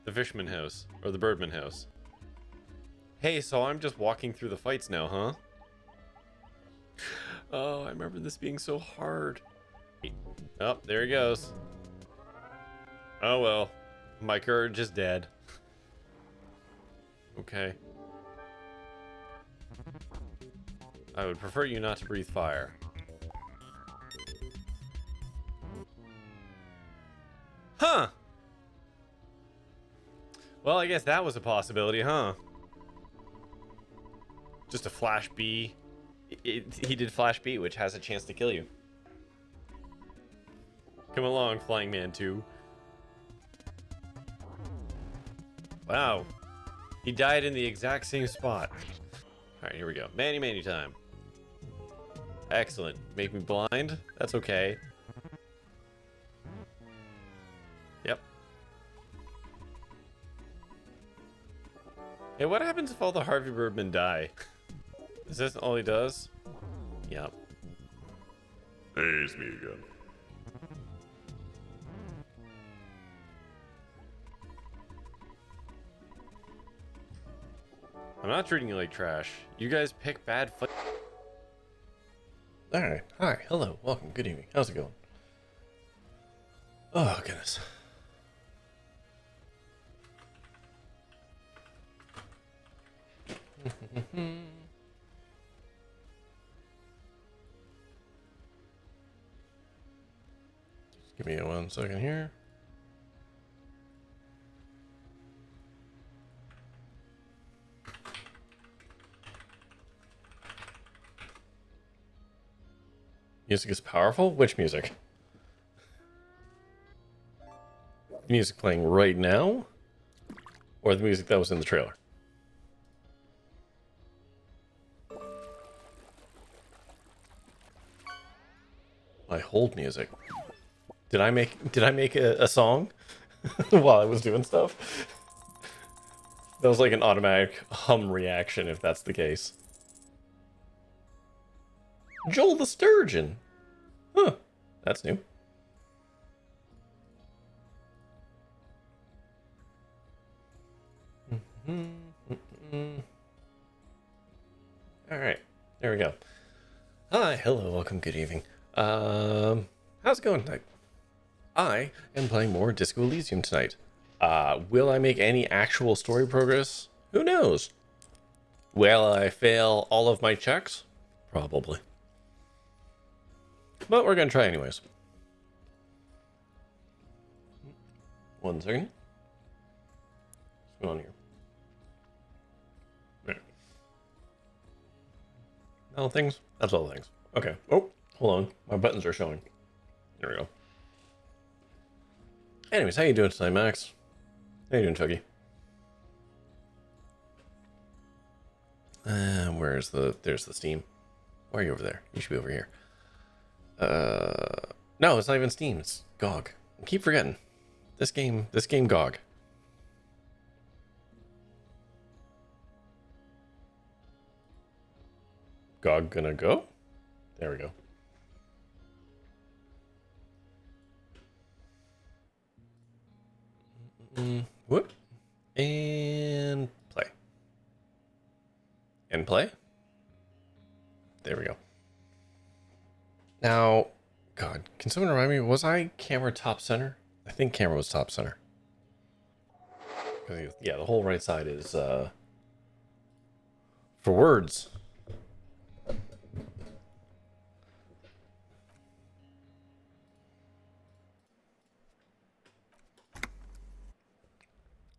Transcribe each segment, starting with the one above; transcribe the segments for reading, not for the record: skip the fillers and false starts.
The Fishman house. Or the Birdman house. Hey, so I'm just walking through the fights now, huh? Oh, I remember this being so hard. Oh, there he goes. Oh well. My courage is dead. Okay. I would prefer you not to breathe fire. Huh! Well, I guess that was a possibility, huh? Just a flash B. He did flash B, which has a chance to kill you. Come along, Flying Man 2. Wow. He died in the exact same spot. Alright, here we go. Manny time. Excellent. Make me blind? That's okay. Yep. Hey, what happens if all the Harvey Birdmen die? Is this all he does? Yep. Hey, it's me again. I'm not treating you like trash. You guys pick bad fight. Alright, hi, hello, welcome, good evening. How's it going? Oh, goodness. Just give me 1 second here. Music is powerful? Which music? Music playing right now? Or the music that was in the trailer? My hold music. Did I make a song while I was doing stuff? That was like an automatic hum reaction if that's the case. Joel the Sturgeon. Huh. That's new. Alright. There we go. Hi, hello, welcome, good evening. How's it going tonight? I am playing more Disco Elysium tonight. Will I make any actual story progress? Who knows? Will I fail all of my checks? Probably. But we're gonna try anyways. 1 second. What's going on here? There. All things? That's all the things. Okay. Oh, hold on. My buttons are showing. There we go. Anyways, how you doing tonight, Max? How you doing, Chuggy? Where's the... There's the Steam. Why are you over there? You should be over here. No, it's not even Steam. It's GOG. I keep forgetting. This game GOG. GOG gonna go? There we go. Whoop. And play. And play. There we go. Now, God, can someone remind me, was I camera top center? I think camera was top center. Yeah, the whole right side is for words.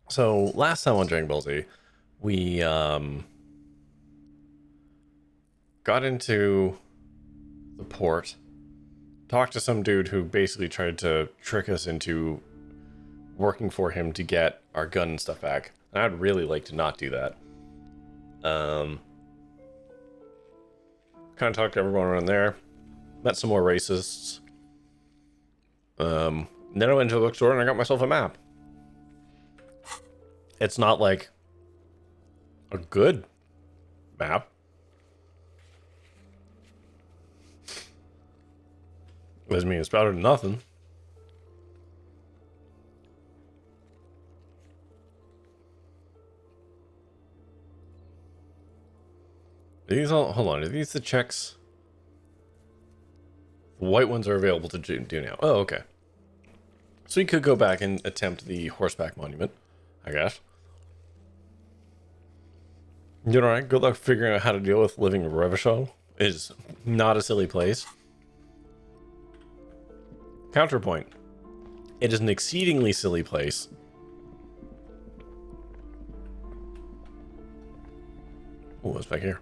So last time on Dragon Ball Z, we got into the port, talked to some dude who basically tried to trick us into working for him to get our gun and stuff back. And I'd really like to not do that. Kind of talked to everyone around there, met some more racists. Then I went to a bookstore and I got myself a map. It's not like a good map. I mean, it's better than nothing. these all, hold on, are these the checks? The white ones are available to do now. Oh, okay. So you could go back and attempt the horseback monument, I guess. You know, right? Good luck figuring out how to deal with living in Revachol. Is not a silly place. Counterpoint. It is an exceedingly silly place. Oh, what's back here?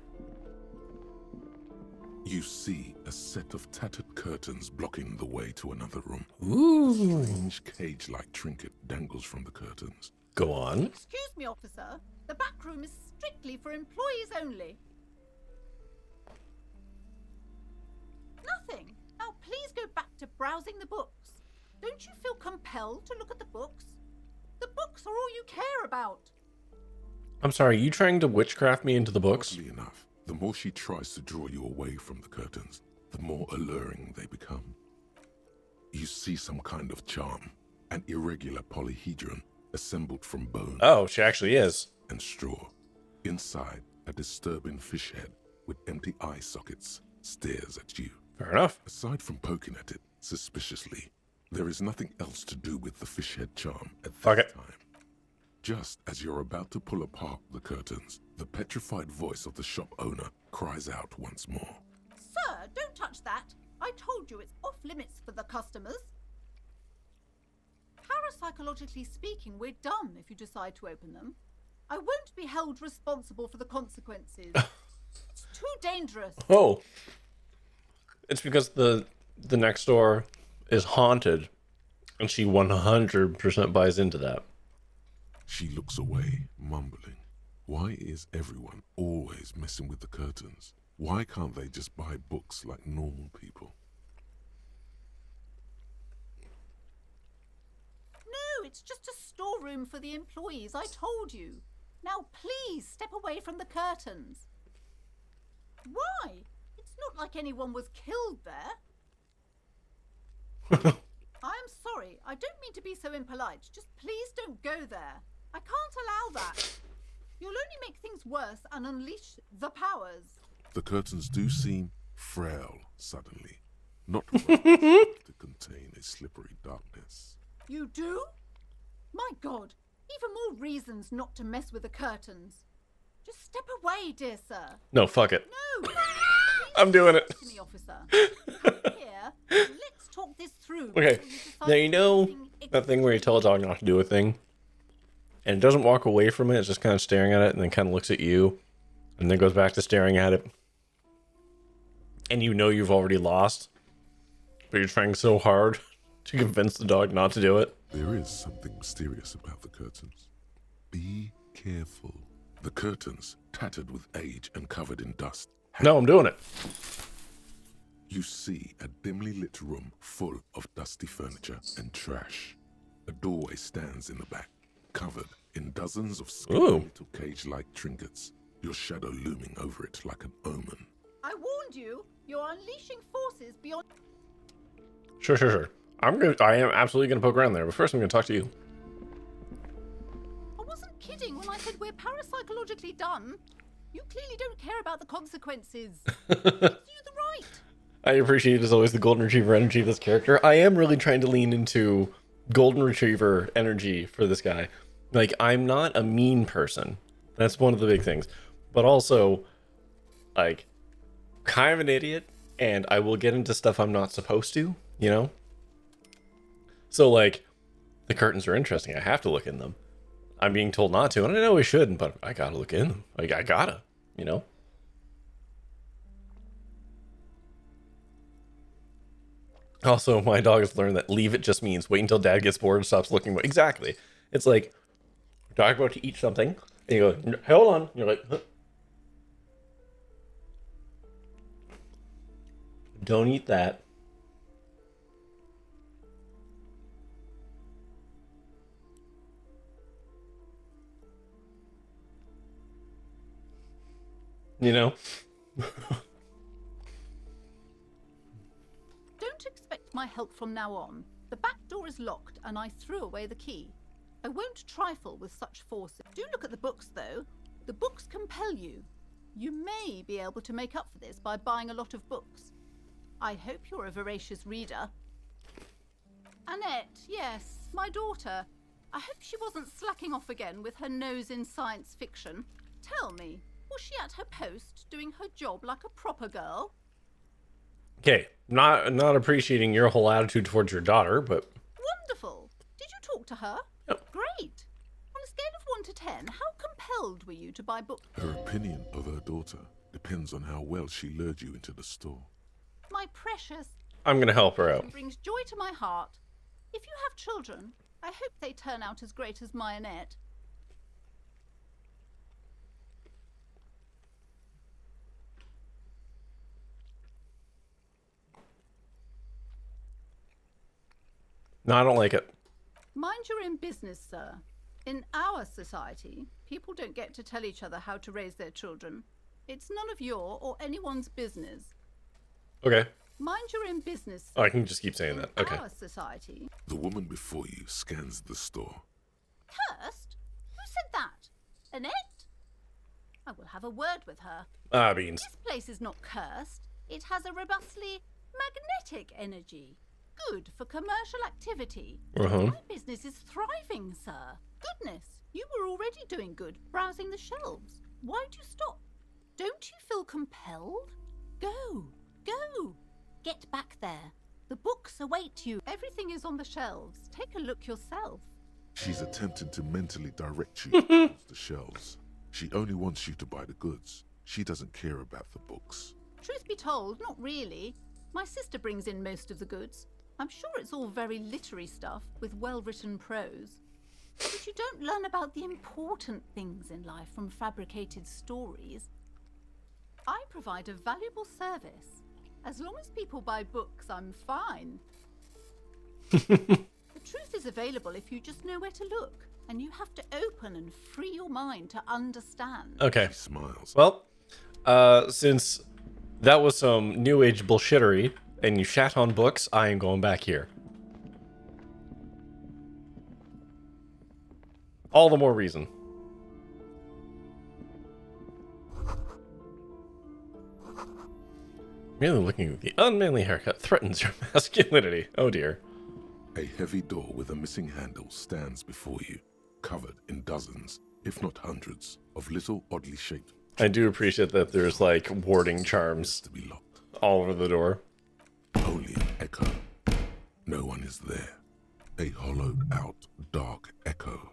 You see a set of tattered curtains blocking the way to another room. Ooh. A strange cage-like trinket dangles from the curtains. Go on. Excuse me, officer. The back room is strictly for employees only. Nothing. Now please go back to browsing the books. Don't you feel compelled to look at the books? The books are all you care about. I'm sorry, are you trying to witchcraft me into the books? Oddly enough, the more she tries to draw you away from the curtains, the more alluring they become. You see some kind of charm, an irregular polyhedron assembled from bone Oh, she actually is. and straw. Inside, a disturbing fish head with empty eye sockets stares at you. Fair enough. Aside from poking at it suspiciously, there is nothing else to do with the fish head charm at Fuck this it. time. Just as you're about to pull apart the curtains, the petrified voice of the shop owner cries out once more. Sir, don't touch that. I told you it's off limits for the customers. Parapsychologically speaking, we're done if you decide to open them. I won't be held responsible for the consequences. It's too dangerous. Oh. It's because the next door is haunted, and she 100% buys into that. She looks away, mumbling. Why is everyone always messing with the curtains? Why can't they just buy books like normal people? No, it's just a storeroom for the employees, I told you. Now please step away from the curtains. Why? It's not like anyone was killed there. I'm sorry, I don't mean to be so impolite. Just please don't go there. I can't allow that. You'll only make things worse and unleash the powers. The curtains do seem frail suddenly, not robust enough to contain a slippery darkness. You do? My God, even more reasons not to mess with the curtains. Just step away, dear sir. No, fuck it. No! Please I'm doing it. talk to me, officer. Come here, let's talk this through. Okay, before you decide now you know anything that thing where you tell a dog not to do a thing, and it doesn't walk away from it, it's just kind of staring at it, and then kind of looks at you, and then goes back to staring at it. And you know you've already lost, but you're trying so hard to convince the dog not to do it. There is something mysterious about the curtains. Be careful. The curtains, tattered with age and covered in dust. No, I'm doing it. You see a dimly lit room full of dusty furniture and trash. A doorway stands in the back, covered in dozens of skinny Ooh. little cage-like trinkets, your shadow looming over it like an omen. I warned you, you're unleashing forces beyond... Sure. I am absolutely gonna poke around there, but first I'm gonna talk to you. I wasn't kidding when I said we're parapsychologically done. You clearly don't care about the consequences. Gives you the right. I appreciate, as always, the golden retriever energy of this character. I am really trying to lean into golden retriever energy for this guy. Like, I'm not a mean person. That's one of the big things. But also, like, kind of an idiot, and I will get into stuff I'm not supposed to, you know? So, like, the curtains are interesting. I have to look in them. I'm being told not to, and I know I shouldn't, but I gotta look in them. Like, I gotta, you know? Also, my dog has learned that leave it just means wait until dad gets bored and stops looking. Exactly. It's like, dog about to eat something, and you go, hold on. And you're like, huh? Don't eat that. You know? Don't expect my help from now on. The back door is locked and I threw away the key. I won't trifle with such forces. Do look at the books, though. The books compel you. You may be able to make up for this by buying a lot of books. I hope you're a voracious reader. Annette, yes, my daughter. I hope she wasn't slacking off again with her nose in science fiction. Tell me, was she at her post doing her job like a proper girl? Okay, not appreciating your whole attitude towards your daughter, but Wonderful. Did you talk to her? Yep. Great. On a scale of 1 to 10, how compelled were you to buy books? Her opinion of her daughter depends on how well she lured you into the store. My precious, I'm gonna help her out. brings joy to my heart. If you have children, I hope they turn out as great as my Annette. No, I don't like it. Mind you're in business, sir. In our society, people don't get to tell each other how to raise their children. It's none of your or anyone's business. Okay. Mind you're in business, Oh, sir. I can just keep saying that. In Okay. our society. The woman before you scans the store. Cursed? Who said that? Annette? I will have a word with her. Ah, beans. This place is not cursed. It has a robustly magnetic energy. Good for commercial activity. Uh-huh. My business is thriving, sir. Goodness, you were already doing good, browsing the shelves. Why'd you stop? Don't you feel compelled? Go, go. Get back there. The books await you. Everything is on the shelves. Take a look yourself. She's attempting to mentally direct you towards the shelves. She only wants you to buy the goods. She doesn't care about the books. Truth be told, not really. My sister brings in most of the goods. I'm sure it's all very literary stuff with well-written prose. But you don't learn about the important things in life from fabricated stories. I provide a valuable service. As long as people buy books, I'm fine. The truth is available if you just know where to look. And you have to open and free your mind to understand. Okay. She smiles. Well, since that was some new age bullshittery and you shat on books, I am going back here. All the more reason. Merely looking at the unmanly haircut threatens your masculinity. Oh dear. A heavy door with a missing handle stands before you, covered in dozens, if not hundreds, of little oddly shaped I do appreciate that there's like warding charms to be locked. all over the door. Only an echo. No one is there. A hollowed out, dark echo.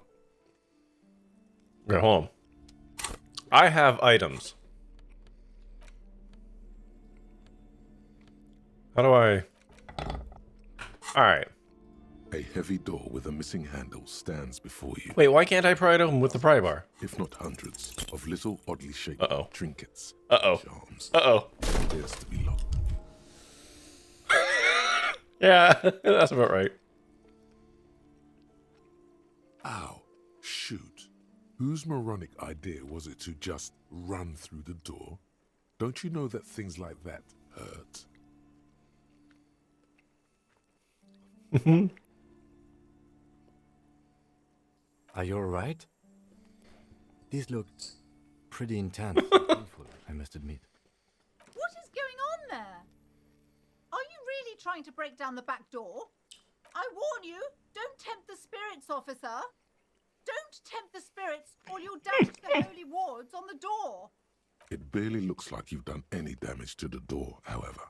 Go home. I have items. How do I... Alright. A heavy door with a missing handle stands before you, Wait, why can't I pry it open with the pry bar? if not hundreds, of little oddly shaped Uh-oh. trinkets, Uh-oh. charms. Uh-oh. Appears to be locked. Yeah, that's about right. Ow. Shoot. Whose moronic idea was it to just run through the door? Don't you know that things like that hurt? Are you alright? These looked pretty intense and painful, I must admit. What is going on there? Are you really trying to break down the back door? I warn you, don't tempt the spirits, officer. Don't tempt the spirits, or you'll damage the holy wards on the door. It barely looks like you've done any damage to the door, however.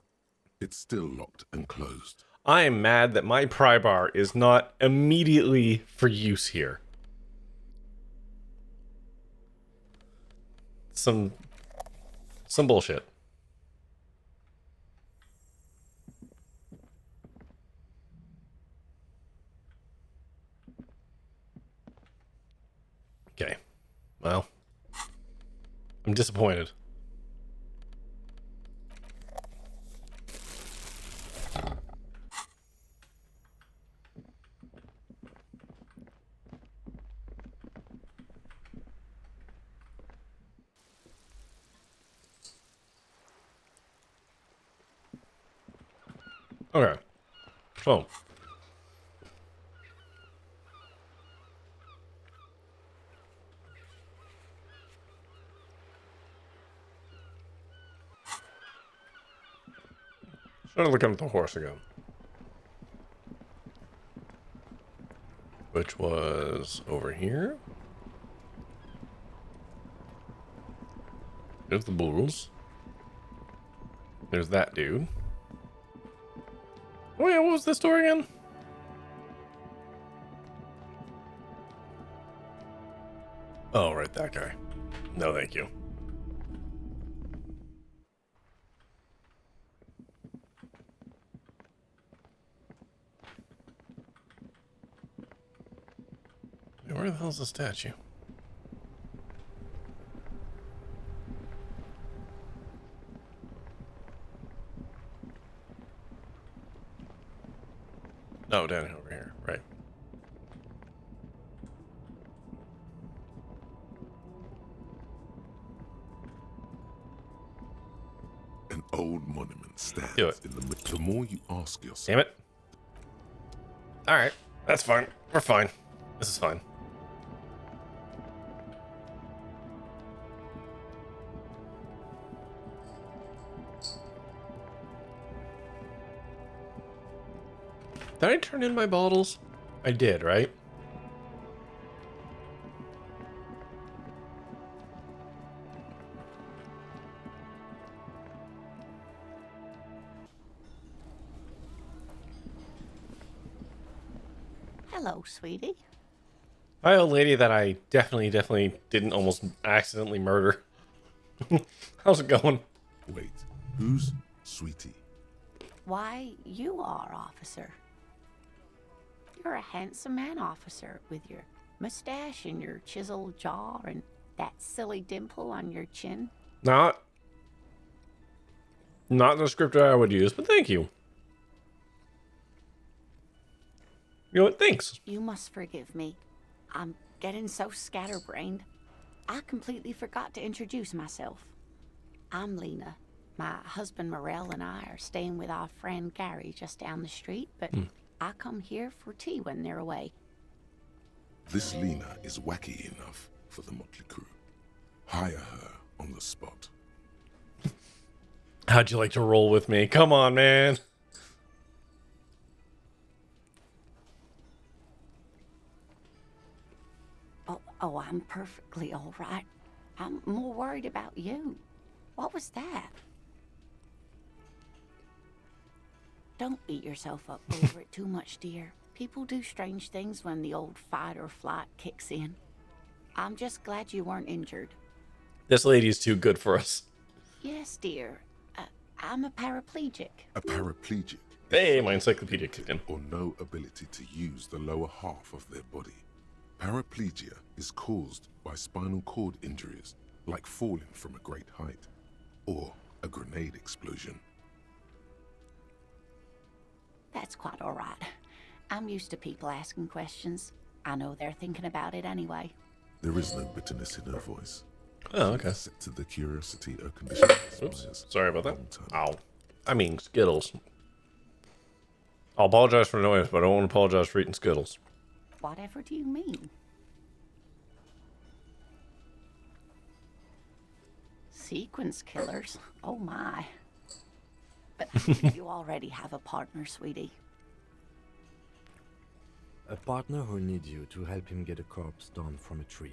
It's still locked and closed. I am mad that my pry bar is not immediately for use here. Some bullshit. Okay. Well, I'm disappointed. Okay. So. I'm looking at the horse again. Which was over here. There's the bulls. There's that dude. Oh yeah, what was this door again? Oh, right, that guy. No, thank you. Where the hell's the statue? Oh, down over here, right. An old monument stands Do it. in the middle. The more you ask yourself, Damn it. Alright, that's fine. We're fine. This is fine. Did I turn in my bottles? I did, right? Hello, sweetie. Hi, old lady that I definitely didn't almost accidentally murder. How's it going? wait, who's Sweetie? Why, you are, officer. You're a handsome man, officer, with your mustache and your chiseled jaw and that silly dimple on your chin. Not the descriptor I would use, but thank you. You know what? Thanks. You must forgive me. I'm getting so scatterbrained. I completely forgot to introduce myself. I'm Lena. My husband Morel and I are staying with our friend Gary just down the street, but I come here for tea when they're away. This Lena is wacky enough for the motley crew. Hire her on the spot. How'd you like to roll with me? Come on, man. Oh, I'm perfectly all right. I'm more worried about you. What was that? Don't beat yourself up over it too much, dear. People do strange things when the old fight or flight kicks in. I'm just glad you weren't injured. This lady's too good for us. Yes, dear. I'm a paraplegic. A paraplegic Hey, my encyclopedia kicked in. or no ability to use the lower half of their body. Paraplegia is caused by spinal cord injuries, like falling from a great height or a grenade explosion. That's quite all right. I'm used to people asking questions. I know they're thinking about it anyway. There is no bitterness in her voice. Oh, okay. Set to the curiosity her condition Oops. inspires. Sorry about that. Long-term. Ow. I mean, Skittles. I'll apologize for the noise, but I don't want to apologize for eating Skittles. Whatever do you mean? Sequence killers? Oh my. But I think you already have a partner, sweetie. A partner who needs you to help him get a corpse down from a tree.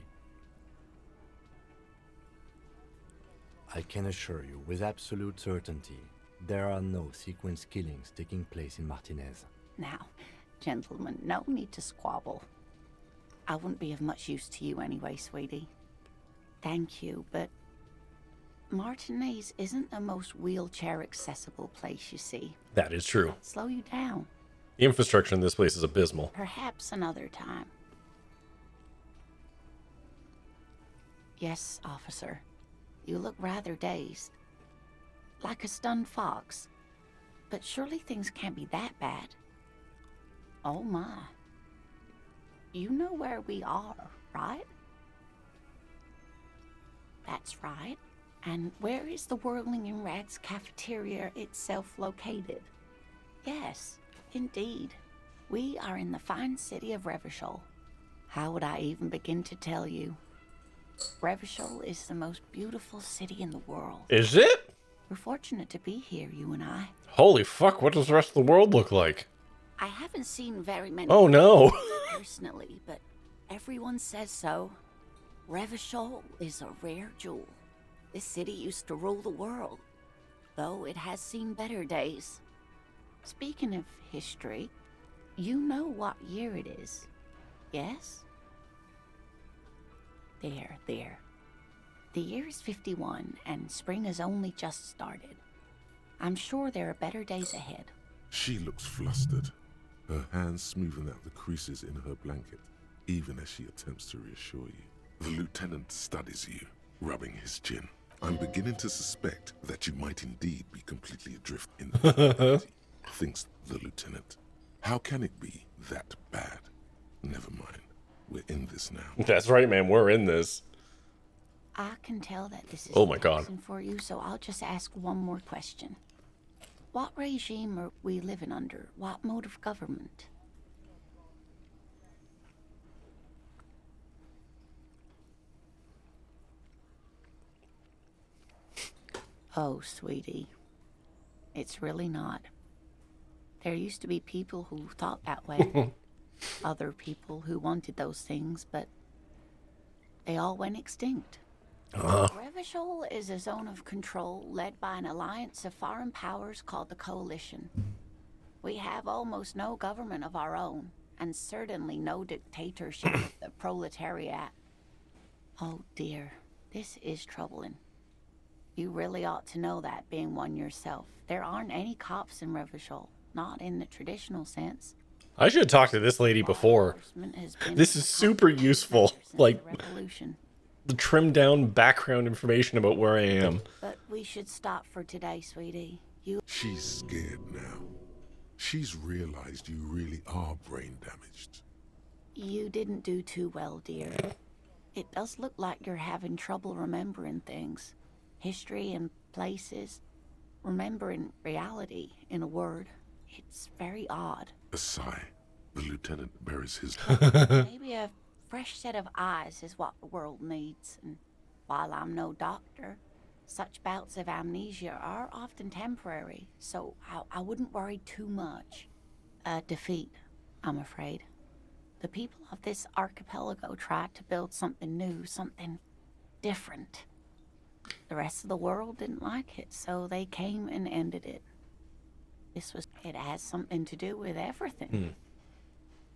I can assure you with absolute certainty, there are no sequence killings taking place in Martinez. Now, gentlemen, no need to squabble. I wouldn't be of much use to you anyway, sweetie. Thank you, but Martinez isn't the most wheelchair-accessible place, you see. That is true. Slow you down. The infrastructure in this place is abysmal. Perhaps another time. Yes, officer. You look rather dazed. Like a stunned fox. But surely things can't be that bad. Oh my. You know where we are, right? That's right. And where is the Whirling in Rags cafeteria itself located? Yes, indeed. We are in the fine city of Revachol. How would I even begin to tell you? Revachol is the most beautiful city in the world. Is it? We're fortunate to be here, you and I. Holy fuck, what does the rest of the world look like? I haven't seen very many Oh no. personally, but everyone says so. Revachol is a rare jewel. This city used to rule the world, though it has seen better days. Speaking of history, you know what year it is, yes? There. The year is 51, and spring has only just started. I'm sure there are better days ahead. She looks flustered, her hands smoothing out the creases in her blanket, even as she attempts to reassure you. The lieutenant studies you, rubbing his chin. I'm beginning to suspect that you might indeed be completely adrift in the party, thinks the lieutenant. How can it be that bad? Never mind. We're in this now. That's right, man. We're in this. I can tell that this is Oh my God. taxing for you, so I'll just ask one more question. What regime are we living under? What mode of government? Oh, sweetie. It's really not. There used to be people who thought that way. Other people who wanted those things, but they all went extinct. Revachol is a zone of control led by an alliance of foreign powers called the Coalition. We have almost no government of our own, and certainly no dictatorship of the proletariat. Oh dear, this is troubling. You really ought to know that, being one yourself. There aren't any cops in Revachol, not in the traditional sense. I should have talked to this lady before. Enforcement has been This is super useful. since the Like, revolution. the trimmed down background information about where I am. But we should stop for today, sweetie. You She's scared now. She's realized you really are brain damaged. You didn't do too well, dear. It does look like you're having trouble remembering things. History and places. Remembering reality, in a word. It's very odd. A sigh. The lieutenant buries his Maybe a fresh set of eyes is what the world needs. And while I'm no doctor, such bouts of amnesia are often temporary, so I wouldn't worry too much. A defeat, I'm afraid. The people of this archipelago tried to build something new, something different. The rest of the world didn't like it, so they came and ended it. It has something to do with everything.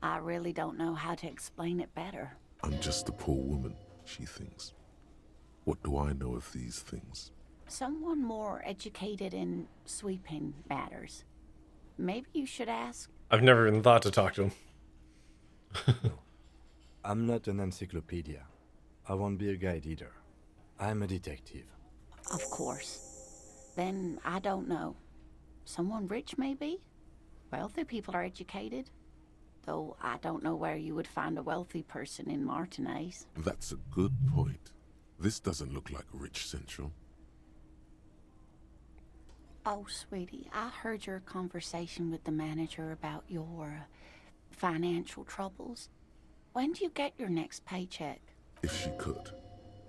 I really don't know how to explain it better. I'm just a poor woman, she thinks. What do I know of these things? Someone more educated in sweeping matters. Maybe you should ask. I've never even thought to talk to him. I'm not an encyclopedia. I won't be a guide either. I'm a detective. Of course. Then I don't know. Someone rich, maybe? Wealthy people are educated. Though I don't know where you would find a wealthy person in Martinez. That's a good point. This doesn't look like Rich Central. Oh, sweetie, I heard your conversation with the manager about your financial troubles. When do you get your next paycheck? If she could,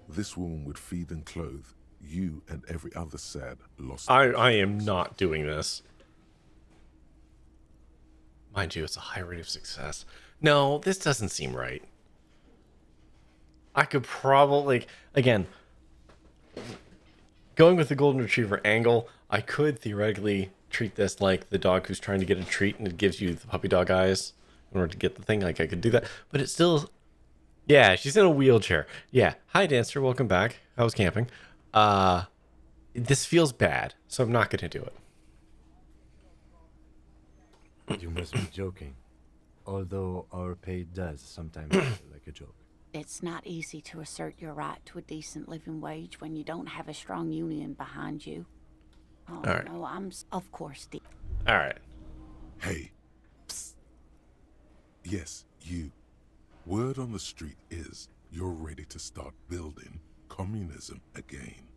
this woman would feed and clothe you and every other sad, lost... I am not doing this. Mind you, it's a high rate of success. No, this doesn't seem right. I could probably, again, going with the golden retriever angle, I could theoretically treat this like the dog who's trying to get a treat and it gives you the puppy dog eyes in order to get the thing. Like, I could do that, but it's still... Yeah, she's in a wheelchair. Yeah. Hi, Dancer. Welcome back. I was camping. This feels bad, so I'm not going to do it. You must be joking. Although our pay does sometimes feel like a joke. It's not easy to assert your right to a decent living wage when you don't have a strong union behind you. Oh, All right. no, of course, All right. Hey. Psst. Yes, you. Word on the street is you're ready to start building communism again.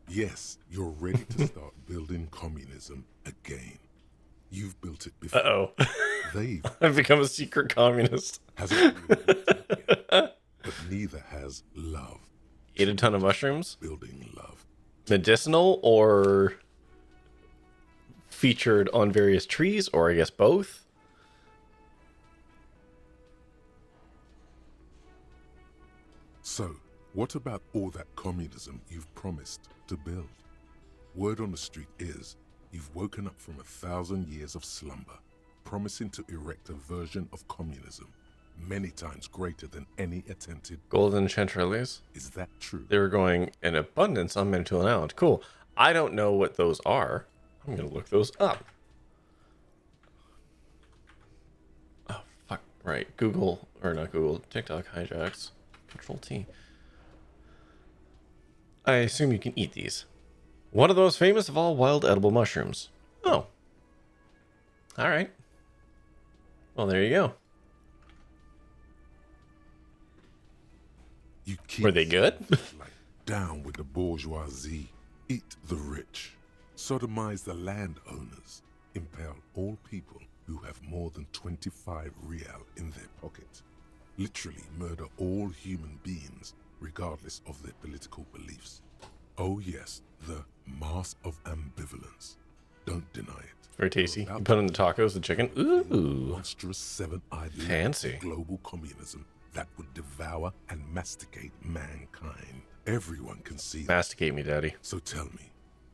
Yes, you're ready to start building communism again. You've built it before. Uh-oh. They've I've become a secret communist. hasn't really built it yet, but neither has love. Ate a ton of mushrooms? Building love. medicinal or featured on various trees, or I guess both. So, what about all that communism you've promised to build? Word on the street is you've woken up from 1,000 years of slumber, promising to erect a version of communism many times greater than any attempted. Golden chanterelles. Is that true? They were going in abundance on Manitoulin Island. Cool. I don't know what those are. I'm going to look those up. Oh, fuck. Right. Google, or not Google, TikTok hijacks. Control T. I assume you can eat these. One of those famous of all wild edible mushrooms. Oh. All right. Well, there you go. You keep Were they good? like down with the bourgeoisie, eat the rich, sodomize the landowners, impale all people who have more than 25 real in their pocket, literally murder all human beings regardless of their political beliefs. Oh yes, the mass of ambivalence. Don't deny it. Very tasty. You put in the tacos, the chicken. Ooh. Monstrous seven-eyed Fancy. of global communism that would devour and masticate mankind. Everyone can see that. Masticate me, daddy. So tell me,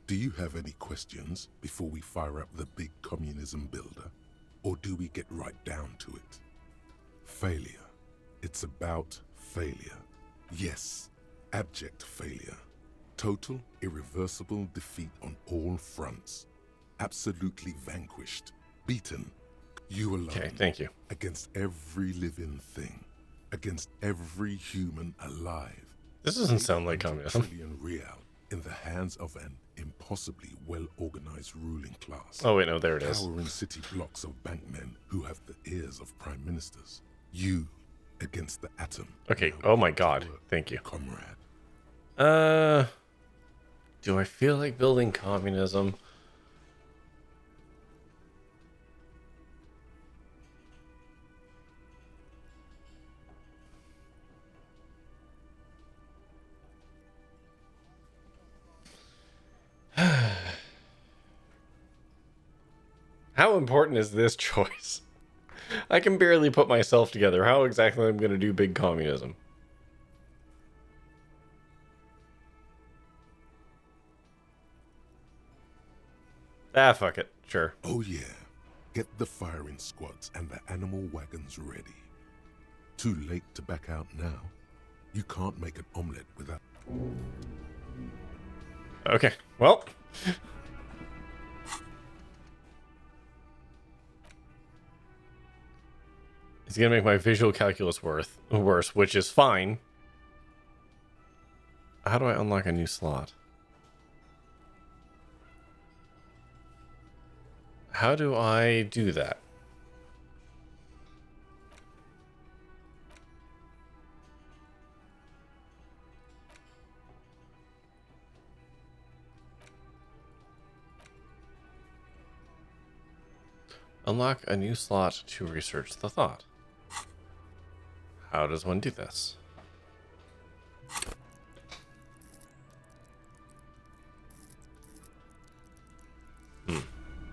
do you have any questions before we fire up the big communism builder? Or do we get right down to it? Failure. It's about failure. Yes, abject failure. Total, irreversible defeat on all fronts. Absolutely vanquished. Beaten. You alone. Okay, thank you. Against every living thing. Against every human alive. This doesn't sound like communism. Trillion real in the hands of an impossibly well-organized ruling class. Oh, wait, no, there it is. Towering city blocks of bankmen who have the ears of prime ministers. You against the atom. Okay, Now oh my get to god. work, Thank you. Comrade. Do I feel like building communism? How important is this choice? I can barely put myself together. How exactly I'm going to do big communism? Ah, fuck it. Sure. Oh yeah. Get the firing squads and the animal wagons ready. Too late to back out now. You can't make an omelette without... Okay, well. It's gonna make my visual calculus worse, which is fine. How do I unlock a new slot? How do I do that? Unlock a new slot to research the thought. How does one do this?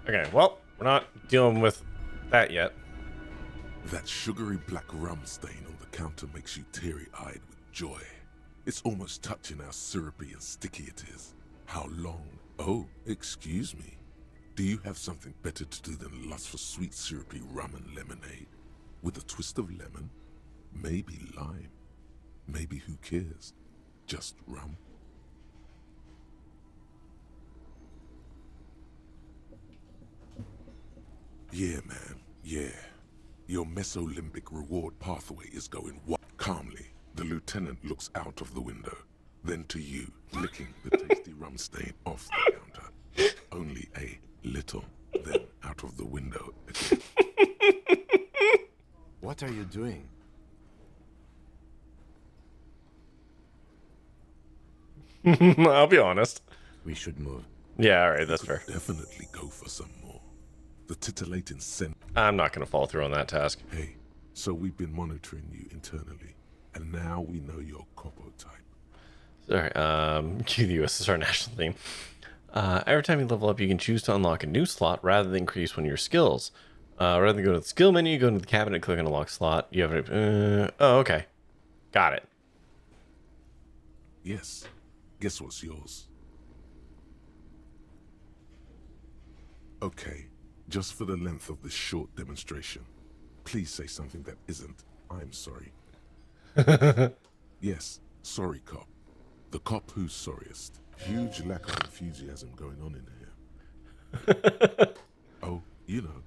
Okay, well, we're not dealing with that yet. That sugary black rum stain on the counter makes you teary-eyed with joy. It's almost touching how syrupy and sticky it is. How long? Oh, excuse me. Do you have something better to do than lust for sweet syrupy rum and lemonade? With a twist of lemon? Maybe lime. Maybe who cares? Just rum. Yeah, man. Yeah. Your Mesolimbic reward pathway is going calmly. The lieutenant looks out of the window, then to you, licking the tasty rum stain off the counter. Only a little, then out of the window again. What are you doing? I'll be honest. We should move. Yeah, alright, that's Could fair. definitely go for some more. The titillating scent. I'm not gonna follow through on that task. Hey, so we've been monitoring you internally, and now we know your Copo type. Sorry, cue the USSR national theme. Every time you level up, you can choose to unlock a new slot rather than increase one of your skills. Rather than go to the skill menu, go into the cabinet, click on unlock slot. You have a... oh, okay. Got it. Yes. Guess what's yours? Okay, just for the length of this short demonstration, please say something that isn't, I'm sorry. Yes, sorry cop. The cop who's sorriest. Huge lack of enthusiasm going on in here. Oh, you know,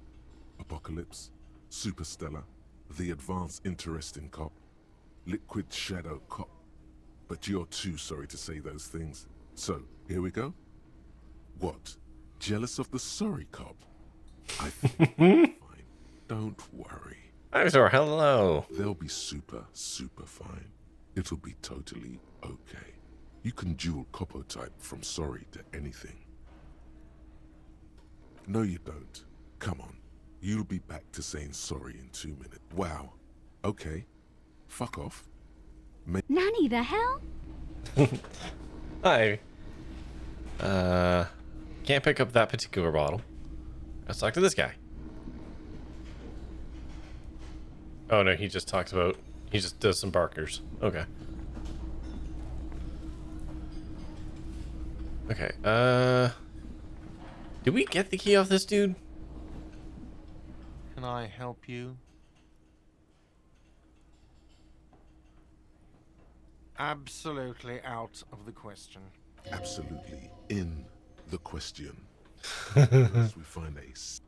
Apocalypse, Superstellar, the advanced interesting cop, Liquid Shadow cop. But you're too sorry to say those things. So, here we go. What? Jealous of the sorry cop? I think fine. Don't worry. I'm sorry, hello. They'll be super fine. It'll be totally okay. You can dual copo type from sorry to anything. No, you don't. Come on. You'll be back to saying sorry in 2 minutes. Wow. Okay. Fuck off. Nanny, the hell? Hi. Can't pick up that particular bottle. Let's talk to this guy. Oh no, he just talks about... he just does some barkers. Okay. Okay, did we get the key off this dude? Can I help you? Absolutely out of the question. Absolutely in the question. Unless we find a...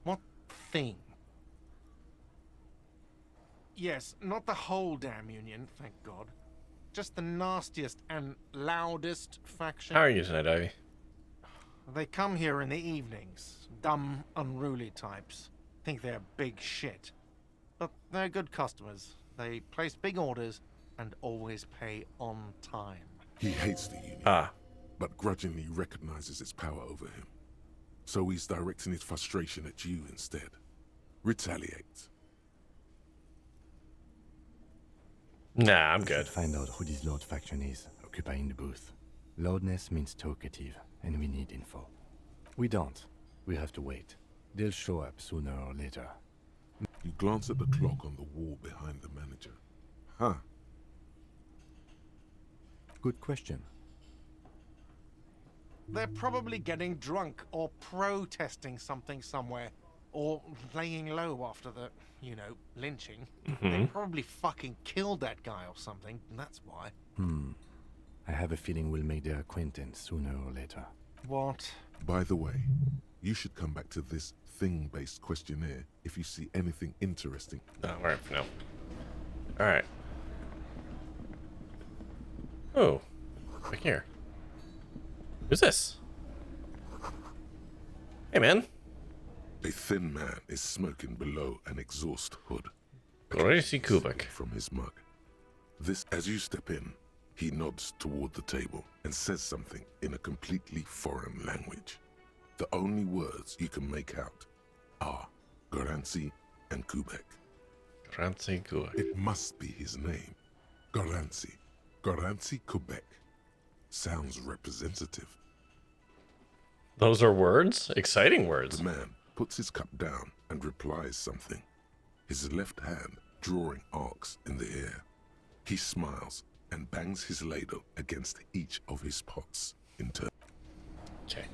What thing? Yes, not the whole damn union, thank God. Just the nastiest and loudest faction. How are you tonight, Ivy? They come here in the evenings. Dumb, unruly types. Think they're big shit. But they're good customers. They place big orders and always pay on time. He hates the union, but grudgingly recognizes its power over him. So he's directing his frustration at you instead. Retaliate. Nah, I'm good. Find out who this Lord faction is, occupying the booth. Loudness means talkative, and we need info. We don't. We have to wait. They'll show up sooner or later. You glance at the clock on the wall behind the manager. Huh. Good question. They're probably getting drunk or protesting something somewhere. Or laying low after the, you know, lynching. They probably fucking killed that guy or something, and that's why. I have a feeling we'll make their acquaintance sooner or later. What? By the way, you should come back to this thing-based questionnaire if you see anything interesting. Oh, alright for now. Alright. Oh. Back here. Who's this? Hey, man. A thin man is smoking below an exhaust hood. Gracie Kubik. From his mug. This, as you step in, he nods toward the table and says something in a completely foreign language. The only words you can make out are Garanzi and Kubek. Gracie Kubik. It must be his name. Garanzi. Garanzi Kubek. Sounds representative. Those are words? Exciting words. The man puts his cup down and replies something, his left hand drawing arcs in the air. He smiles and bangs his ladle against each of his pots in turn. Okay.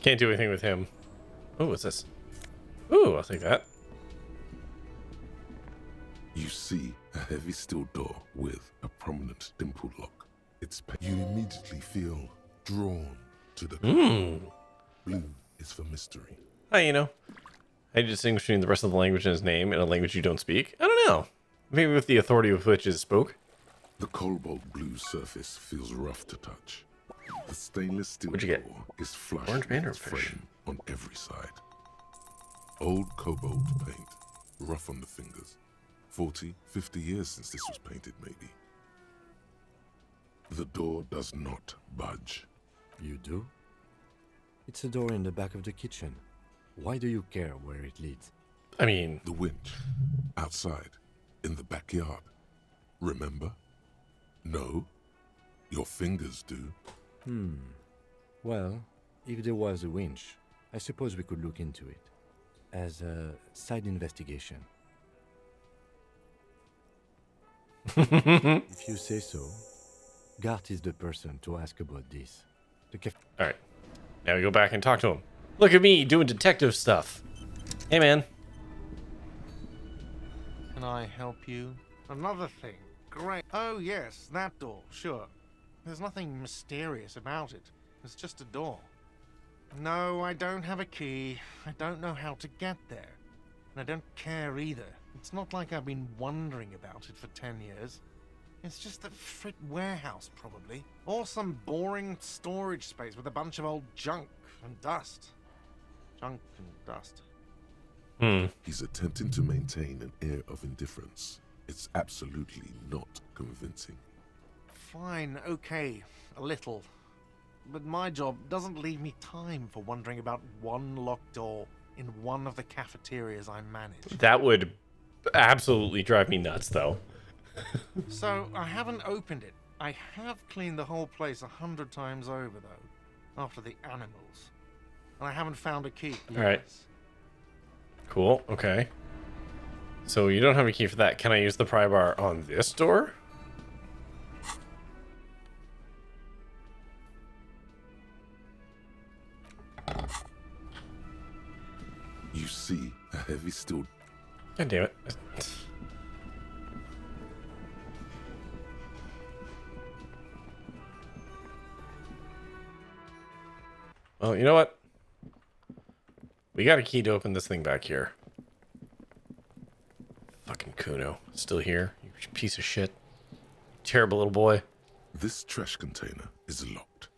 Can't do anything with him. Oh, what's this? Ooh, I'll take that. You see a heavy steel door with a prominent dimple lock. You immediately feel drawn to the door. Blue is for mystery. How you know? How do you distinguish between the rest of the language and his name in a language you don't speak? I don't know. Maybe with the authority with which it spoke. The cobalt blue surface feels rough to touch. The stainless steel What'd you get? door is flush Orange with banner its fish. frame on every side. Old cobalt paint, rough on the fingers. 40, 50 years since this was painted, maybe. The door does not budge. You do? It's a door in the back of the kitchen. Why do you care where it leads? I mean, The winch, outside, in the backyard. Remember? No? Your fingers do. Well, if there was a winch, I suppose we could look into it. As a side investigation. If you say so, Gart is the person to ask about this. All right. Now we go back and talk to him. Look at me doing detective stuff. Hey, man. Can I help you? Another thing. Great. Oh, yes, that door. Sure. There's nothing mysterious about it. It's just a door. No, I don't have a key. I don't know how to get there. And I don't care either. It's not like I've been wondering about it for 10 years. It's just a frit warehouse, probably. Or some boring storage space with a bunch of old junk and dust. Junk and dust. He's attempting to maintain an air of indifference. It's absolutely not convincing. Fine, okay, a little. But my job doesn't leave me time for wondering about one locked door in one of the cafeterias I manage. That would absolutely drive me nuts, though. So, I haven't opened it. I have cleaned the whole place 100 times over, though, after the animals. And I haven't found a key. All right. Cool, okay. So you don't have a key for that. Can I use the pry bar on this door? You see a heavy steel. God damn it. Well, you know what? We got a key to open this thing back here. Fucking Kuno. Still here? You piece of shit. Terrible little boy. This trash container is locked.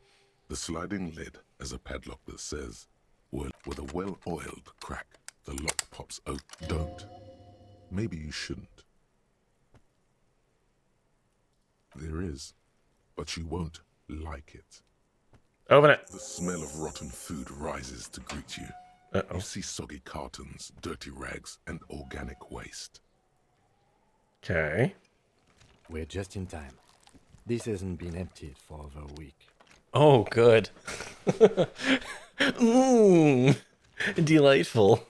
The sliding lid has a padlock that says, well, with a well-oiled crack, the lock pops open. Don't. Maybe you shouldn't. There is, but you won't like it. Open it. The smell of rotten food rises to greet you. Uh-oh. You see soggy cartons, dirty rags, and organic waste. Okay. We're just in time. This hasn't been emptied for over a week. Oh, good. Delightful.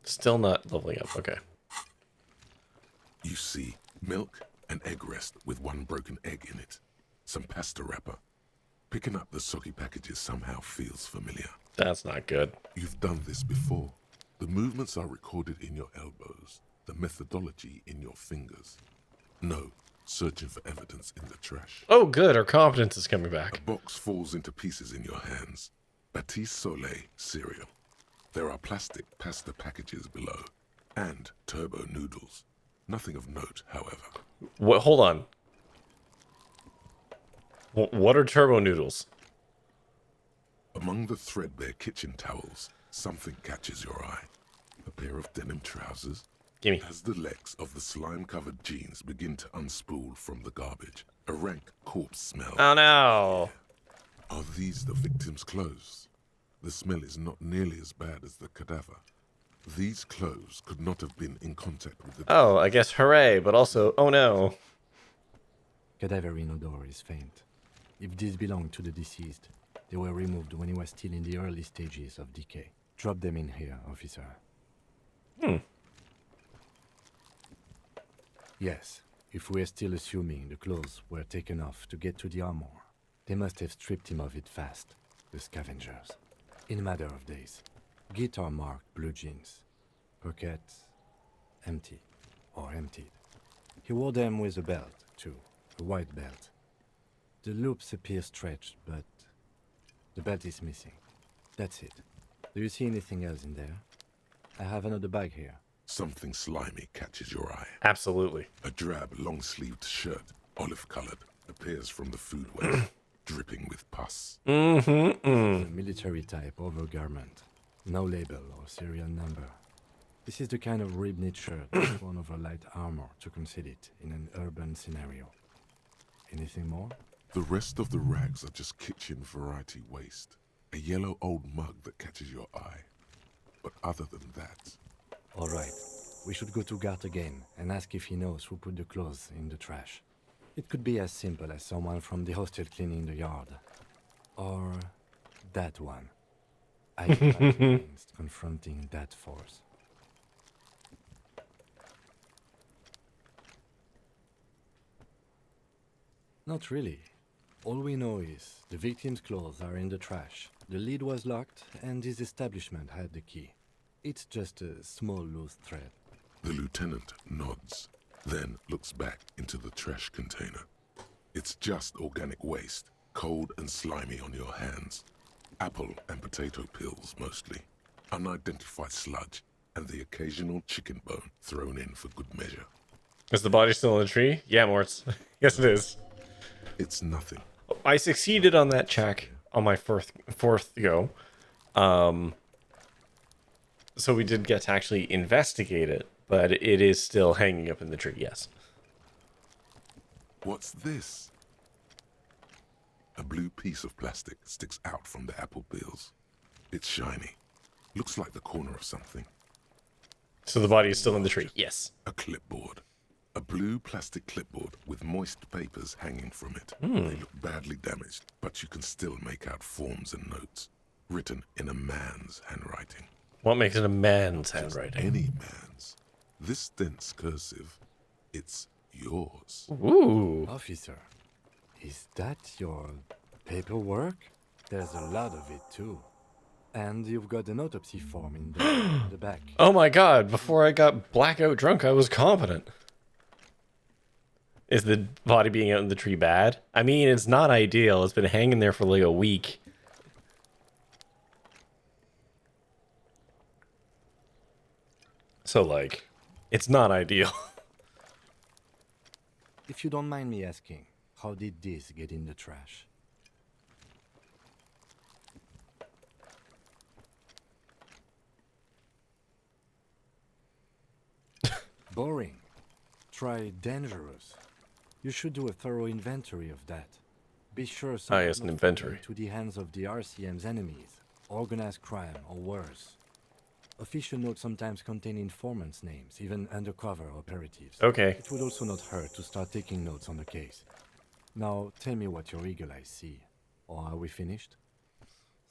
Still not leveling up. Okay. You see milk and egg rest with one broken egg in it. Some pasta wrapper. Picking up the soggy packages somehow feels familiar. That's not good. You've done this before. The movements are recorded in your elbows, the methodology in your fingers. No, searching for evidence in the trash. Oh, good. Our confidence is coming A back. box falls into pieces in your hands. Baptiste Soleil cereal. There are plastic pasta packages below, and turbo noodles. Nothing of note, however. What? Hold on. What are turbo noodles? Among the threadbare kitchen towels, something catches your eye. A pair of denim trousers. Gimme. As the legs of the slime-covered jeans begin to unspool from the garbage, a rank corpse smell. Oh no. Are these the victim's clothes? The smell is not nearly as bad as the cadaver. These clothes could not have been in contact with the... Oh, I guess hooray, but also, oh no. Cadaverine odor is faint. If these belong to the deceased, they were removed when he was still in the early stages of decay. Drop them in here, officer. Yes, if we're still assuming the clothes were taken off to get to the armor, they must have stripped him of it fast, the scavengers. In a matter of days. Guitar-marked blue jeans. Pockets empty, or emptied. He wore them with a belt, too, a white belt. The loops appear stretched, but the belt is missing. That's it. Do you see anything else in there? I have another bag here. Something slimy catches your eye. Absolutely. A drab, long-sleeved shirt, olive-colored, appears from the food waste, dripping with pus. A military-type overgarment. No label or serial number. This is the kind of rib-knit shirt worn over light armor to conceal it in an urban scenario. Anything more? The rest of the rags are just kitchen variety waste. A yellow old mug that catches your eye. But other than that, All right. We should go to Gart again and ask if he knows who put the clothes in the trash. It could be as simple as someone from the hostel cleaning the yard. Or that one. I fight against confronting that force. Not really. All we know is the victim's clothes are in the trash. The lid was locked and his establishment had the key. It's just a small loose thread. The lieutenant nods, then looks back into the trash container. It's just organic waste, cold and slimy on your hands. Apple and potato peels mostly. Unidentified sludge, and the occasional chicken bone thrown in for good measure. Is the body still in the tree? Yeah, Morts. Yes, it is. It's nothing. I succeeded on that check on my fourth go. So we did get to actually investigate it, but it is still hanging up in the tree, yes. What's this? A blue piece of plastic sticks out from the apple peels. It's shiny. Looks like the corner of something. So the body is still in the tree, yes. A clipboard. A blue plastic clipboard with moist papers hanging from it. They look badly damaged, but you can still make out forms and notes, written in a man's handwriting. What makes it a man's handwriting? Any man's. This dense cursive, it's yours. Ooh. Officer, is that your paperwork? There's a lot of it too. And you've got an autopsy form in the back. Oh my god, before I got blackout drunk, I was competent. Is the body being out in the tree bad? I mean, it's not ideal. It's been hanging there for like a week. So, like, it's not ideal. If you don't mind me asking, how did this get in the trash? Boring. Try dangerous. You should do a thorough inventory of that. Be sure someone yes, an not inventory. fall into the hands of the RCM's enemies, organized crime, or worse. Official notes sometimes contain informants' names, even undercover operatives. Okay. It would also not hurt to start taking notes on the case. Now, tell me what your eagle eyes see. Or are we finished?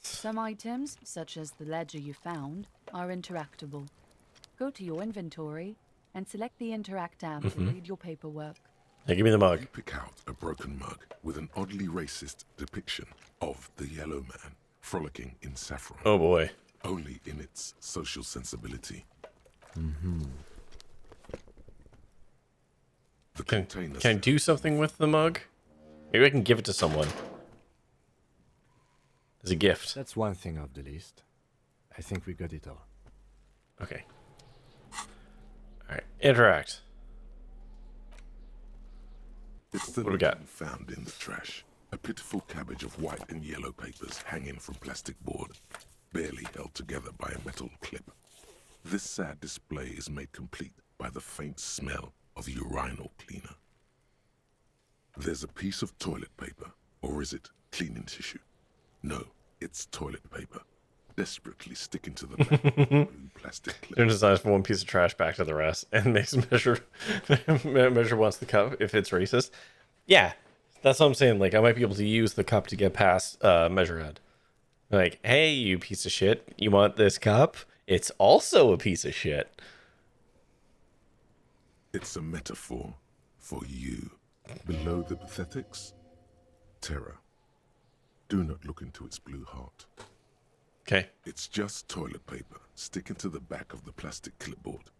Some items, such as the ledger you found, are interactable. Go to your inventory and select the Interact tab to read your paperwork. Hey, give me the mug. You pick out a broken mug with an oddly racist depiction of the yellow man frolicking in saffron. Oh boy. Only in its social sensibility. The Can container I do something with the mug? Maybe I can give it to someone. As a gift. That's one thing off the list. I think we got it all. Okay. Alright, interact. It's the What do we got? note found in the trash. A pitiful cabbage of white and yellow papers hanging from plastic board, barely held together by a metal clip. This sad display is made complete by the faint smell of urinal cleaner. There's a piece of toilet paper, or is it cleaning tissue? No, it's toilet paper, desperately sticking to the back of the blue plastic clip. Turns designs from one piece of trash back to the rest and makes measure measure once the cup if it's racist. Yeah, that's what I'm saying. Like, I might be able to use the cup to get past measure head. Like, hey, you piece of shit, you want this cup? It's also a piece of shit. It's a metaphor for you. Below the pathetics, terror. Do not look into its blue heart. Okay. It's just toilet paper sticking to the back of the plastic clipboard.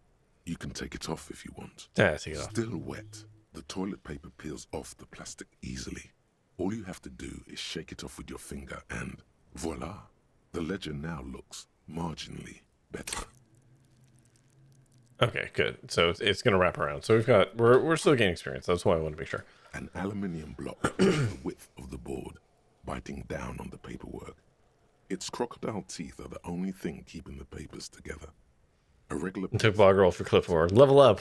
You can take it off if you want. Yeah, take it off. Still wet, the toilet paper peels off the plastic easily. All you have to do is shake it off with your finger and voila, the ledger now looks marginally better. Okay, good. So it's gonna wrap around. So we're still gaining experience. That's why I want to make sure. An aluminium block the width of the board, biting down on the paperwork. Its crocodile teeth are the only thing keeping the papers together. A regular Took bog roll for clipboard. Level up.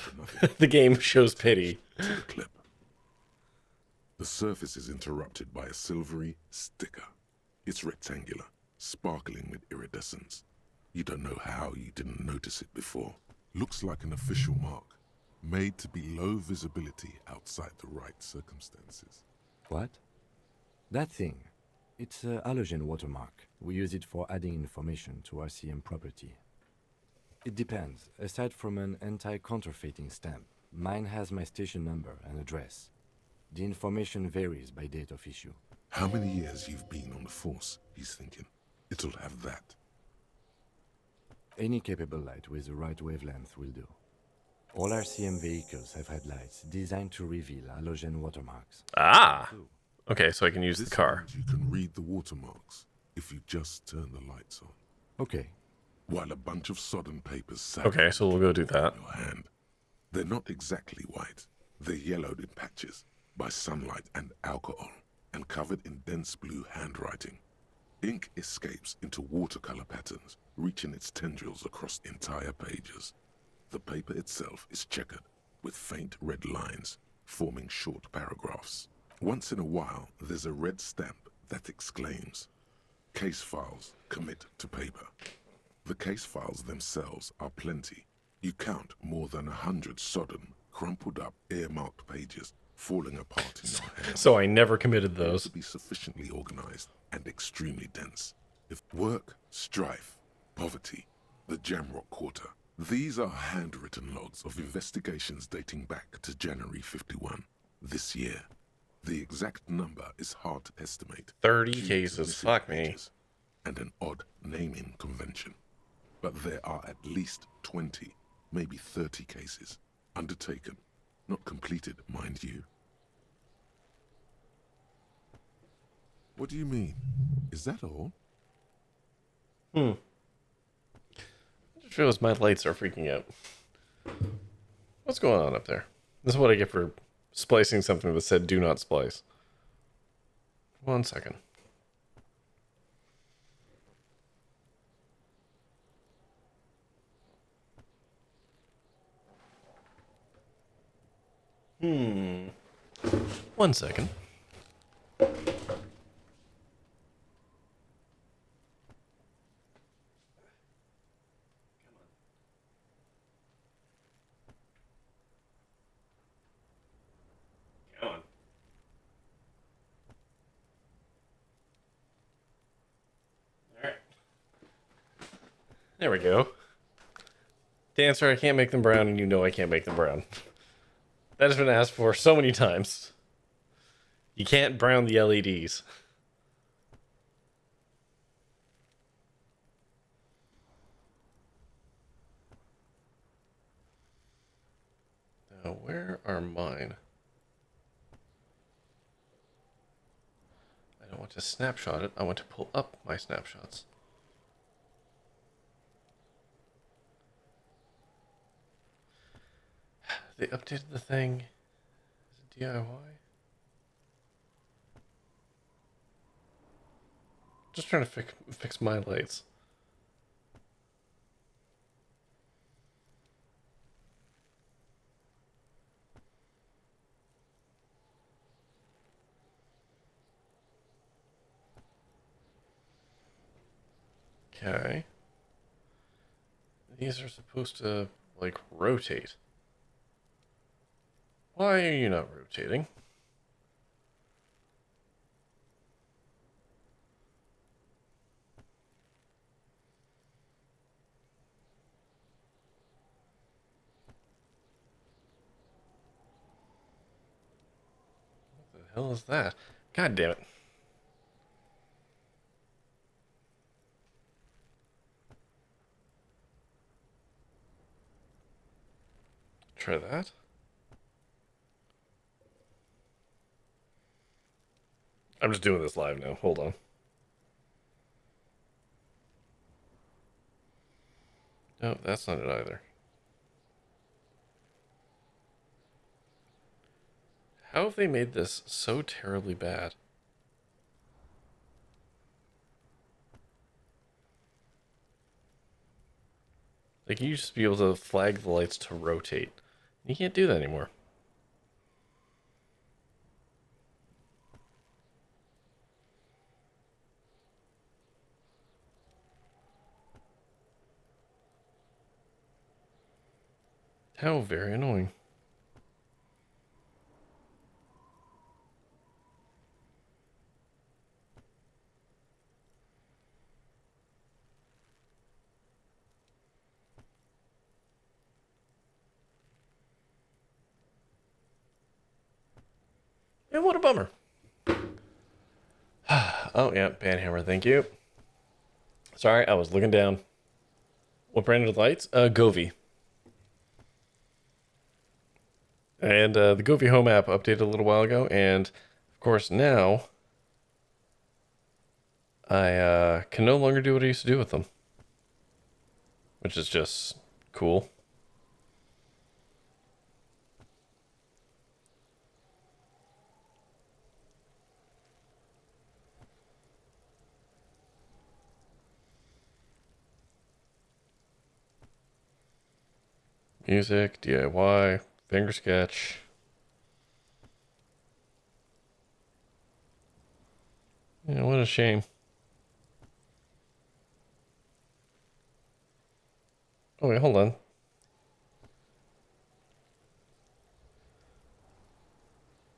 The game shows pity. to the clip. The surface is interrupted by a silvery sticker. It's rectangular, sparkling with iridescence. You don't know how you didn't notice it before. Looks like an official mark, made to be low visibility outside the right circumstances. What? That thing. It's a halogen watermark. We use it for adding information to RCM property. It depends. Aside from an anti-counterfeiting stamp, mine has my station number and address. The information varies by date of issue. How many years you've been on the force, he's thinking. It'll have that. Any capable light with the right wavelength will do. All RCM vehicles have had lights designed to reveal halogen watermarks. Ah! Okay, so I can use This the car. means you can read the watermarks if you just turn the lights on. Okay. While a bunch of sodden papers sat Okay, so we'll go do that. in your hand. They're not exactly white. They're yellowed in patches by sunlight and alcohol, and covered in dense blue handwriting. Ink escapes into watercolor patterns, reaching its tendrils across entire pages. The paper itself is checkered, with faint red lines, forming short paragraphs. Once in a while, there's a red stamp that exclaims, "Case files commit to paper." The case files themselves are plenty. You count more than 100 sodden, crumpled up, earmarked pages falling apart in your hand. So I never committed They those. to be sufficiently organized and extremely dense. If work, strife, poverty, the Jamrock Quarter, these are handwritten logs of investigations dating back to January 51, this year. The exact number is hard to estimate. 30 due to cases, missing fuck me. pages and an odd naming convention. But there are at least 20, maybe 30 cases undertaken, not completed, mind you. What do you mean? Is that all? I just realized my lights are freaking out. What's going on up there? This is what I get for splicing something that said do not splice. 1 second. Hmm. 1 second. Come on. Alright. There we go. Dancer, I can't make them brown, and you know I can't make them brown. That has been asked for so many times. You can't brown the LEDs. Now, where are mine? I don't want to snapshot it. I want to pull up my snapshots. They updated the thing. Is it DIY? Just trying to fix my lights. Okay. These are supposed to, like, rotate. Why are you not rotating? What the hell is that? God damn it. Try that. I'm just doing this live now. Hold on. No, that's not it either. How have they made this so terribly bad? Like, you used to be able to flag the lights to rotate. You can't do that anymore. How very annoying. And what a bummer. Oh, yeah, Banhammer, thank you. Sorry, I was looking down. What brand are the lights? Govee. And the Govee Home app updated a little while ago, and of course now I can no longer do what I used to do with them. Which is just cool. Music, DIY, finger sketch. Yeah, what a shame. Oh wait, hold on.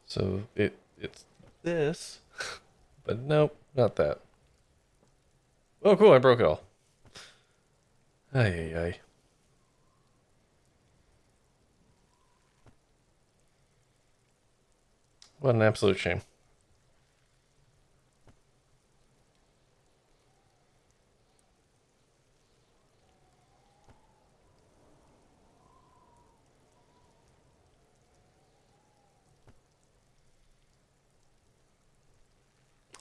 So it's this, but nope, not that. Oh cool, I broke it all. Ay ay ay. What an absolute shame.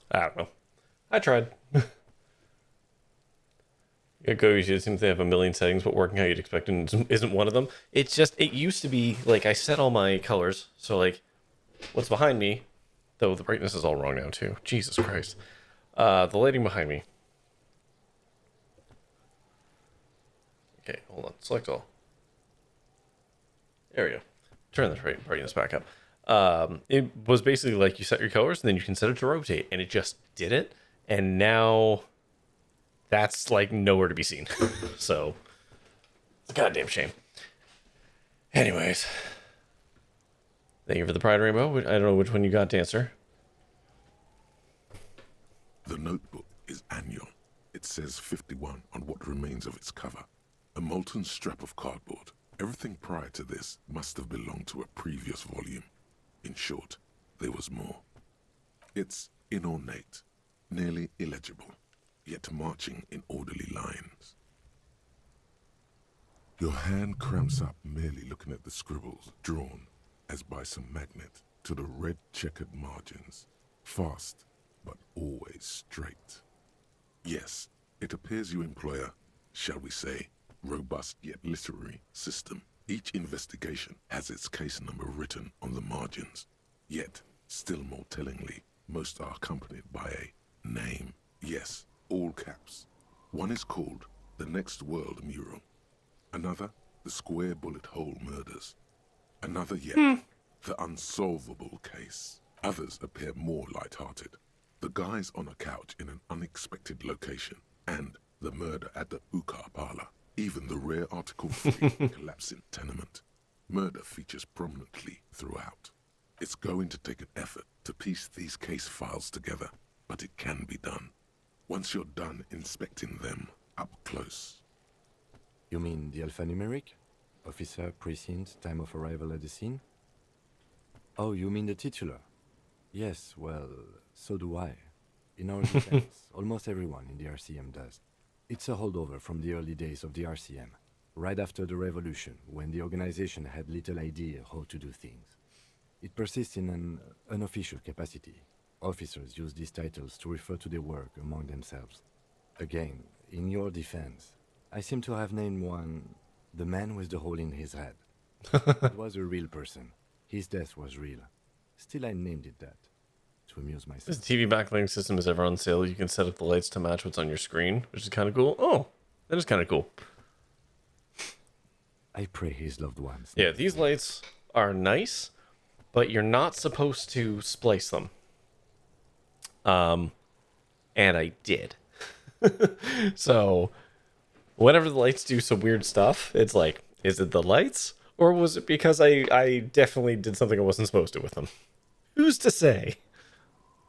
I don't know. I tried. Go seems to have a million settings, but working how you'd expect isn't one of them. It's just, it used to be, like, I set all my colors, so, like, what's behind me, though the brightness is all wrong now, too. Jesus Christ. The lighting behind me. Okay, hold on. Select all. There we go. Turn the brightness back up. It was basically like you set your colors, and then you can set it to rotate, and it just did it, and now that's like nowhere to be seen. So it's a goddamn shame. Anyways, thank you for the Pride Rainbow. I don't know which one you got to answer. The notebook is annual. It says 51 on what remains of its cover. A molten strap of cardboard. Everything prior to this must have belonged to a previous volume. In short, there was more. It's inornate, nearly illegible, yet marching in orderly lines. Your hand cramps up merely looking at the scribbles drawn, as by some magnet, to the red checkered margins. Fast, but always straight. Yes, it appears you employ a, shall we say, robust yet literary system. Each investigation has its case number written on the margins. Yet, still more tellingly, most are accompanied by a name. Yes, all caps. One is called The Next World Mural. Another, The Square Bullet Hole Murders. Another yet, The Unsolvable Case. Others appear more light-hearted. The guys on a couch in an unexpected location, and the murder at the Ukar parlor. Even the rare Article 3 collapsing tenement. Murder features prominently throughout. It's going to take an effort to piece these case files together, but it can be done. Once you're done inspecting them up close. You mean the alphanumeric? Officer, precinct, time of arrival at the scene? Oh, you mean the titular? Yes, well, so do I. In our defense, almost everyone in the RCM does. It's a holdover from the early days of the RCM, right after the revolution, when the organization had little idea how to do things. It persists in an unofficial capacity. Officers use these titles to refer to their work among themselves. Again, in your defense, I seem to have named one the man with the hole in his head. It was a real person. His death was real. Still, I named it that. To amuse myself. This TV backlighting system is ever on sale. You can set up the lights to match what's on your screen, which is kind of cool. Oh, that is kind of cool. I pray his loved ones. Yeah, these lights are nice, but you're not supposed to splice them. And I did. So, whenever the lights do some weird stuff, it's like, is it the lights Or was it because I definitely did something I wasn't supposed to with them? Who's to say?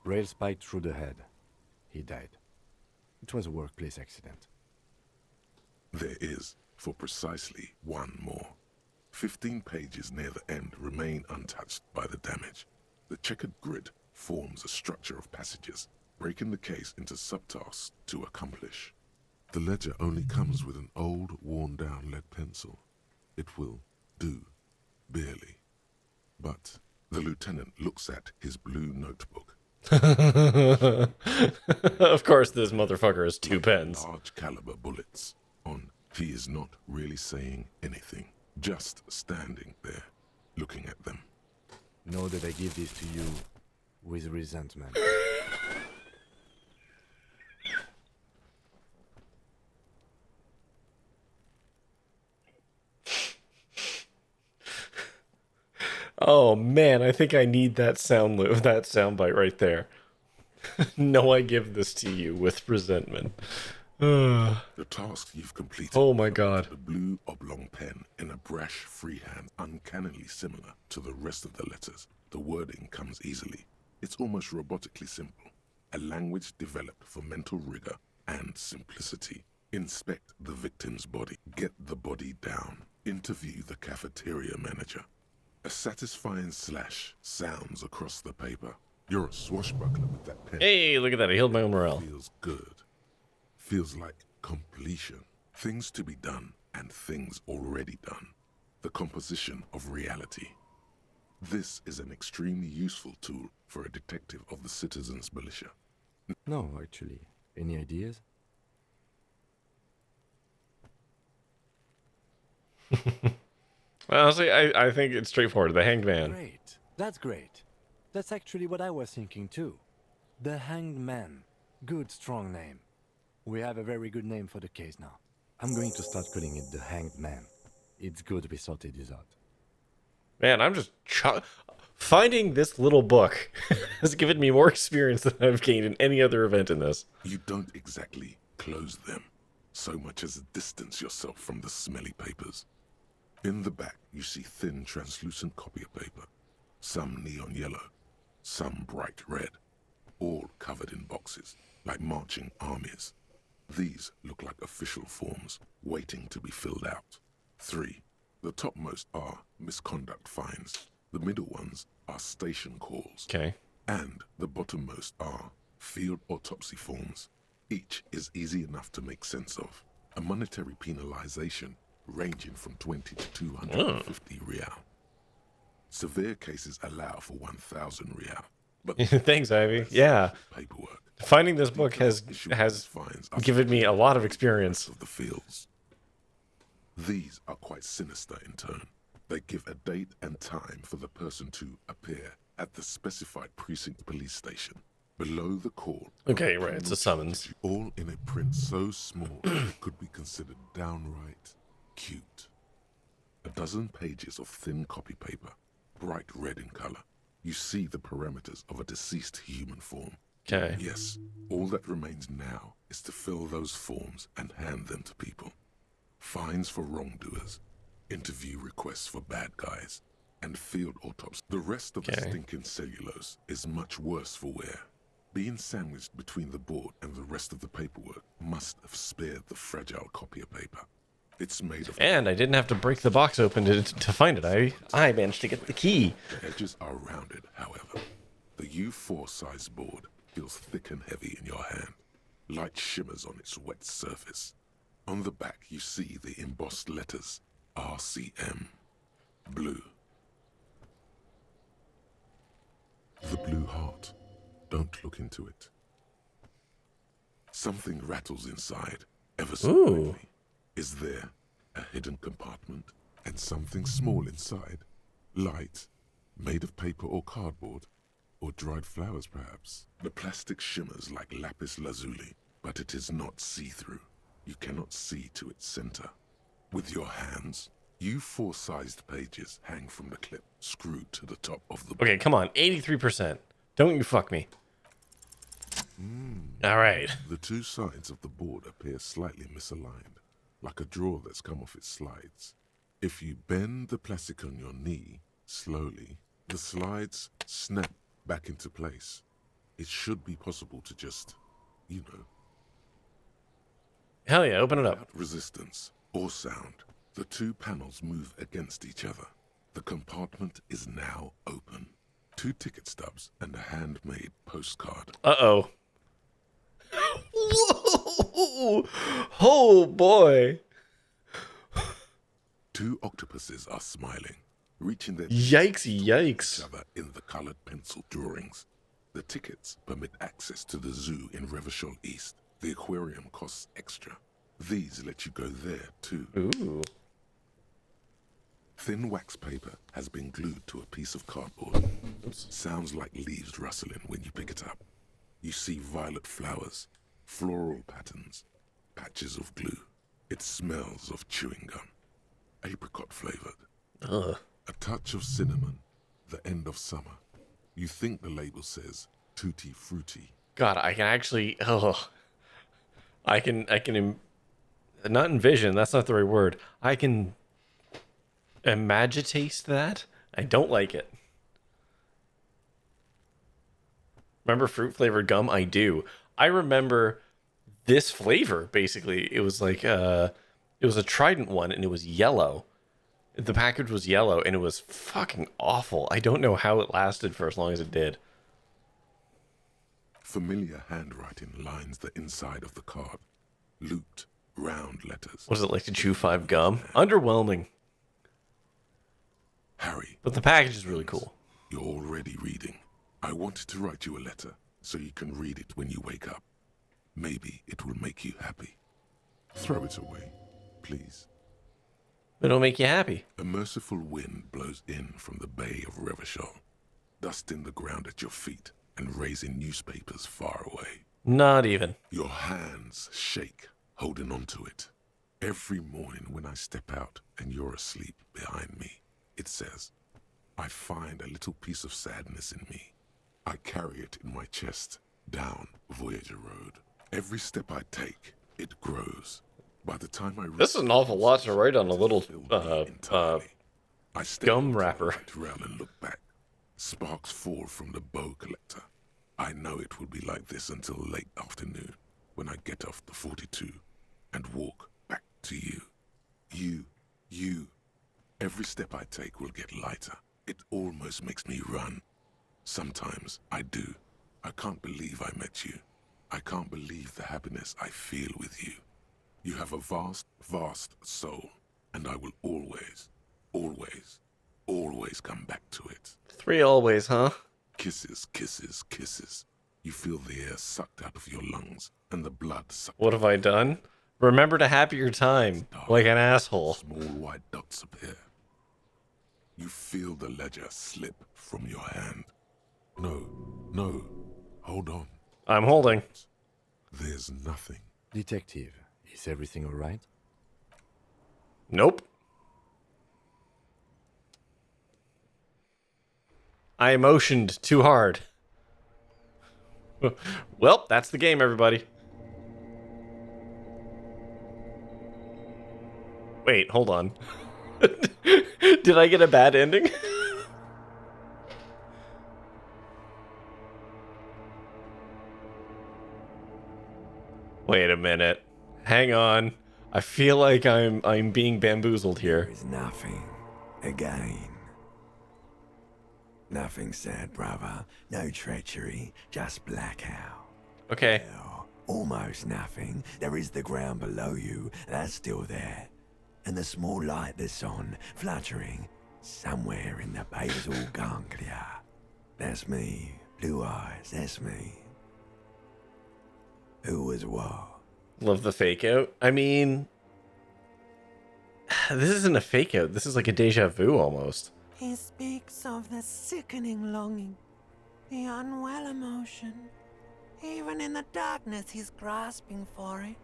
Rail spiked through the head. He died. It was a workplace accident. There is, for precisely one more. 15 pages near the end remain untouched by the damage. The checkered grid forms a structure of passages, breaking the case into subtasks to accomplish. The ledger only comes with an old, worn-down lead pencil. It will do, barely. But the lieutenant looks at his blue notebook. Of course, this motherfucker has 2 pens. Large caliber bullets. He is not really saying anything, just standing there, looking at them. Know that I give this to you with resentment. Oh man, I think I need that sound soundbite right there. No, I give this to you with resentment. The task you've completed. Oh my god. The blue oblong pen in a brash freehand, uncannily similar to the rest of the letters. The wording comes easily. It's almost robotically simple. A language developed for mental rigor and simplicity. Inspect the victim's body. Get the body down. Interview the cafeteria manager. A satisfying slash sounds across the paper. You're a swashbuckler with that pen. Hey, look at that. I healed my own morale. Feels good. Feels like completion. Things to be done and things already done. The composition of reality. This is an extremely useful tool for a detective of the Citizens Militia. No, actually. Any ideas? Honestly, I think it's straightforward. The Hanged Man. Great. That's great. That's actually what I was thinking too. The Hanged Man. Good, strong name. We have a very good name for the case now. I'm going to start calling it the Hanged Man. It's good we sorted this out. Man, I'm just finding this little book has given me more experience than I've gained in any other event in this. You don't exactly close them, so much as distance yourself from the smelly papers. In the back, you see thin, translucent copy of paper. Some neon yellow, some bright red, all covered in boxes, like marching armies. These look like official forms, waiting to be filled out. 3. The topmost are misconduct fines. The middle ones are station calls. Okay. And the bottommost are field autopsy forms. Each is easy enough to make sense of. A monetary penalization ranging from 20 to 250 real. Severe cases allow for 1,000 real. But thanks, Ivy. Yeah. Paperwork. Finding this book has given me a lot of experience. Of the fields. These are quite sinister in turn. They give a date and time for the person to appear at the specified precinct police station. Below the call. Okay, right, it's a summons. All in a print so small it could be considered downright cute. A dozen pages of thin copy paper, bright red in color. You see the parameters of a deceased human form. Okay. Yes, all that remains now is to fill those forms and hand them to people. Fines for wrongdoers, interview requests for bad guys, and field autopsy. The rest of the stinking cellulose is much worse for wear. Being sandwiched between the board and the rest of the paperwork must have spared the fragile copy of paper. It's made of... And I didn't have to break the box open to find it. I managed to get the key. The edges are rounded, however. The U4 size board feels thick and heavy in your hand. Light shimmers on its wet surface. On the back, you see the embossed letters RCM. Blue. The blue heart. Don't look into it. Something rattles inside, ever so lightly. Is there a hidden compartment and something small inside? Light, made of paper or cardboard, or dried flowers perhaps? The plastic shimmers like lapis lazuli, but it is not see-through. You cannot see to its center. With your hands, U4-sized pages hang from the clip, screwed to the top of the board. Okay, come on, 83%. Don't you fuck me. All right. The two sides of the board appear slightly misaligned, like a drawer that's come off its slides. If you bend the plastic on your knee slowly, the slides snap back into place. It should be possible to just, you know. Hell yeah, open it up. Without resistance or sound, the two panels move against each other. The compartment is now open. 2 ticket stubs and a handmade postcard. Uh-oh. Whoa! Oh, boy. 2 octopuses are smiling, reaching their Yikes, each yikes. other in the colored pencil drawings. The tickets permit access to the zoo in Revachol East. The aquarium costs extra. These let you go there too. Ooh. Thin wax paper has been glued to a piece of cardboard. Oops. Sounds like leaves rustling when you pick it up. You see violet flowers, floral patterns, patches of glue. It smells of chewing gum, apricot flavored. Ugh. A touch of cinnamon, the end of summer. You think the label says tutti frutti. God, I can actually, I can, not envision, that's not the right word. I can imagitate that. I don't like it. Remember fruit flavored gum? I do. I remember this flavor, basically. It was like, it was a Trident one and it was yellow. The package was yellow and it was fucking awful. I don't know how it lasted for as long as it did. Familiar handwriting lines the inside of the card. Looped, round letters. What is it like to chew 5 gum? Underwhelming. Harry. But the package is really cool. You're already reading. I wanted to write you a letter so you can read it when you wake up. Maybe it will make you happy. Throw it away, please. It'll make you happy. A merciful wind blows in from the bay of Revachol, dusting the ground at your feet and raising newspapers far away. Not even. Your hands shake, holding on to it. Every morning when I step out and you're asleep behind me, it says, I find a little piece of sadness in me. I carry it in my chest, down Voyager Road. Every step I take, it grows. By the time I This is an awful lot to write on a little I step gum wrapper. right around and look back. Sparks fall from the bow collector. I know it will be like this until late afternoon when I get off the 42 and walk back to you. You. Every step I take will get lighter. It almost makes me run. Sometimes I do. I can't believe I met you. I can't believe the happiness I feel with you. You have a vast, vast soul, and I will always, always, always come back to it. 3 always, huh? Kisses, kisses, kisses. You feel the air sucked out of your lungs, and the blood sucked. What have I done? Remember to happy your time, like an asshole. Small white dots appear. You feel the ledger slip from your hand. No, hold on. I'm holding. There's nothing. Detective, is everything all right? Nope. I emotioned too hard. Well, that's the game, everybody. Wait, hold on. Did I get a bad ending? Wait a minute. Hang on. I feel like I'm being bamboozled here. There is nothing. Again. Nothing sad, brother. No treachery. Just blackout. Okay. Well, almost nothing. There is the ground below you. That's still there. And the small light that's on, fluttering, somewhere in the basal ganglia. That's me. Blue eyes, that's me. Who was what? Love the fake out. I mean, this isn't a fake out. This is like a deja vu almost. He speaks of the sickening longing, the unwell emotion. Even in the darkness, he's grasping for it.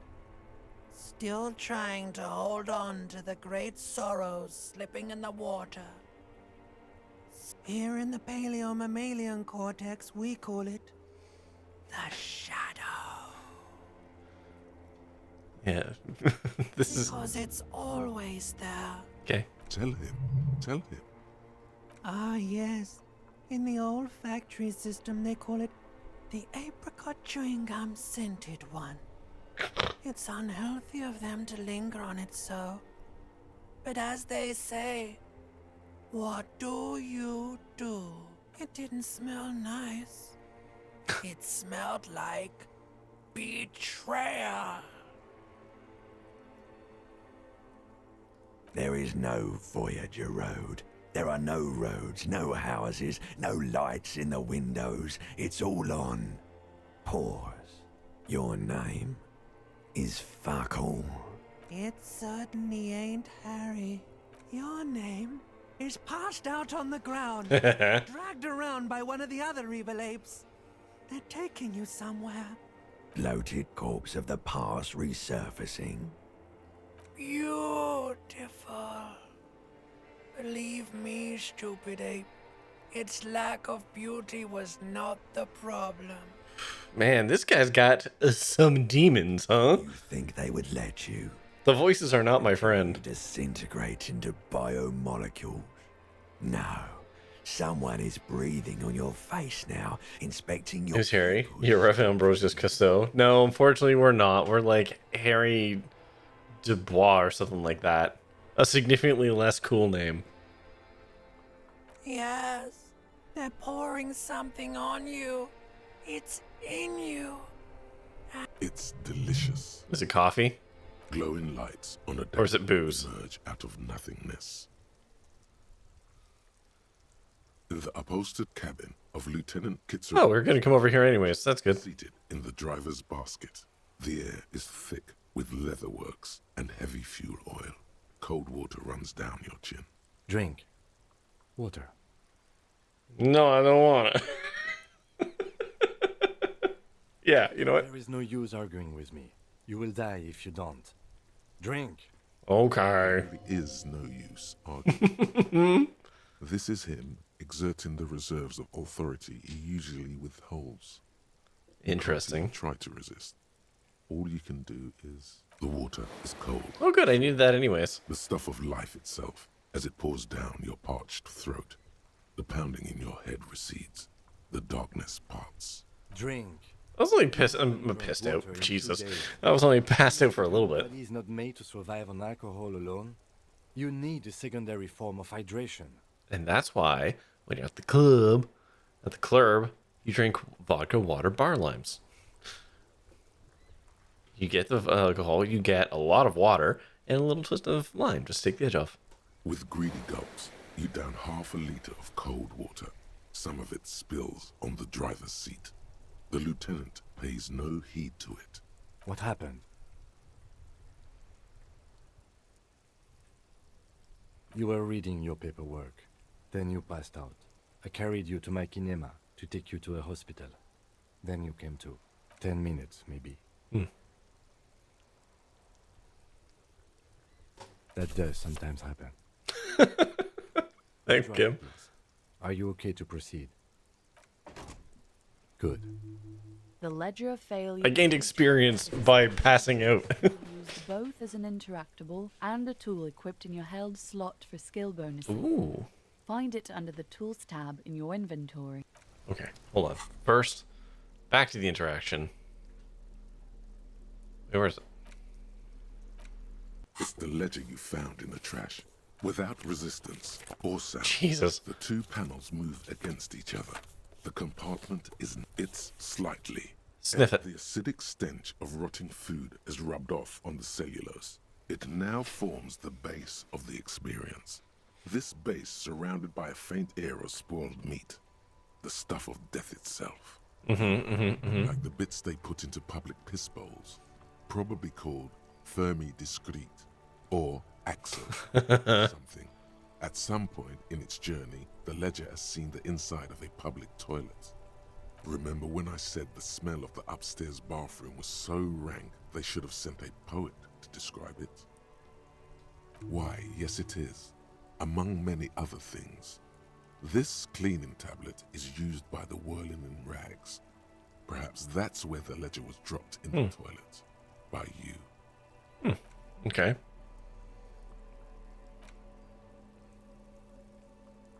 Still trying to hold on to the great sorrows slipping in the water. Here in the paleo-mammalian cortex, we call it the shadow. Yeah. This is Because it's always there. okay. Tell him. Tell him. Ah, yes. In the old factory system, they call it the apricot chewing gum scented one. It's unhealthy of them to linger on it so. But as they say, what do you do? It didn't smell nice. It smelled like betrayal. There is no Voyager Road. There are no roads, no houses, no lights in the windows. It's all on pause. Your name is fuck all. It certainly ain't Harry. Your name is passed out on the ground, dragged around by one of the other evil apes. They're taking you somewhere. Bloated corpse of the past resurfacing. Beautiful. Believe me, stupid ape, its lack of beauty was not the problem. Man, this guy's got some demons, huh? You think they would let you The voices are not my friend. disintegrate into biomolecules? No. Someone is breathing on your face now, inspecting your... Who's Harry? You're Reverend Ambrosius Cousteau. No, unfortunately we're not. We're like Harry Dubois or something like that. A significantly less cool name. Yes, they're pouring something on you. It's in you. It's delicious. Is it coffee? Glowing lights on a deck Or is it booze? emerge out of nothingness. The upholstered cabin of Lieutenant Kitzer. Oh, we're gonna come over here anyways. That's good. Seated in the driver's basket. The air is thick with leatherworks and heavy fuel oil. Cold water runs down your chin. Drink. Water. No, I don't want it. Yeah, you know what? There is no use arguing with me. You will die if you don't. Drink. Okay. There is no use arguing. This is him exerting the reserves of authority he usually withholds. Interesting. Try to resist. All you can do is... The water is cold. Oh, good. I needed that anyways. The stuff of life itself, as it pours down your parched throat. The pounding in your head recedes. The darkness parts. Drink. I was only pissed. I'm pissed out. Jesus. I was only passed out for a little bit. Your body is not made to survive on alcohol alone. You need a secondary form of hydration. And that's why when you're at the club, you drink vodka, water, bar limes. You get the alcohol, you get a lot of water, and a little twist of lime. Just take the edge off. With greedy gulps, you down half a liter of cold water. Some of it spills on the driver's seat. The lieutenant pays no heed to it. What happened? You were reading your paperwork. Then you passed out. I carried you to my kinema to take you to a hospital. Then you came to. 10 minutes, maybe. That does sometimes happen. Thanks, Kim. Please. Are you okay to proceed? Good. The ledger of failure. I gained experience by passing out. Used both as an interactable and a tool equipped in your held slot for skill bonuses. Ooh. Find it under the Tools tab in your inventory. Okay, hold on. First, back to the interaction. Wait, where is it? It's the ledger you found in the trash. Without resistance or sound, Jesus. the two panels move against each other. The compartment it's slightly. Sniff it. The acidic stench of rotting food is rubbed off on the cellulose. It now forms the base of the experience. This base surrounded by a faint air of spoiled meat. The stuff of death itself. Like the bits they put into public piss bowls. Probably called Fermi Discrete or Axel something. At some point in its journey, the ledger has seen the inside of a public toilet. Remember when I said the smell of the upstairs bathroom was so rank they should have sent a poet to describe it? Why, yes it is. Among many other things. This cleaning tablet is used by the whirling in rags. Perhaps that's where the ledger was dropped in the toilet. By you. Okay.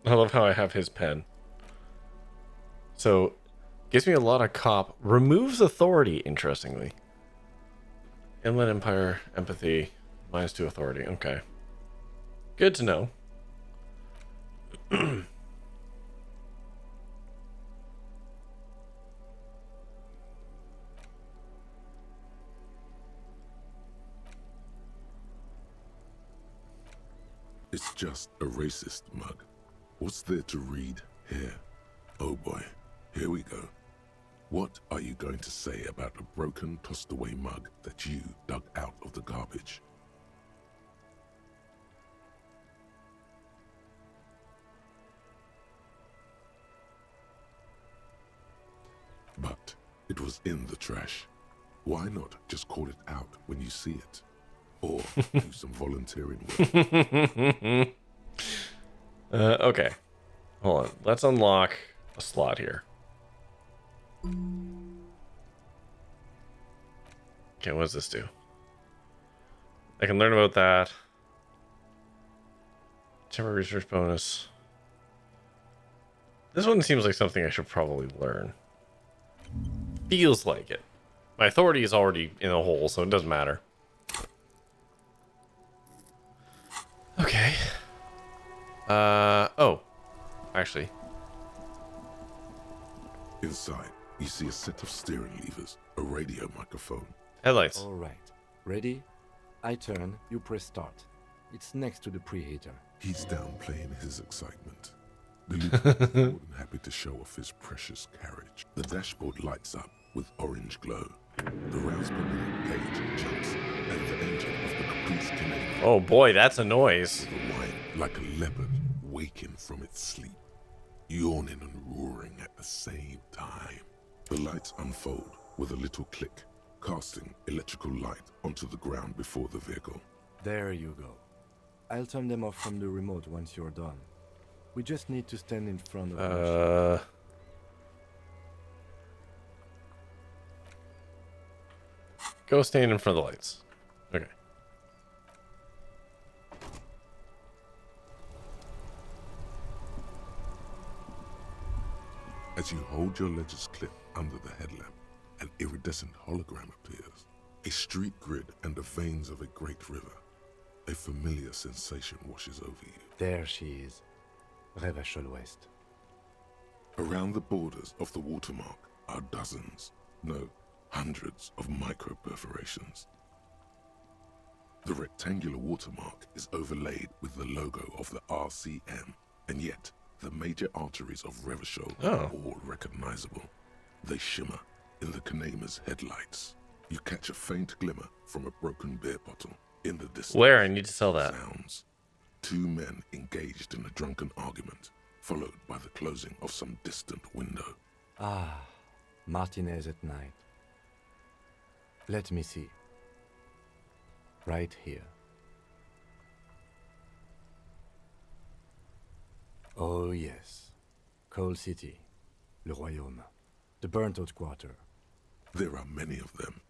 I love how I have his pen. So, gives me a lot of cop. Removes authority, interestingly. Inland Empire, empathy, -2 authority. Okay. Good to know. It's just a racist mug. What's there to read here? Oh boy, here we go. What are you going to say about a broken, tossed-away mug that you dug out of the garbage? But it was in the trash. Why not just call it out when you see it? Or do some volunteering work? Okay. Hold on. Let's unlock a slot here. Okay, what does this do? I can learn about that. Temporary research bonus. This one seems like something I should probably learn. Feels like it. My authority is already in a hole, so it doesn't matter. Okay. Oh. Actually. Inside, you see a set of steering levers, a radio microphone. Headlights. All right. Ready? I turn, you press start. It's next to the preheater. He's downplaying his excitement. The lieutenant is more than happy to show off his precious carriage. The dashboard lights up with orange glow. The rounds per minute gauge jumps, and the engine of the Caprice Canadian Oh boy, that's a noise. whine like a leopard waking from its sleep, yawning and roaring at the same time. The lights unfold with a little click, casting electrical light onto the ground before the vehicle. There you go. I'll turn them off from the remote once you're done. We just need to stand in front of the Go stand in front of the lights. Okay. As you hold your ledger's clip under the headlamp, an iridescent hologram appears. A street grid and the veins of a great river. A familiar sensation washes over you. There she is. Revachol West. Around the borders of the watermark are dozens, no, hundreds of micro-perforations. The rectangular watermark is overlaid with the logo of the RCM, and yet the major arteries of Revachol are all recognizable. They shimmer in the Kanema's headlights. You catch a faint glimmer from a broken beer bottle in the distance. Where? I need to sell that. Sounds. Two men engaged in a drunken argument, followed by the closing of some distant window. Ah, Martinez at night. Let me see. Right here. Oh yes. Coal City. Le Royaume. The burnt-out quarter. There are many of them,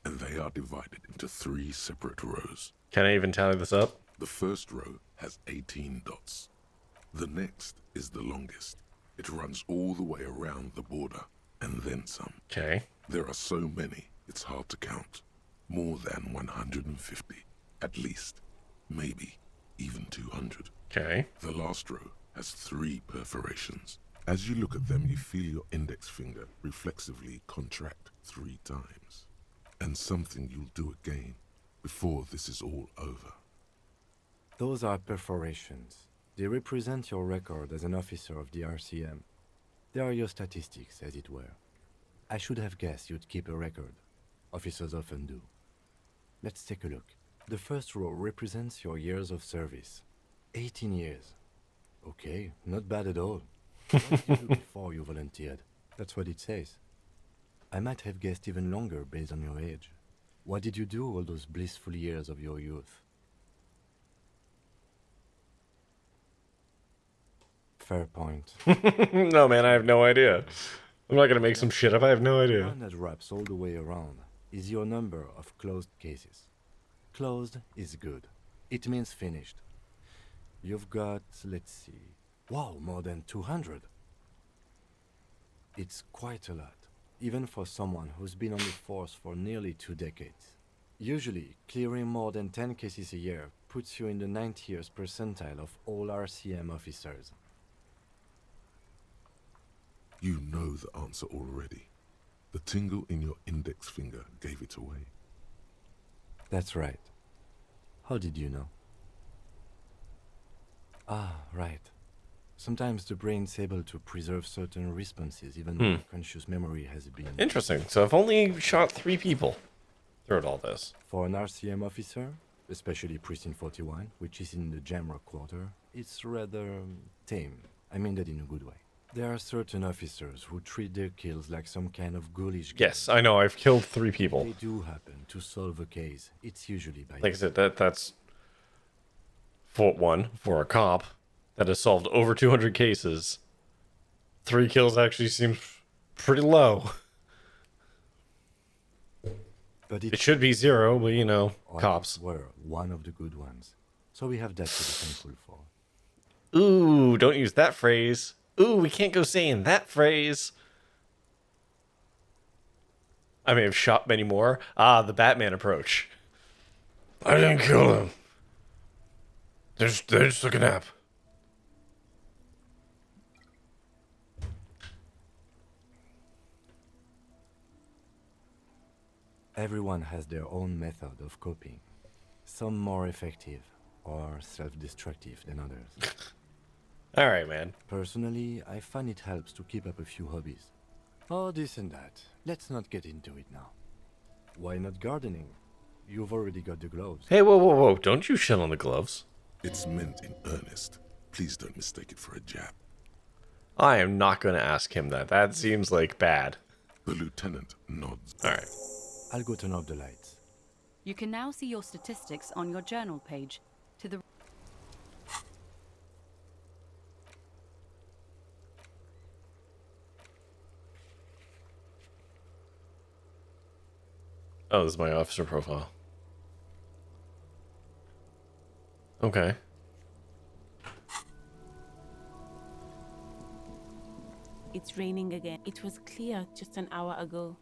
and they are divided into 3 separate rows. Can I even tally this up? The first row has 18 dots. The next is the longest. It runs all the way around the border, and then some. Okay. There are so many, it's hard to count. More than 150, at least. Maybe even 200. Okay. The last row has 3 perforations. As you look at them, you feel your index finger reflexively contract 3 times. And something you'll do again before this is all over. Those are perforations. They represent your record as an officer of the RCM. They are your statistics, as it were. I should have guessed you'd keep a record. Officers often do. Let's take a look. The first row represents your years of service. 18 years. Okay, not bad at all. What did you do before you volunteered? That's what it says. I might have guessed even longer based on your age. What did you do all those blissful years of your youth? Fair point. No, man, I have no idea. I'm not gonna make some shit up. I have no The idea. one that wraps all the way around is your number of closed cases. Closed is good. It means finished. You've got, let's see, Wow, more than 200. It's quite a lot, even for someone who's been on the force for nearly 2 decades. Usually, clearing more than 10 cases a year puts you in the 90th percentile of all RCM officers. You know the answer already. The tingle in your index finger gave it away. That's right. How did you know? Ah, right. Sometimes the brain's able to preserve certain responses even when conscious memory has been... Interesting. So I've only shot 3 people throughout all this. For an RCM officer, especially Precinct 41, which is in the Jamrock Quarter, it's rather tame. I mean that in a good way. There are certain officers who treat their kills like some kind of ghoulish game. Yes, I know. I've killed 3 people. They do happen to solve a case. It's usually by... Like I said, that's for a cop that has solved over 200 cases. 3 kills actually seems pretty low. But it should be 0, but you know, cops were one of the good ones. So we have that to be thankful for. Ooh, don't use that phrase. Ooh, we can't go saying that phrase. I may have shot many more. Ah, the Batman approach. I didn't kill him. They just took a nap. Everyone has their own method of coping. Some more effective or self-destructive than others. All right, man. Personally, I find it helps to keep up a few hobbies. Oh, this and that. Let's not get into it now. Why not gardening? You've already got the gloves. Hey, whoa. Don't you shit on the gloves. It's meant in earnest. Please don't mistake it for a jab. I am not going to ask him that. That seems like bad. The lieutenant nods. All right. I'll go turn off the lights. You can now see your statistics on your journal page. To the... Oh, this is my officer profile. Okay. It's raining again. It was clear just an hour ago.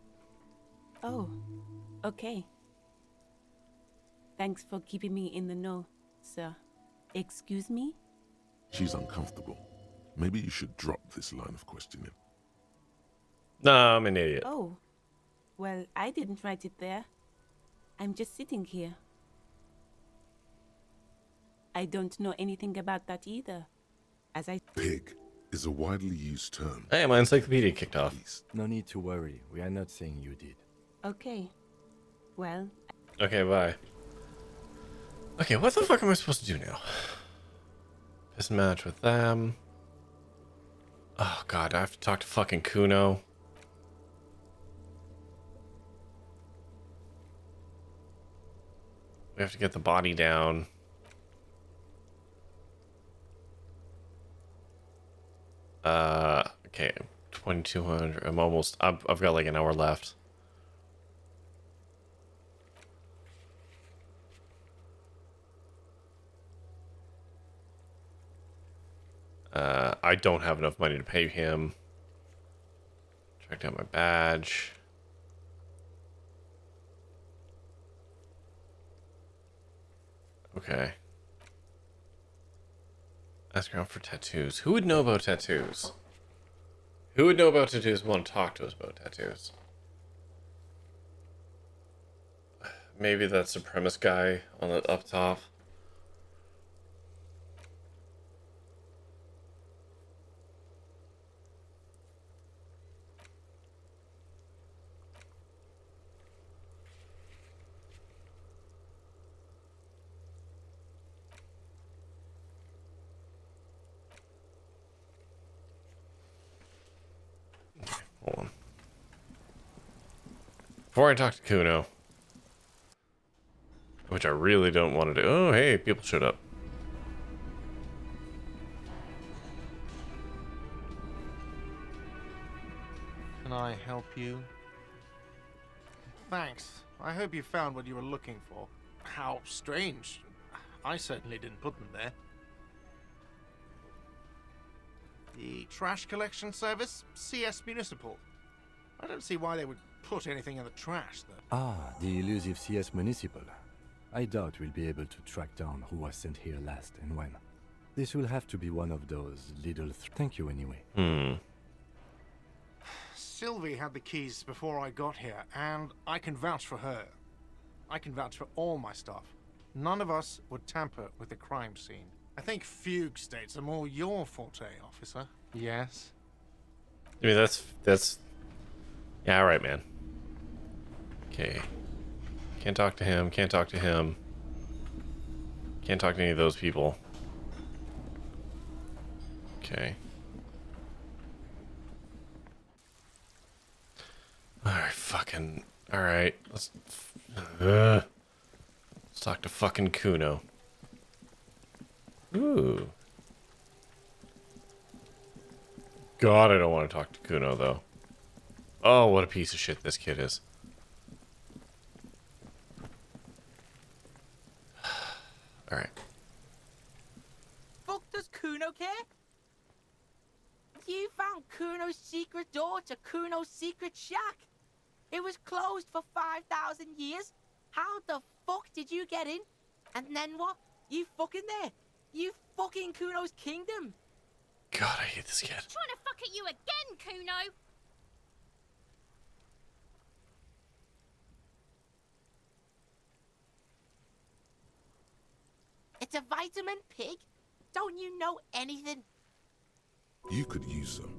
Oh, okay. Thanks for keeping me in the know, sir. Excuse me? She's uncomfortable. Maybe you should drop this line of questioning. No, I'm an idiot. Oh, well, I didn't write it there. I'm just sitting here. I don't know anything about that either. As I... Pig is a widely used term. Hey, my encyclopedia kicked off. No need to worry. We are not saying you did. Okay. Well... Okay, bye. Okay, what the fuck am I supposed to do now? Piss match with them. Oh god, I have to talk to fucking Kuno. We have to get the body down. Okay, 2200. I'm almost. I've got like an hour left. I don't have enough money to pay him. Track down my badge. Okay. Ask around for tattoos. Who would know about tattoos? Who would know about tattoos and want to talk to us about tattoos? Maybe that supremacist guy on the up top. Hold on. Before I talk to Kuno, which I really don't want to do. Oh, hey, people showed up. Can I help you? Thanks. I hope you found what you were looking for. How strange. I certainly didn't put them there. The trash collection service, CS Municipal. I don't see why they would put anything in the trash, though. Ah, the elusive CS Municipal. I doubt we'll be able to track down who was sent here last and when. This will have to be one of those little... Thank you anyway. Sylvie had the keys before I got here, and I can vouch for her. I can vouch for all my staff. None of us would tamper with the crime scene. I think fugue states are more your forte, officer. Yes? I mean, that's... Yeah, alright, man. Okay. Can't talk to him, can't talk to him. Can't talk to any of those people. Okay. Alright, fucking... Alright, let's talk to fucking Kuno. Ooh. God, I don't want to talk to Kuno, though. Oh, what a piece of shit this kid is. Alright. Fuck does Kuno care? You found Kuno's secret door to Kuno's secret shack. It was closed for 5,000 years. How the fuck did you get in? And then what? You fucking there. You fucking Kuno's kingdom. God, I hate this kid. Trying to fuck at you again, Kuno. It's a vitamin pig? Don't you know anything? You could use some.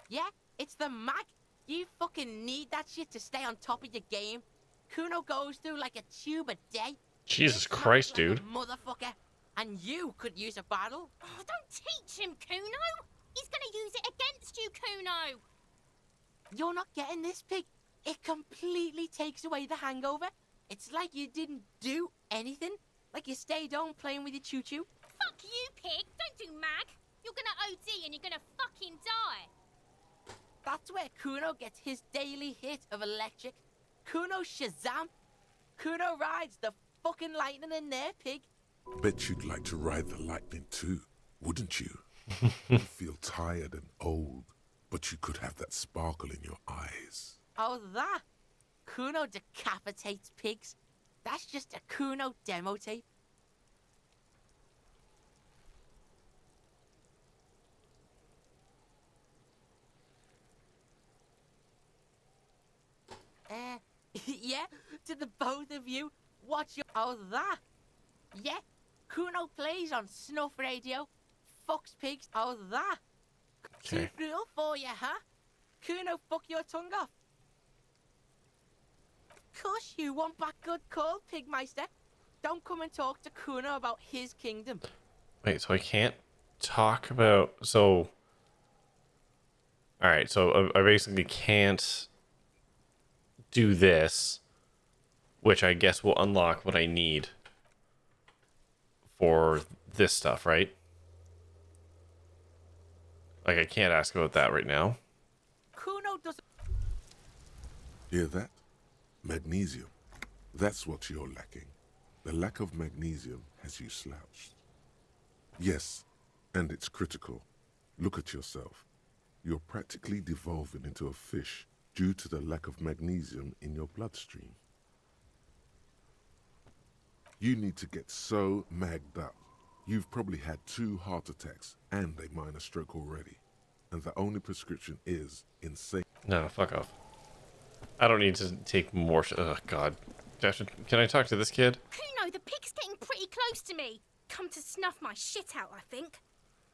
Yeah, it's the mag. You fucking need that shit to stay on top of your game. Kuno goes through like a tube a day. Jesus Christ, dude. Motherfucker. And you could use a bottle. Oh, don't teach him, Kuno. He's gonna use it against you, Kuno. You're not getting this, pig. It completely takes away the hangover. It's like you didn't do anything. Like you stayed home playing with your choo-choo. Fuck you, pig. Don't do mag. You're gonna OD and you're gonna fucking die. That's where Kuno gets his daily hit of electric. Kuno Shazam. Kuno rides the fucking lightning in there, pig. Bet you'd like to ride the lightning too, wouldn't you? You feel tired and old, but you could have that sparkle in your eyes. Oh, that? Kuno decapitates pigs. That's just a Kuno demo tape. Yeah, to the both of you, watch your... Oh, that? Yeah, Kuno plays on snuff radio, fucks pigs. Oh, that? Okay. Too brutal for you, huh? Kuno fuck your tongue off. Of course you want back good call, Pigmeister. Don't come and talk to Kuno about his kingdom. Wait, so I can't talk about... So... Alright, so I basically can't do this, which I guess will unlock what I need for this stuff, right? Like, I can't ask about that right now. Kuno doesn't... Hear that? Magnesium. That's what you're lacking. The lack of magnesium has you slouched. Yes, and it's critical. Look at yourself. You're practically devolving into a fish due to the lack of magnesium in your bloodstream. You need to get so magged up. You've probably had 2 heart attacks and a minor stroke already. And the only prescription is insane. No, fuck off. I don't need to take more... Oh, God. Can I talk to this kid? Kuno, the pig's getting pretty close to me. Come to snuff my shit out, I think.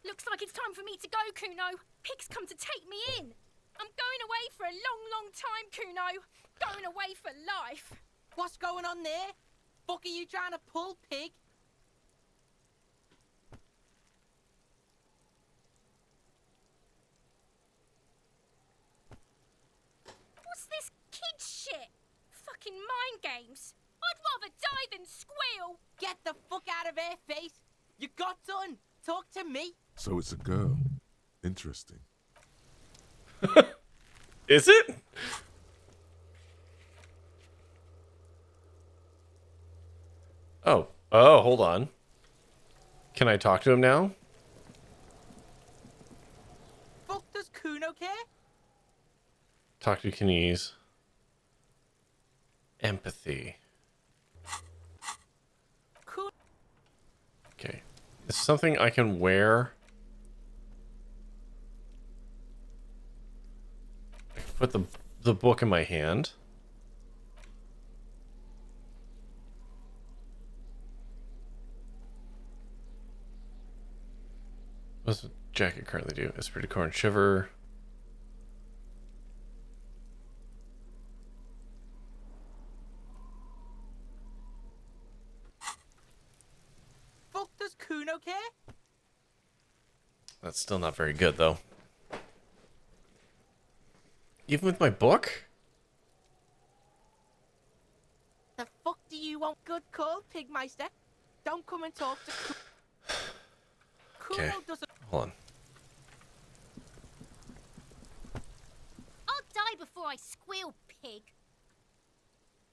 Looks like it's time for me to go, Kuno. Pig's come to take me in. I'm going away for a long, long time, Kuno. Going away for life. What's going on there? Fuck are you trying to pull, pig? What's this kid shit? Fucking mind games. I'd rather die than squeal. Get the fuck out of here, face. You got done. Talk to me. So it's a girl. Interesting. Is it? Oh, hold on. Can I talk to him now? okay? Talk to Kinese. Empathy. Cool. Okay. Is something I can wear? I can put the book in my hand. What's the jacket currently do? Esprit de Corps and Shiver. Fuck, does Kuno care? That's still not very good, though. Even with my book? The fuck do you want? Good call, Pigmeister. Don't come and talk to Kuno. Okay. Kuno doesn't. Hold on. I'll die before I squeal, pig.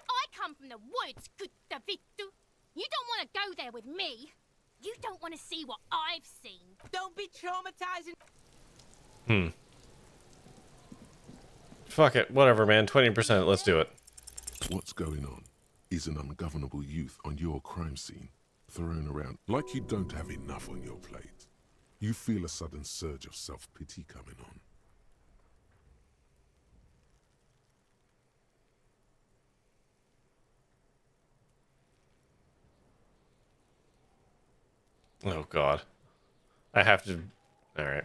I come from the woods, good Davidu. You don't want to go there with me. You don't want to see what I've seen. Don't be traumatizing. Fuck it. Whatever, man. 20%. Let's do it. What's going on is an ungovernable youth on your crime scene, thrown around like you don't have enough on your plate. You feel a sudden surge of self-pity coming on. Oh, God. I have to... Alright.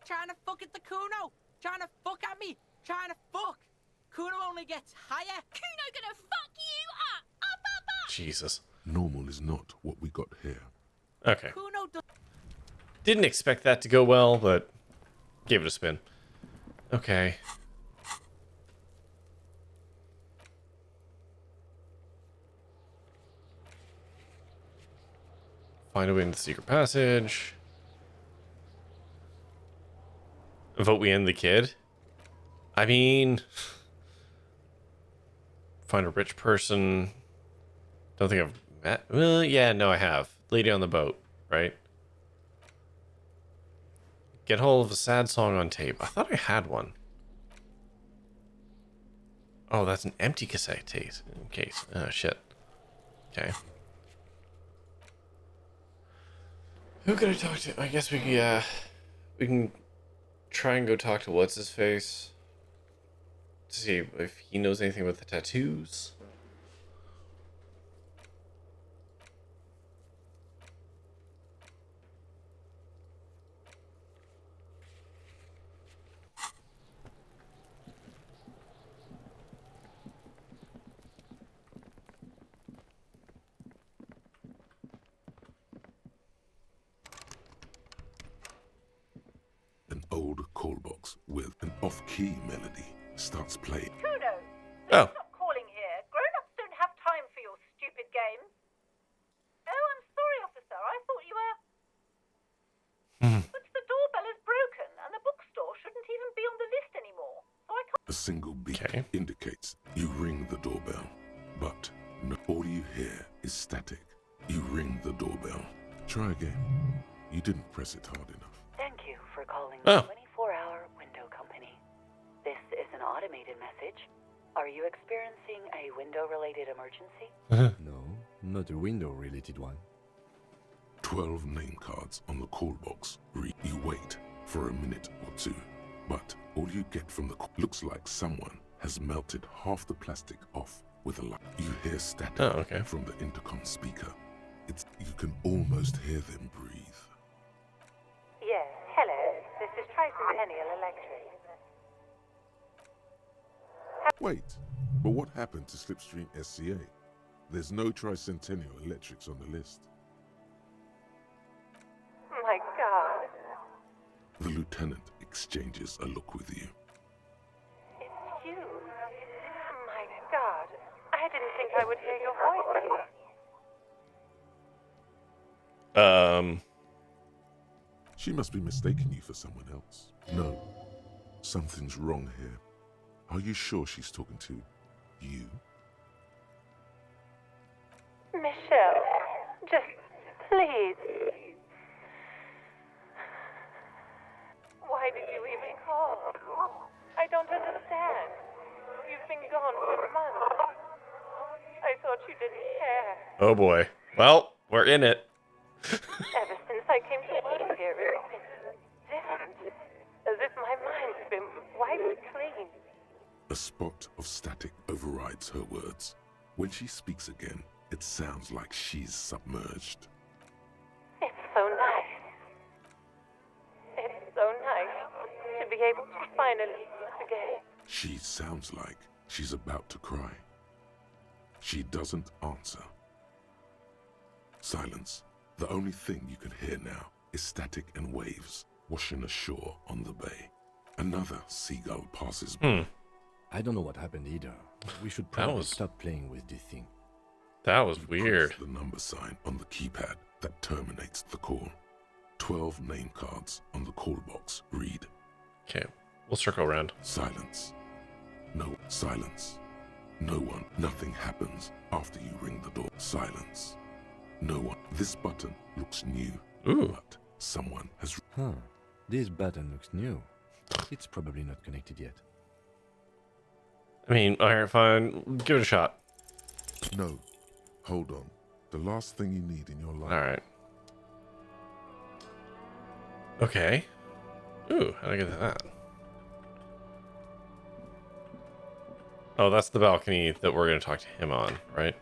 Trying to fuck at the Kuno. Trying to fuck at me. Trying to fuck. Kuno only gets higher. Kuno gonna fuck you up. Up. Jesus. Normal is not what we got here. Okay. Kuno does. Didn't expect that to go well, but gave it a spin. Okay. Find a way into the secret passage. Vote we end the kid. I mean, find a rich person. Don't think I've met. Well, yeah, no, I have. Lady on the boat, right? Get hold of a sad song on tape. I thought I had one. Oh, that's an empty cassette case. Oh, shit. Okay. Who could I talk to? I guess we can try and go talk to what's his face to see if he knows anything about the tattoos. An old call box with an off-key melody starts playing. Kuno, Oh. stop calling here. Grown-ups don't have time for your stupid games. Oh, I'm sorry, officer. I thought you were... But the doorbell is broken, and the bookstore shouldn't even be on the list anymore. So I can't... A single beep indicates you ring the doorbell, but no, all you hear is static. You ring the doorbell. Try again. You didn't press it hard enough. Thank you for calling Oh. the 24-hour window company. This is an automated message. Are you experiencing a window-related emergency? No, not a window-related one. 12 name cards on the call box. You wait for a minute or two, but all you get from the looks like someone has melted half the plastic off with a light. You hear static from the intercom speaker. You can almost hear them breathe. Yes, hello. This is Tricentennial Electric. Wait, but what happened to Slipstream SCA? There's no Tricentennial Electrics on the list. My God. The lieutenant exchanges a look with you. It's you. My God. I didn't think I would hear your voice here. She must be mistaking you for someone else. No, something's wrong here. Are you sure she's talking to you? Michelle, just please. Why did you Paul, I don't understand. You've been gone for months. I thought you didn't care. Oh boy. Well, we're in it. Ever since I came to work here, it's been different. As if my mind's been wiped clean. A spot of static overrides her words. When she speaks again, it sounds like she's submerged. It's so nice. It's so nice to be able to finally meet again. She sounds like she's about to cry. She doesn't answer. Silence. The only thing you can hear now is static and waves washing ashore on the bay. Another seagull passes by. I don't know what happened either. We should probably stop playing with this thing. That was weird. The number sign on the keypad that terminates the call. 12 name cards on the call box read. Okay, we'll circle around. Silence. No silence. No one. Nothing happens after you ring the door. Silence. No one. This button looks new. Ooh. But someone has... Huh. This button looks new. It's probably not connected yet. I mean, alright, fine. Give it a shot. No. Hold on. The last thing you need in your life. Alright. Okay. Ooh, how did I get that? Oh, that's the balcony that we're going to talk to him on, right?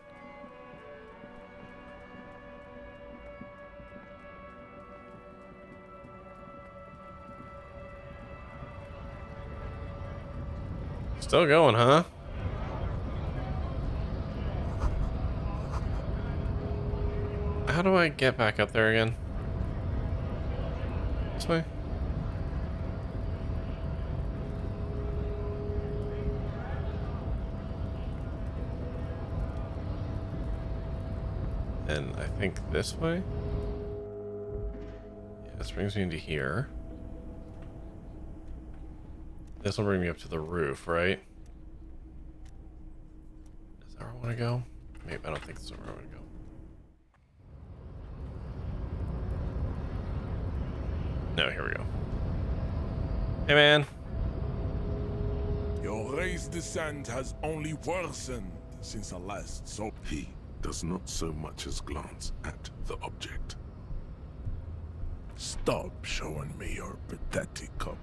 Still going, huh? How do I get back up there again? This way? And I think this way? Yeah, this brings me into here. This will bring me up to the roof, right? Is that where I want to go? Maybe, I don't think this is where I want to go. No, here we go. Hey, man. Your race descent has only worsened since the last so He does not so much as glance at the object. Stop showing me your pathetic cup.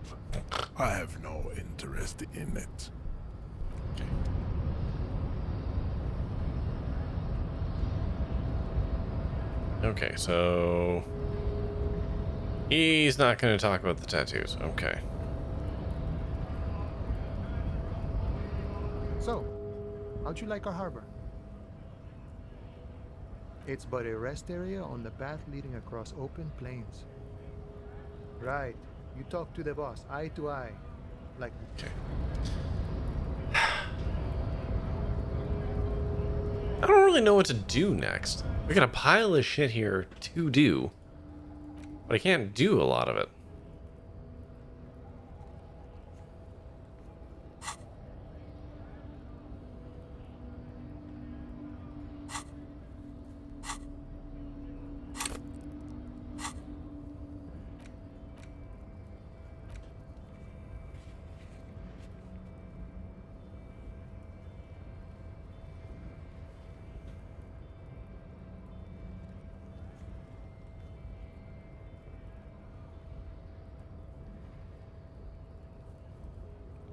I have no interest in it. Okay. Okay, so he's not going to talk about the tattoos. Okay. So, how'd you like our harbor? It's but a rest area on the path leading across open plains. Right. You talk to the boss, eye to eye. Like... Okay. I don't really know what to do next. We got a pile of shit here to do, but I can't do a lot of it.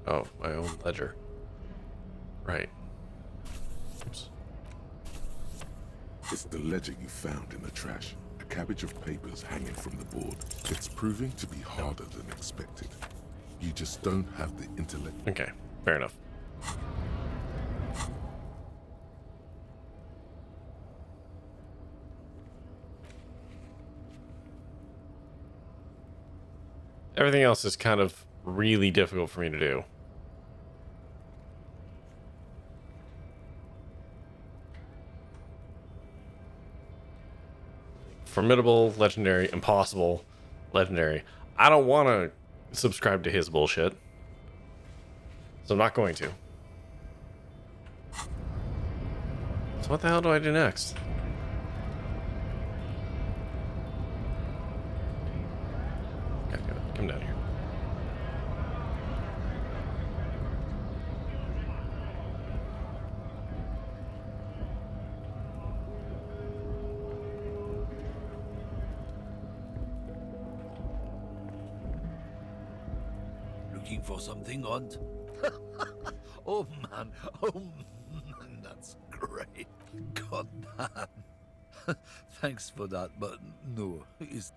Oh, my own ledger. Right. Oops. It's the ledger you found in the trash. A cabbage of papers hanging from the board. It's proving to be harder than expected. You just don't have the intellect. Okay, fair enough. Everything else is kind of really difficult for me to do. Formidable, legendary, impossible, legendary. I don't want to subscribe to his bullshit, so I'm not going to. So what the hell do I do next? God damn it, come down here. looking for something odd? Oh man, that's great. God damn. Thanks for that, but no, it's...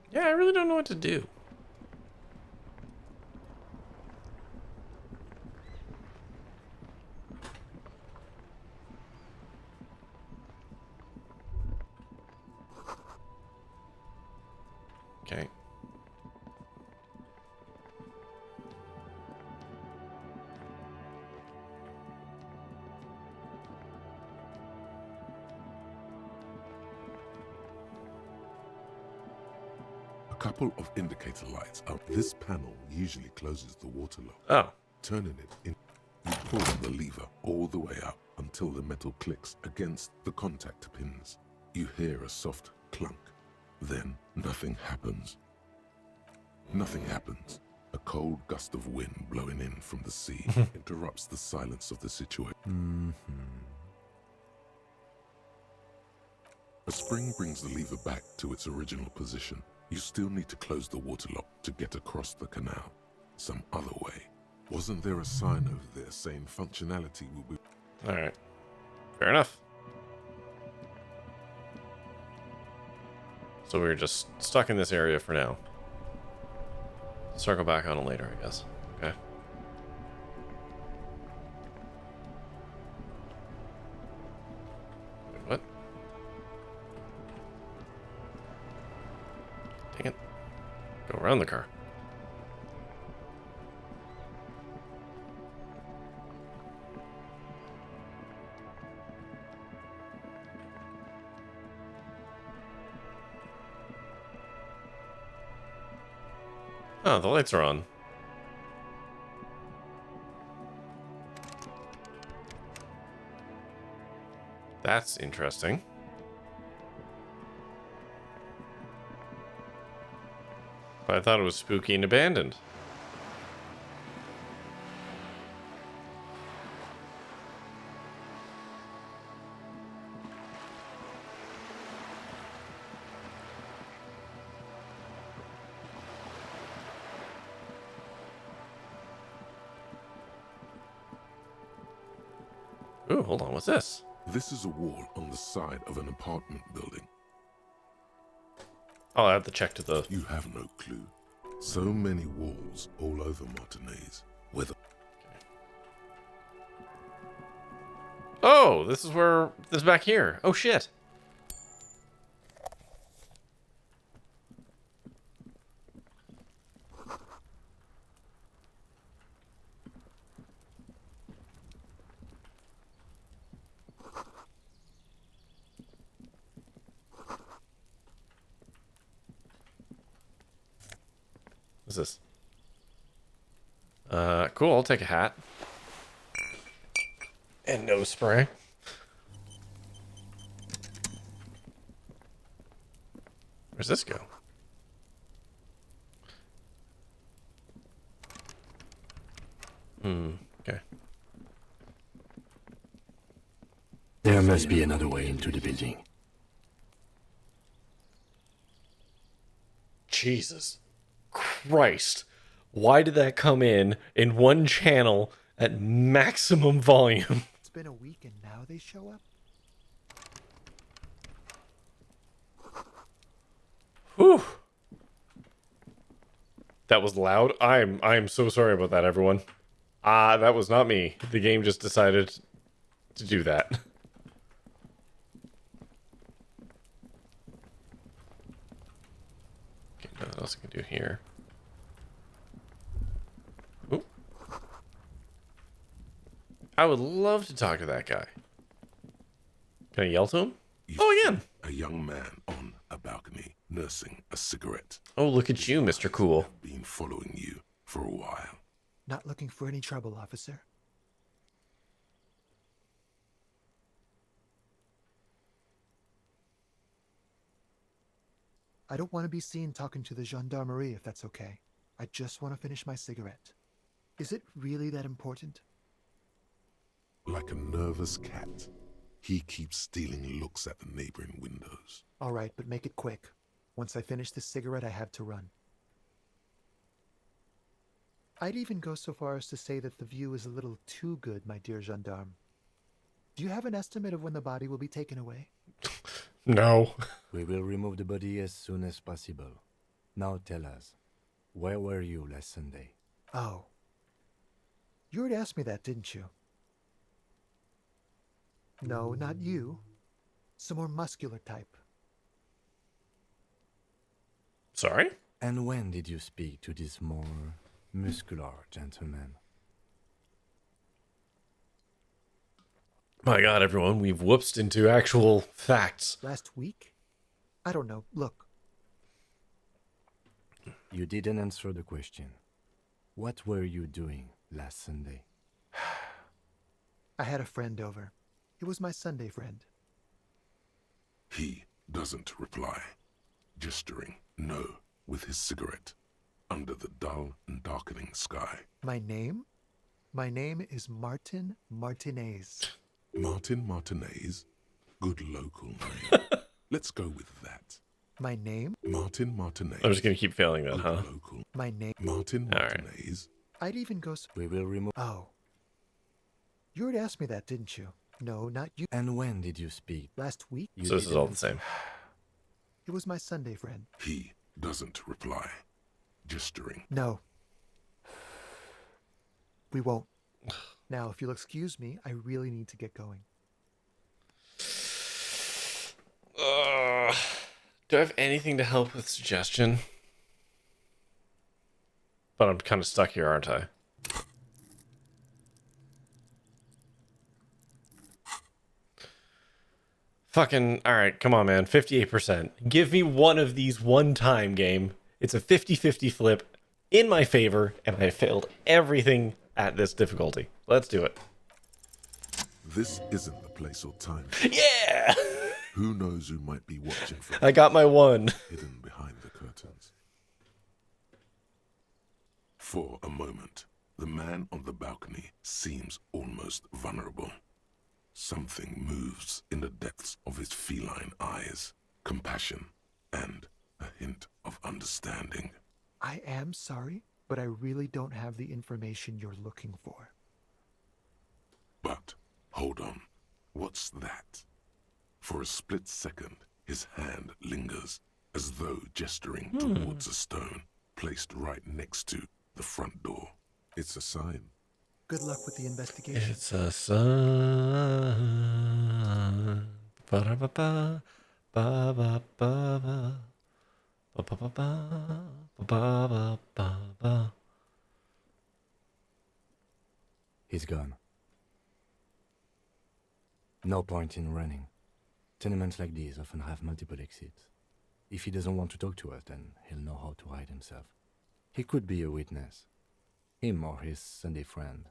Yeah, I really don't know what to do. Okay. A couple of indicator lights up. This panel usually closes the water lock. Oh. Turning it in, you pull the lever all the way up until the metal clicks against the contact pins. You hear a soft clunk. Then nothing happens. Nothing happens. A cold gust of wind blowing in from the sea interrupts the silence of the situation. A spring brings the lever back to its original position. You still need to close the water lock to get across the canal. Some other way. Wasn't there a sign over there saying functionality will be... Alright. Fair enough. So we're just stuck in this area for now. Circle back on it later, I guess. Okay. Wait, what? Dang it. Go around the car. Oh, the lights are on. That's interesting. I thought it was spooky and abandoned. Ooh, hold on, what's this? This is a wall on the side of an apartment building. I'll have to check to the... You have no clue. So many walls all over Martinez. Whether... Oh, this is where... This is back here. Oh, shit. What's this? Cool, I'll take a hat. And nose spray. Where's this go? Okay. There must be another way into the building. Jesus Christ. Why did that come in one channel at maximum volume? It's been a week and now they show up? Whew. That was loud. I'm so sorry about that, everyone. That was not me. The game just decided to do that. Okay, what else I can do here? Ooh. I would love to talk to that guy. Can I yell to him? Oh, again. A young man on a balcony nursing a cigarette. Oh, look at you, Mr. Cool. Been following you for a while. Not looking for any trouble, officer. I don't want to be seen talking to the gendarmerie if that's okay. I just want to finish my cigarette. Is it really that important? Like a nervous cat, he keeps stealing looks at the neighboring windows. All right, but make it quick. Once I finish this cigarette, I have to run. I'd even go so far as to say that the view is a little too good, my dear gendarme. Do you have an estimate of when the body will be taken away? No. We will remove the body as soon as possible. Now tell us, where were you last Sunday? Oh. You already asked me that, didn't you? No, not you. Some more muscular type. Sorry? And when did you speak to this more muscular gentleman? My god, everyone, we've whoopsed into actual facts. Last week? I don't know. Look. You didn't answer the question. What were you doing last Sunday? I had a friend over. It was my Sunday friend. He doesn't reply, gesturing no with his cigarette under the dull and darkening sky. My name? My name is Martin Martinez. Martin Martinez? Good local name. Let's go with that. My name? Martin Martinez. I'm just gonna keep failing that, huh? Local. My name? Martin Martinez. I'd even go so... We will remove... Oh. You already asked me that, didn't you? No, not you. And when did you speak? Last week? So this is all the same. It was my Sunday friend. He doesn't reply, gesturing. No. We won't. Now, if you'll excuse me, I really need to get going. Do I have anything to help with suggestion? But I'm kind of stuck here, aren't I? Fucking, alright, come on, man. 58%. Give me one of these one time, game. It's a 50-50 flip in my favor, and I failed everything at this difficulty. Let's do it. This isn't the place or time. Yeah! Who knows who might be watching from I got my one. hidden behind the curtains. For a moment, the man on the balcony seems almost vulnerable. Something moves in the depths of his feline eyes, compassion and a hint of understanding. I am sorry, but I really don't have the information you're looking for. But, hold on, what's that? For a split second, his hand lingers, as though gesturing towards a stone placed right next to the front door. It's a sign. Good luck with the investigation. It's a sign. Ba-da-ba-ba. Ba-ba-ba-ba. Ba-ba-ba-ba. Ba-ba-ba-ba. He's gone. No point in running. Tenements like these often have multiple exits. If he doesn't want to talk to us, then he'll know how to hide himself. He could be a witness. Him or his Sunday friend.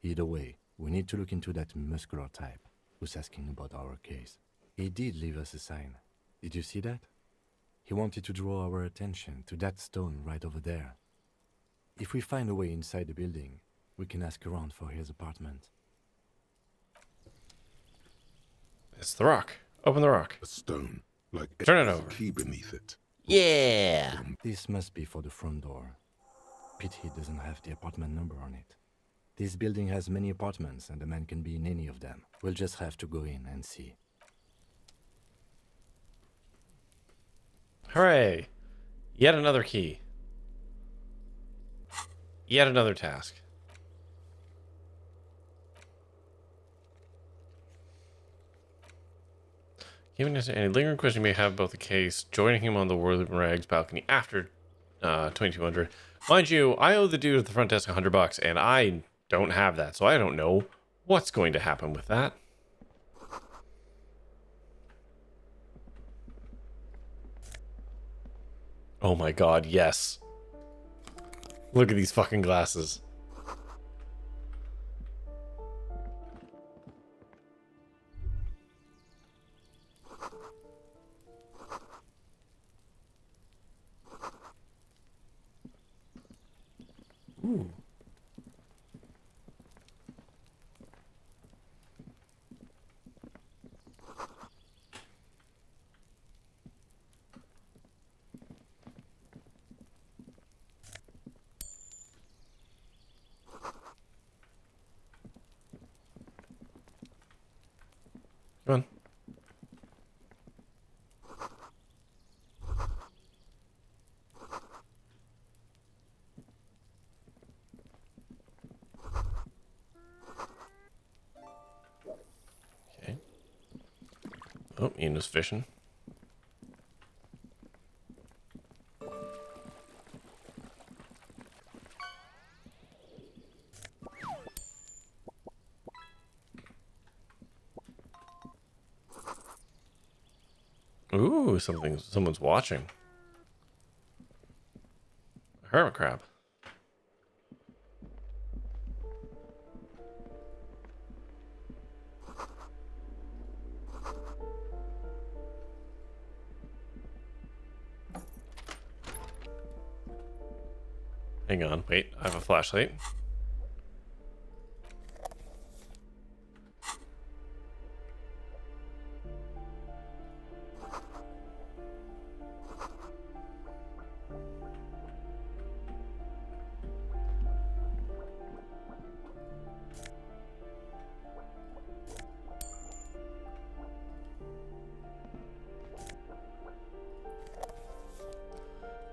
Either way, we need to look into that muscular type who's asking about our case. He did leave us a sign. Did you see that? He wanted to draw our attention to that stone right over there. If we find a way inside the building, we can ask around for his apartment. It's the rock. Open the rock. A stone, like Turn it there's over. a key beneath it. Yeah. This must be for the front door. Pity it doesn't have the apartment number on it. This building has many apartments and the man can be in any of them. We'll just have to go in and see. Hooray. Yet another key. Yet another task. Giving us any lingering question you may have about the case, joining him on the Whirling Rags balcony after 2200. Mind you, I owe the dude at the front desk $100, and I don't have that, so I don't know what's going to happen with that. Oh my god, yes. Look at these fucking glasses. Ooh. Come on. Okay. Oh, Ian was fishing. Ooh, someone's watching. A hermit crab. Hang on, wait, I have a flashlight.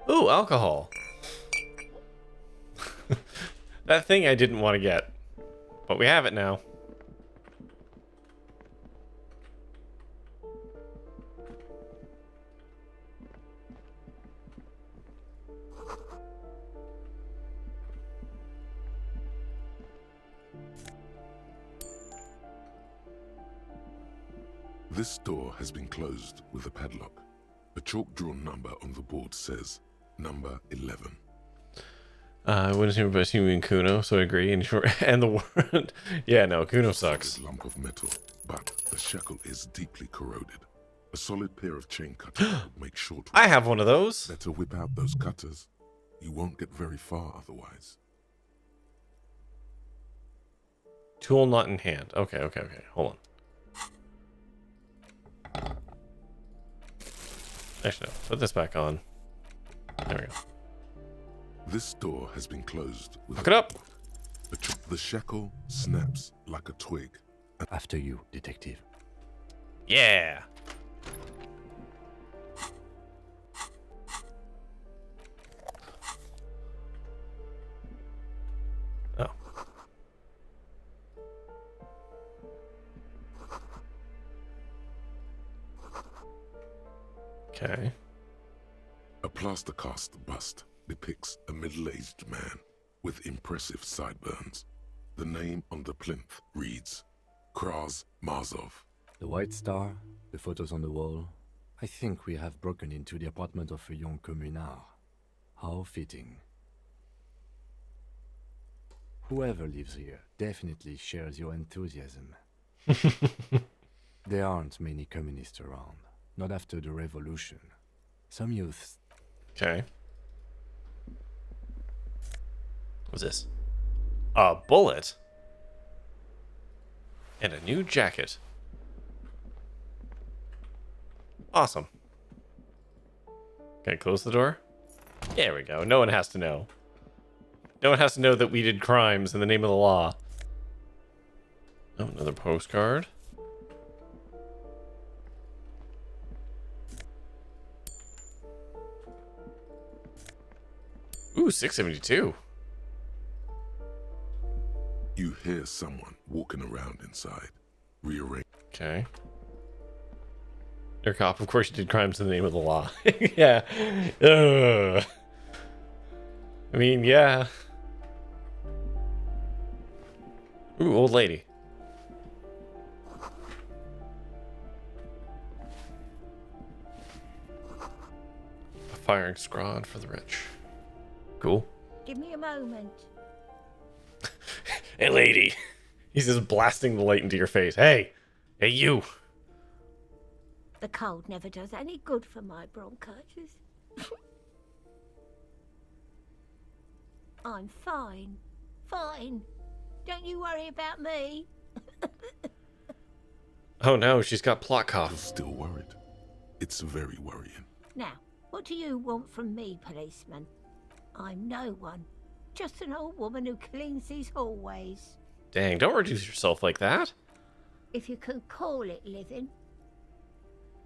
Ooh, alcohol. That thing I didn't want to get. But we have it now. This door has been closed with a padlock. A chalk-drawn number on the board says number 11. I wouldn't assume about assuming Kuno, so I agree. And the word, yeah, no, Kuno sucks. This lump of metal, but the shackle is deeply corroded. A solid pair of chain cutters would make short work. I have one of those. Better whip out those cutters. You won't get very far otherwise. Tool not in hand. Okay. Hold on. Actually, no. Put this back on. There we go. This door has been closed with Look it up. The shackle snaps like a twig. After you, detective. Yeah. Oh. Okay. A plaster cast bust depicts a middle-aged man with impressive sideburns. The name on the plinth reads Kraz Marzov. The White Star, the photos on the wall. I think we have broken into the apartment of a young communard. How fitting. Whoever lives here definitely shares your enthusiasm. There aren't many communists around, not after the revolution. Some youths... Okay. What's this? A bullet? And a new jacket. Awesome. Can I close the door? There we go. No one has to know. No one has to know that we did crimes in the name of the law. Oh, another postcard. Ooh, 672. You hear someone walking around inside. Rearrange. Okay. You're a cop. Of course you did crimes in the name of the law. Yeah. Ugh. I mean, yeah. Ooh, old lady. A firing squad for the rich. Cool. Give me a moment. Hey, lady. He's just blasting the light into your face. Hey. Hey, you. The cold never does any good for my bronchitis. I'm fine. Fine. Don't you worry about me. Oh no, she's got plot You're cough. still worried. It's very worrying. Now, what do you want from me, policeman? I'm no one. Just an old woman who cleans these hallways. Dang, don't reduce yourself like that. If you can call it living.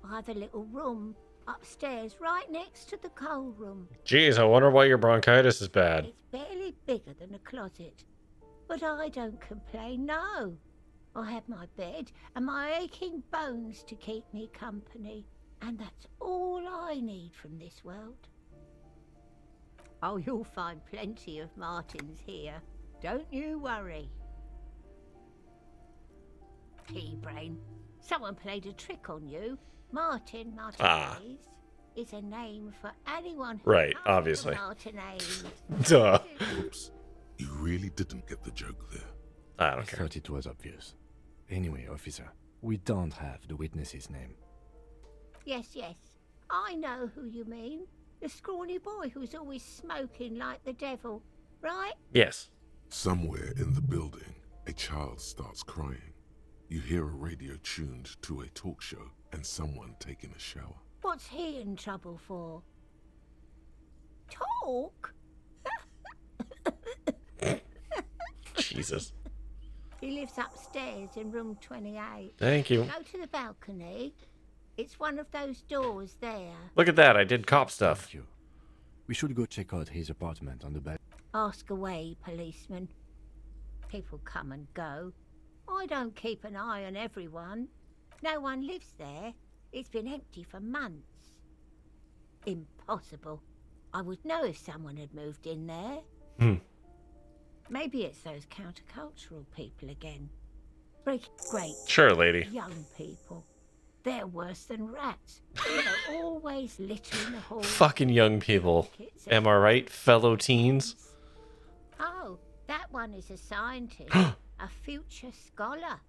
I have a little room upstairs right next to the coal room. Jeez, I wonder why your bronchitis is bad. It's barely bigger than a closet. But I don't complain, no. I have my bed and my aching bones to keep me company. And that's all I need from this world. Oh, you'll find plenty of Martins here. Don't you worry. Pea-brain, someone played a trick on you. Martin Martinez is a name for anyone who Right, comes obviously. to Martinez. Duh. Oops. You really didn't get the joke there. I don't care. Thought it was obvious. Anyway, officer, we don't have the witness's name. Yes, yes. I know who you mean. The scrawny boy who's always smoking like the devil, right? Yes. Somewhere in the building, a child starts crying. You hear a radio tuned to a talk show and someone taking a shower. What's he in trouble for? Talk? Jesus. He lives upstairs in room 28. Thank you. Go to the balcony. It's one of those doors there. Look at that, I did cop stuff. Thank you. We should go check out his apartment on the back. Ask away, policeman. People come and go. I don't keep an eye on everyone. No one lives there. It's been empty for months. Impossible. I would know if someone had moved in there. Maybe it's those countercultural people again. Great. Sure, lady. Young people. They're worse than rats. They're always littering the halls. Fucking young people. Am I right, fellow teens? Oh, that one is a scientist. A future scholar.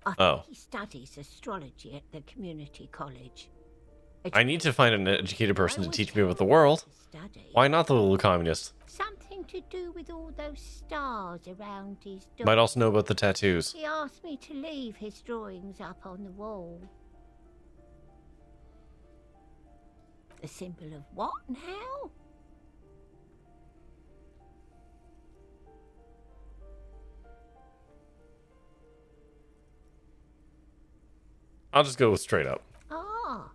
I think he studies astrology at the community college. I need to find an educated person to teach me about the world. Why not the little communist? Something to do with all those stars around his door. Might also know about the tattoos. He asked me to leave his drawings up on the wall. The symbol of what now? I'll just go with straight up. Ah,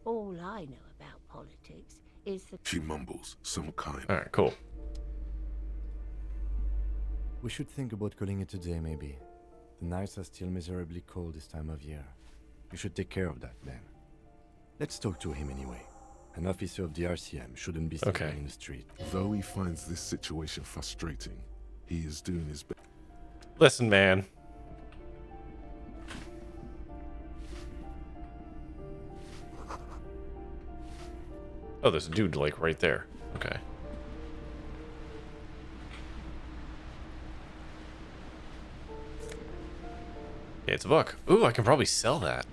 all I know about politics is that... She mumbles, some kind. Alright, cool. We should think about calling it a day, maybe. The nights are still miserably cold this time of year. You should take care of that, man. Let's talk to him anyway. An officer of the RCM shouldn't be standing in the street. Though he finds this situation frustrating, he is doing his best. Listen, man. Oh, there's a dude, like, right there. Okay. Yeah, it's a book. Ooh, I can probably sell that.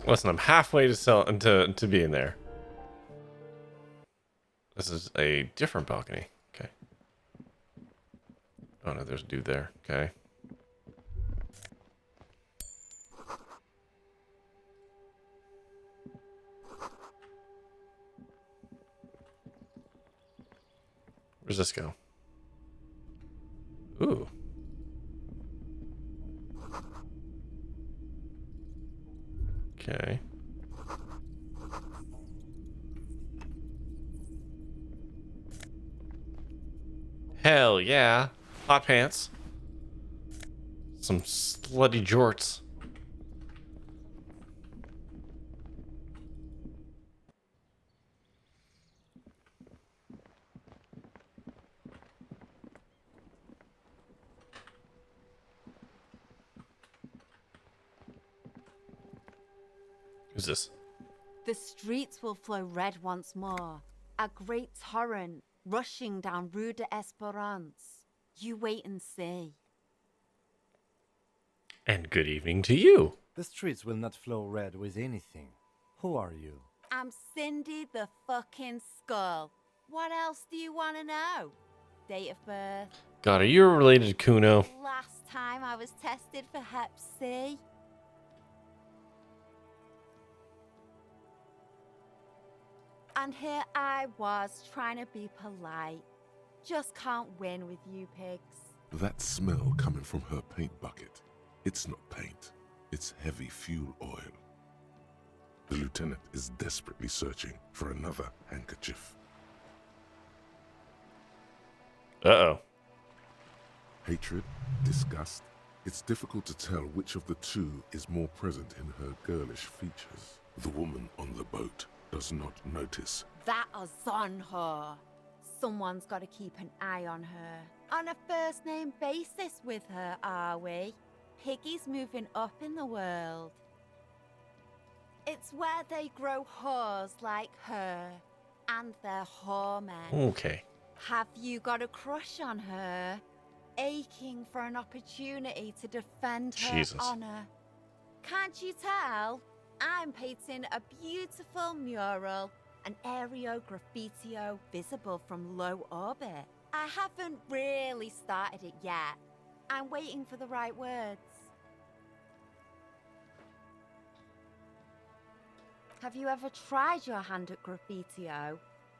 Listen, I'm halfway to sell to being there. This is a different balcony. Okay. Oh no, there's a dude there. Okay. Where's this go? Ooh. Okay. Hell yeah. Hot pants. Some slutty jorts. Who's this? The streets will flow red once more, a great torrent rushing down Rue de Esperance. You wait and see. And good evening to you. The streets will not flow red with anything. Who are you? I'm Cindy the fucking Skull. What else do you want to know? Date of birth. God, are you related to Kuno? Last time I was tested for Hep C. And here I was trying to be polite. Just can't win with you pigs. That smell coming from her paint bucket. It's not paint. It's heavy fuel oil. The lieutenant is desperately searching for another handkerchief. Uh-oh. Hatred, disgust. It's difficult to tell which of the two is more present in her girlish features. The woman on the boat does not notice. That is on her. Someone's got to keep an eye on her. On a first-name basis with her, are we? Piggy's moving up in the world. It's where they grow whores like her, and they're whoremen. Okay. Have you got a crush on her? Aching for an opportunity to defend her Jesus. honor. Can't you tell? I'm painting a beautiful mural, an aereo graffitio visible from low orbit. I haven't really started it yet. I'm waiting for the right words. Have you ever tried your hand at graffitio?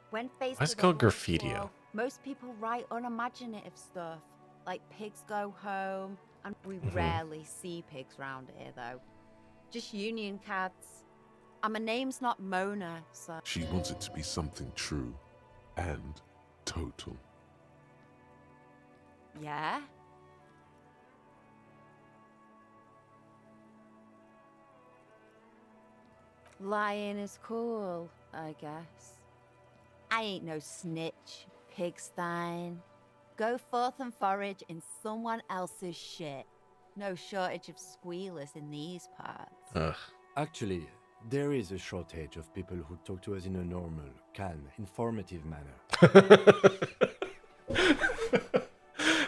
When faced Why is it with a called blank graffitio? wall, most people write unimaginative stuff, like pigs go home, and we rarely see pigs round here though. Just union cards. And my name's not Mona, so... She wants it to be something true and total. Yeah? Lying is cool, I guess. I ain't no snitch, pigstein. Go forth and forage in someone else's shit. No shortage of squealers in these parts. Ugh. Actually, there is a shortage of people who talk to us in a normal, calm, informative manner.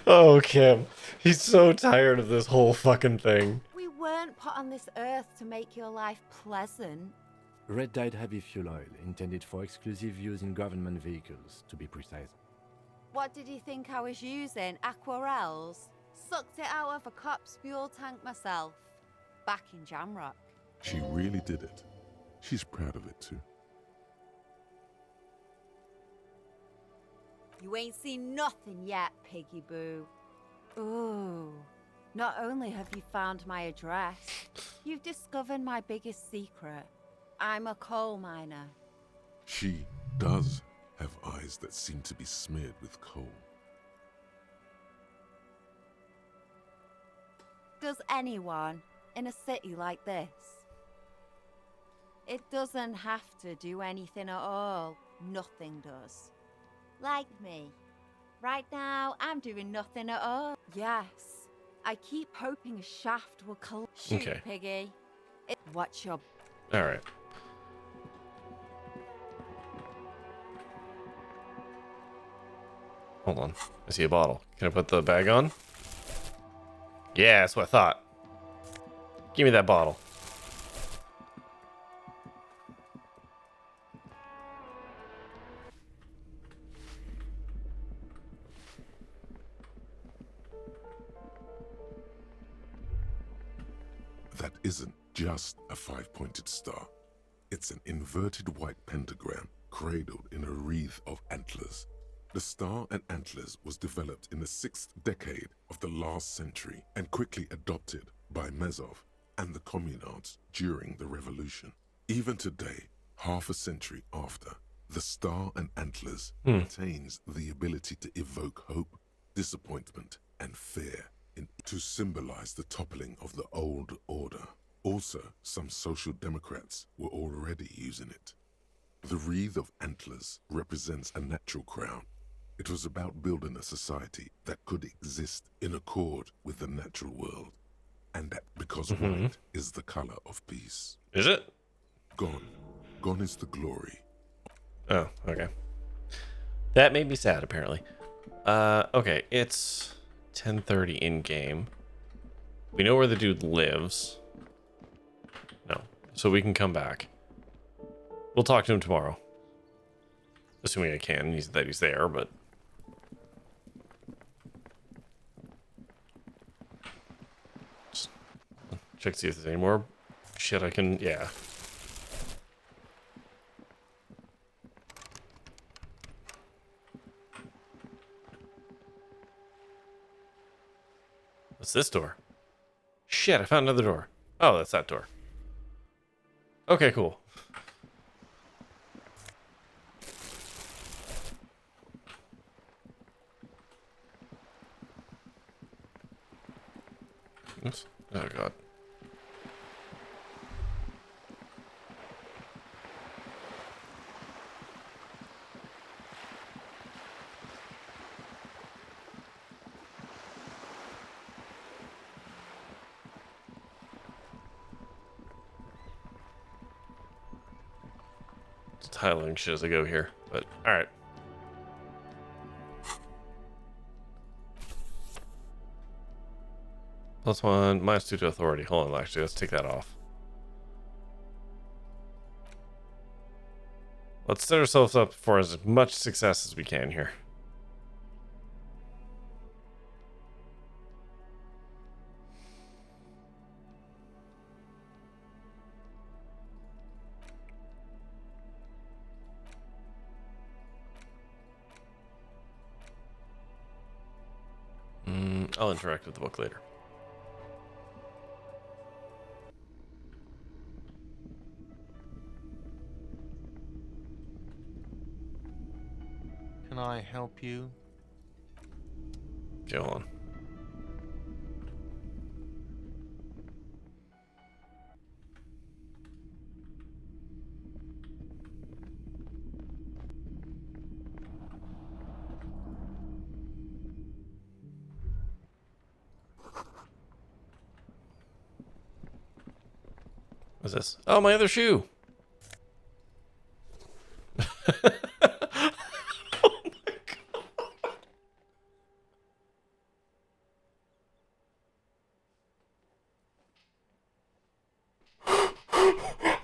Oh, Kim. He's so tired of this whole fucking thing. We weren't put on this earth to make your life pleasant. Red dyed heavy fuel oil, intended for exclusive use in government vehicles, to be precise. What did you think I was using? Aquarels? Sucked it out of a cop's fuel tank myself. Back in Jamrock. She really did it. She's proud of it too. You ain't seen nothing yet, Piggy Boo. Ooh. Not only have you found my address, you've discovered my biggest secret. I'm a coal miner. She does have eyes that seem to be smeared with coal. Does anyone in a city like this? It doesn't have to do anything at all. Nothing does. Like me. Right now, I'm doing nothing at all. Yes. I keep hoping a shaft will shoot, Okay. Piggy. Watch your... Alright. Hold on. I see a bottle. Can I put the bag on? Yeah, that's what I thought. Give me that bottle. That isn't just a five-pointed star. It's an inverted white pentagram cradled in a wreath of antlers. The star and antlers was developed in the 6th decade of the last century and quickly adopted by Mazov and the communards during the revolution. Even today, half a century after, the star and antlers retains the ability to evoke hope, disappointment, and fear to symbolize the toppling of the old order. Also, some social democrats were already using it. The wreath of antlers represents a natural crown. It was about building a society that could exist in accord with the natural world. And that because white is the color of peace. Is it? Gone. Gone is the glory. Oh, okay. That made me sad, apparently. Okay, it's 10:30 in game. We know where the dude lives. No, so we can come back. We'll talk to him tomorrow. Assuming I can, that he's there, but... Just check to see if there's any more shit I can... Yeah. What's this door? Shit, I found another door. Oh, that's that door. Okay, cool. Oops. Oh, God. Tiling shit as I go here, but alright. +1, -2 to authority. Hold on, actually, let's take that off. Let's set ourselves up for as much success as we can here. I'll interact with the book later. Can I help you? Go on. What's this? Oh, my other shoe.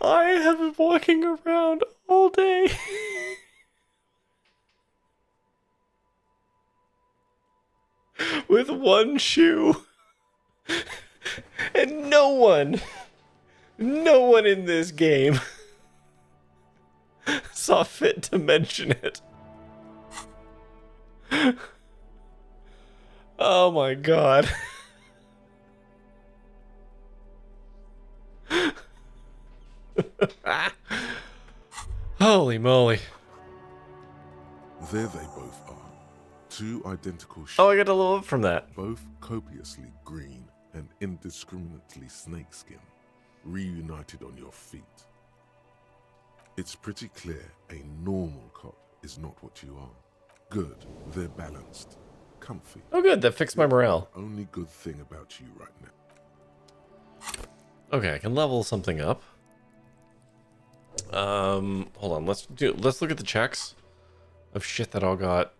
I have been walking around all day. With one shoe. And no one in this game saw fit to mention it. Oh my God. Holy moly. There they both are. Two identical Oh, I got a little up from that. Both copiously green and indiscriminately snakeskin, reunited on your feet. It's pretty clear a normal cop is not what you are. Good, they're balanced, comfy. Oh good, that fixed my morale. Only good thing about you right now. Okay, I can level something up. Hold on, let's look at the checks of shit that all got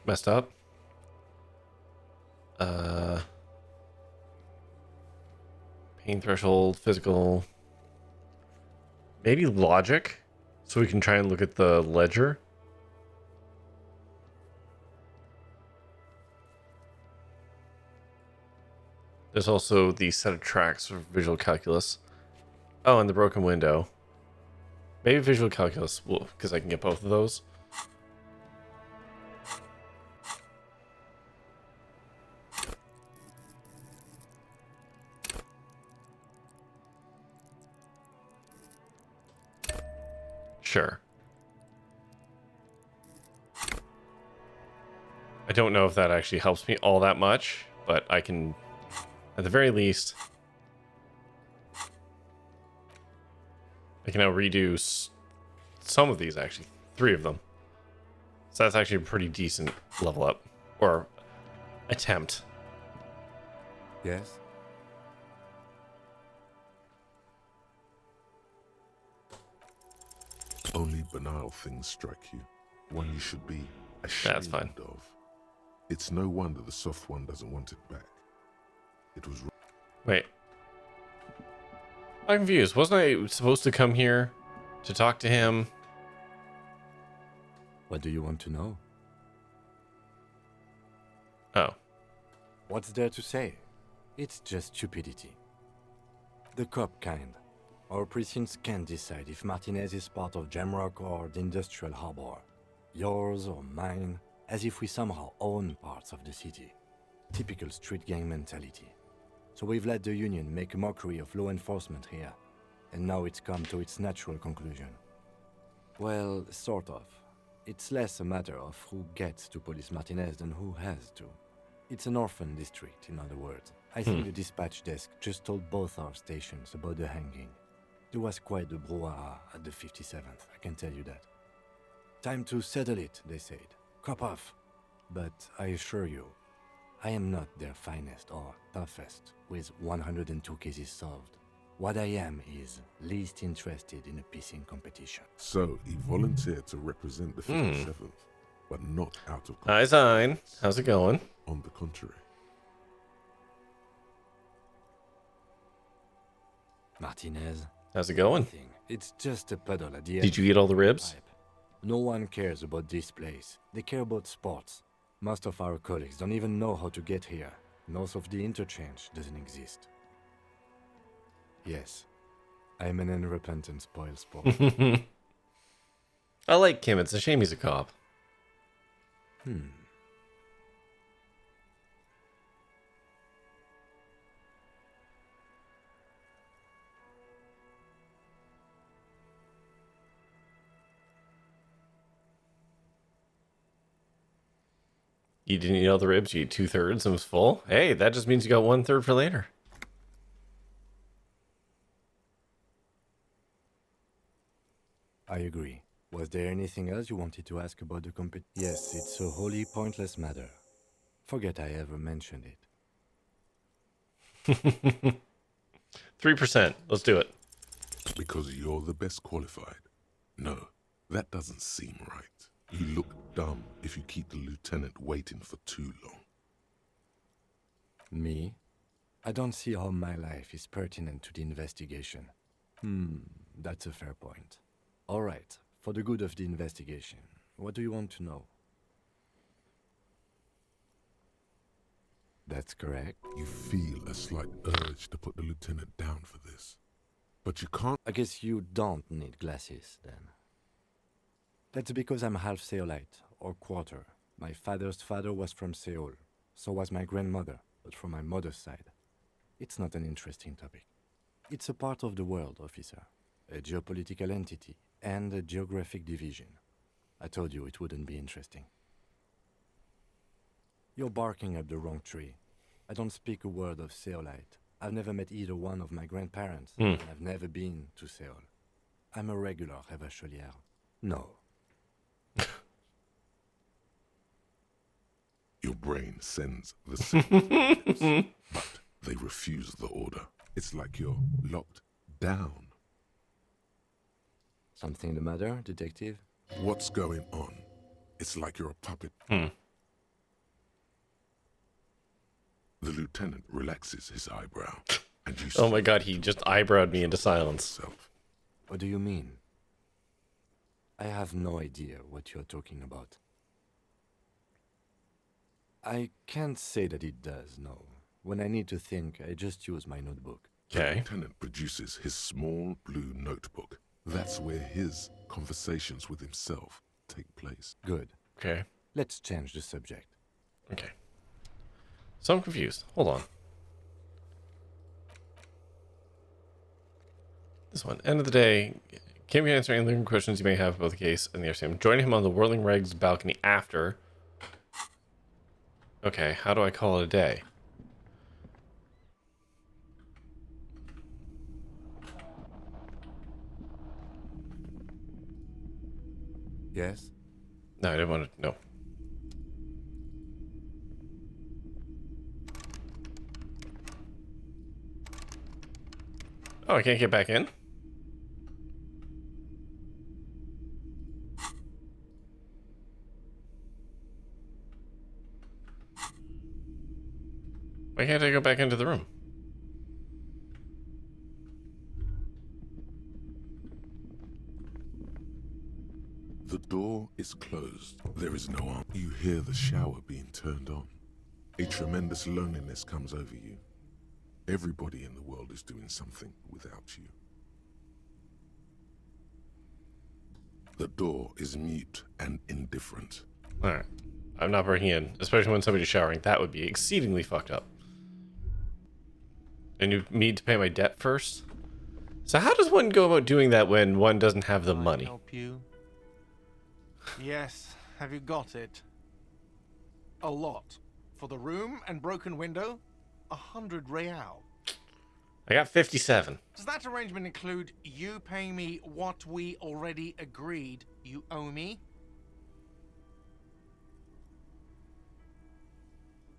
messed up. Pain threshold, physical, maybe logic, so we can try and look at the ledger. There's also the set of tracks for visual calculus. Oh, and the broken window. Maybe visual calculus, because I can get both of those. Sure. I don't know if that actually helps me all that much, but I can, at the very least, I can now redo some of these, actually. 3 of them. So that's actually a pretty decent level up. Or attempt. Yes? Only banal things strike you. One you should be ashamed That's fine. of. It's no wonder the soft one doesn't want it back. It was... Wait. I'm confused. Wasn't I supposed to come here to talk to him? What do you want to know? Oh. What's there to say? It's just stupidity. The cop kind. Our precincts can't decide if Martinez is part of Jamrock or the Industrial Harbor. Yours or mine, as if we somehow own parts of the city. Typical street gang mentality. So we've let the Union make a mockery of law enforcement here, and now it's come to its natural conclusion. Well, sort of. It's less a matter of who gets to police Martinez than who has to. It's an orphan district, in other words. I think the dispatch desk just told both our stations about the hanging. There was quite the brouhaha at the 57th, I can tell you that. Time to settle it, they said. Cop off. But I assure you, I am not their finest or toughest, with 102 cases solved. What I am is least interested in a pissing competition. So, he volunteered to represent the 57th, but not out of... Hi, Zine. How's it going? On the contrary. Martinez. How's it going? Nothing. It's just a puddle at the end. Did you eat all the ribs? No one cares about this place. They care about sports. Most of our colleagues don't even know how to get here. North of the interchange doesn't exist. Yes, I'm an unrepentant spoilsport. I like Kim. It's a shame he's a cop. You didn't eat all the ribs, you ate 2/3 and was full. Hey, that just means you got 1/3 for later. I agree. Was there anything else you wanted to ask about the Yes, it's a wholly pointless matter. Forget I ever mentioned it. 3%. Let's do it. Because you're the best qualified. No, that doesn't seem right. You look dumb if you keep the lieutenant waiting for too long. Me? I don't see how my life is pertinent to the investigation. That's a fair point. All right, for the good of the investigation, what do you want to know? That's correct. You feel a slight urge to put the lieutenant down for this. But you can't... I guess you don't need glasses, then. That's because I'm half Seolite, or quarter. My father's father was from Seoul. So was my grandmother, but from my mother's side. It's not an interesting topic. It's a part of the world, officer. A geopolitical entity, and a geographic division. I told you it wouldn't be interesting. You're barking up the wrong tree. I don't speak a word of Seolite. I've never met either one of my grandparents, and I've never been to Seoul. I'm a regular Revacholière. No. Your brain sends the signal, but they refuse the order. It's like you're locked down. Something the matter, detective? What's going on? It's like you're a puppet. The lieutenant relaxes his eyebrow, and you... Oh my god, he just eyebrowed me into silence. What do you mean? I have no idea what you're talking about. I can't say that it does, no. When I need to think, I just use my notebook. The lieutenant produces his small blue notebook. That's where his conversations with himself take place. Good. Okay. Let's change the subject. Okay. So I'm confused. Hold on. This one. End of the day, Kim can answer any lingering questions you may have about the case and the RCM. Join him on the Whirling Regs balcony after. Okay, how do I call it a day? Yes? No, I didn't want to. No. Oh, I can't get back in? Why can't I go back into the room? The door is closed. There is no arm. You hear the shower being turned on. A tremendous loneliness comes over you. Everybody in the world is doing something without you. The door is mute and indifferent. Alright. I'm not breaking in, especially when somebody's showering. That would be exceedingly fucked up. And you need to pay my debt first? So how does one go about doing that when one doesn't have the money? Help you? Yes. Have you got it? A lot. For the room and broken window, 100 real. I got 57. Does that arrangement include you paying me what we already agreed you owe me?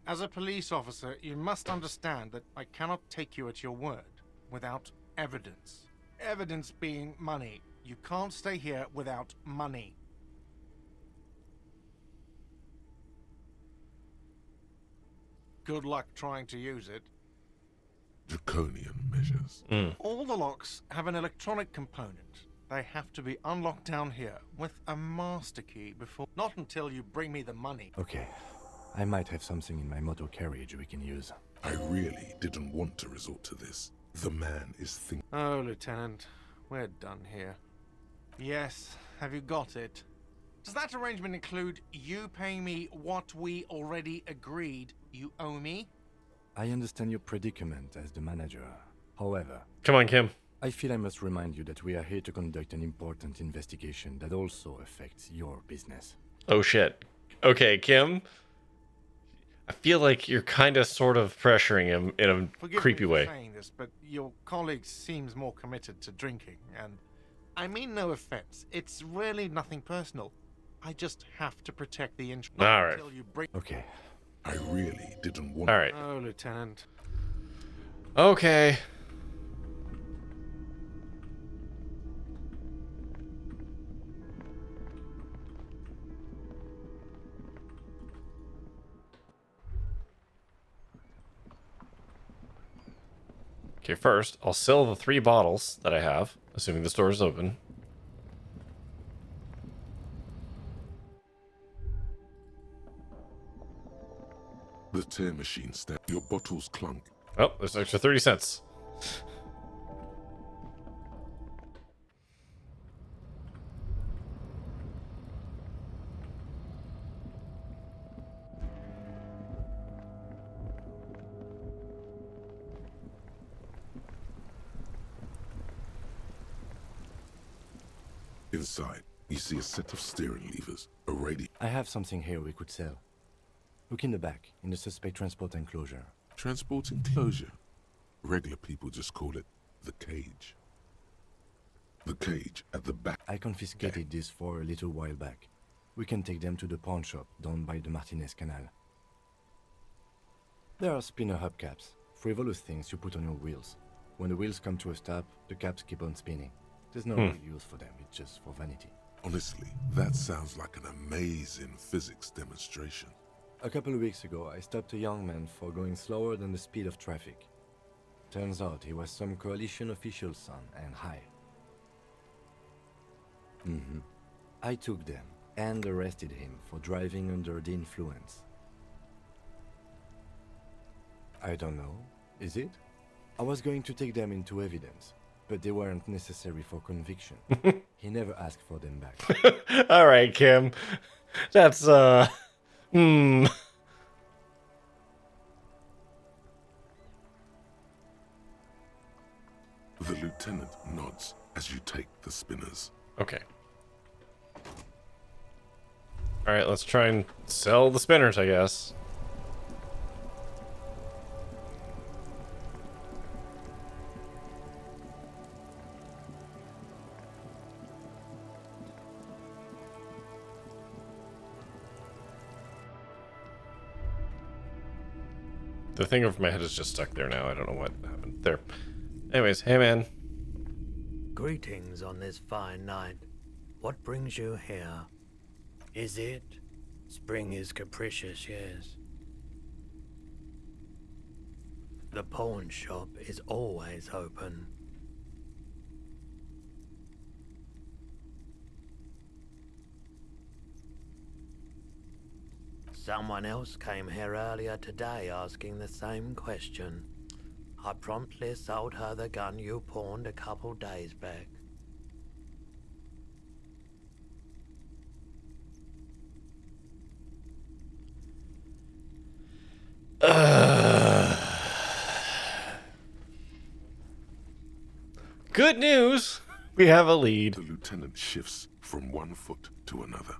As a police officer, you must understand that I cannot take you at your word without evidence. Evidence being money. You can't stay here without money. Good luck trying to use it. Draconian measures. All the locks have an electronic component. They have to be unlocked down here with a master key before... Not until you bring me the money. Okay. I might have something in my motor carriage we can use. I really didn't want to resort to this. The man is thinking. Oh, Lieutenant. We're done here. Yes. Have you got it? Does that arrangement include you paying me what we already agreed you owe me? I understand your predicament as the manager. However... Come on, Kim. I feel I must remind you that we are here to conduct an important investigation that also affects your business. Oh, shit. Okay, Kim. I feel like you're kind of sort of pressuring him in a Forgive creepy me for way. saying this, but your colleague seems more committed to drinking, and I mean no offense. It's really nothing personal. I just have to protect the interest. All right. Until you bring... Okay. I really didn't want. All right. Oh, Lieutenant. Okay. Okay, first, I'll sell the 3 bottles that I have, assuming the store is open. The tear machine step. Your bottles clunk. Oh, there's an extra 30 cents. Inside, you see a set of steering levers, a radio. I have something here we could sell. Look in the back, in the suspect transport enclosure. Transport enclosure. Regular people just call it the cage. The cage at the back. I confiscated this for a little while back. We can take them to the pawn shop down by the Martinez Canal. There are spinner hubcaps, frivolous things you put on your wheels. When the wheels come to a stop, the caps keep on spinning. There's no real use for them, it's just for vanity. Honestly, that sounds like an amazing physics demonstration. A couple of weeks ago, I stopped a young man for going slower than the speed of traffic. Turns out he was some coalition official's son and high. I took them and arrested him for driving under the influence. I don't know, is it? I was going to take them into evidence, but they weren't necessary for conviction. He never asked for them back. All right, Kim. That's, The lieutenant nods as you take the spinners. Okay. All right, let's try and sell the spinners, I guess. The thing over my head is just stuck there now. I don't know what happened. There. Anyways, hey man. Greetings on this fine night. What brings you here? Is it? Spring is capricious, yes. The pawn shop is always open. Someone else came here earlier today asking the same question. I promptly sold her the gun you pawned a couple days back. Good news! We have a lead. The lieutenant shifts from one foot to another,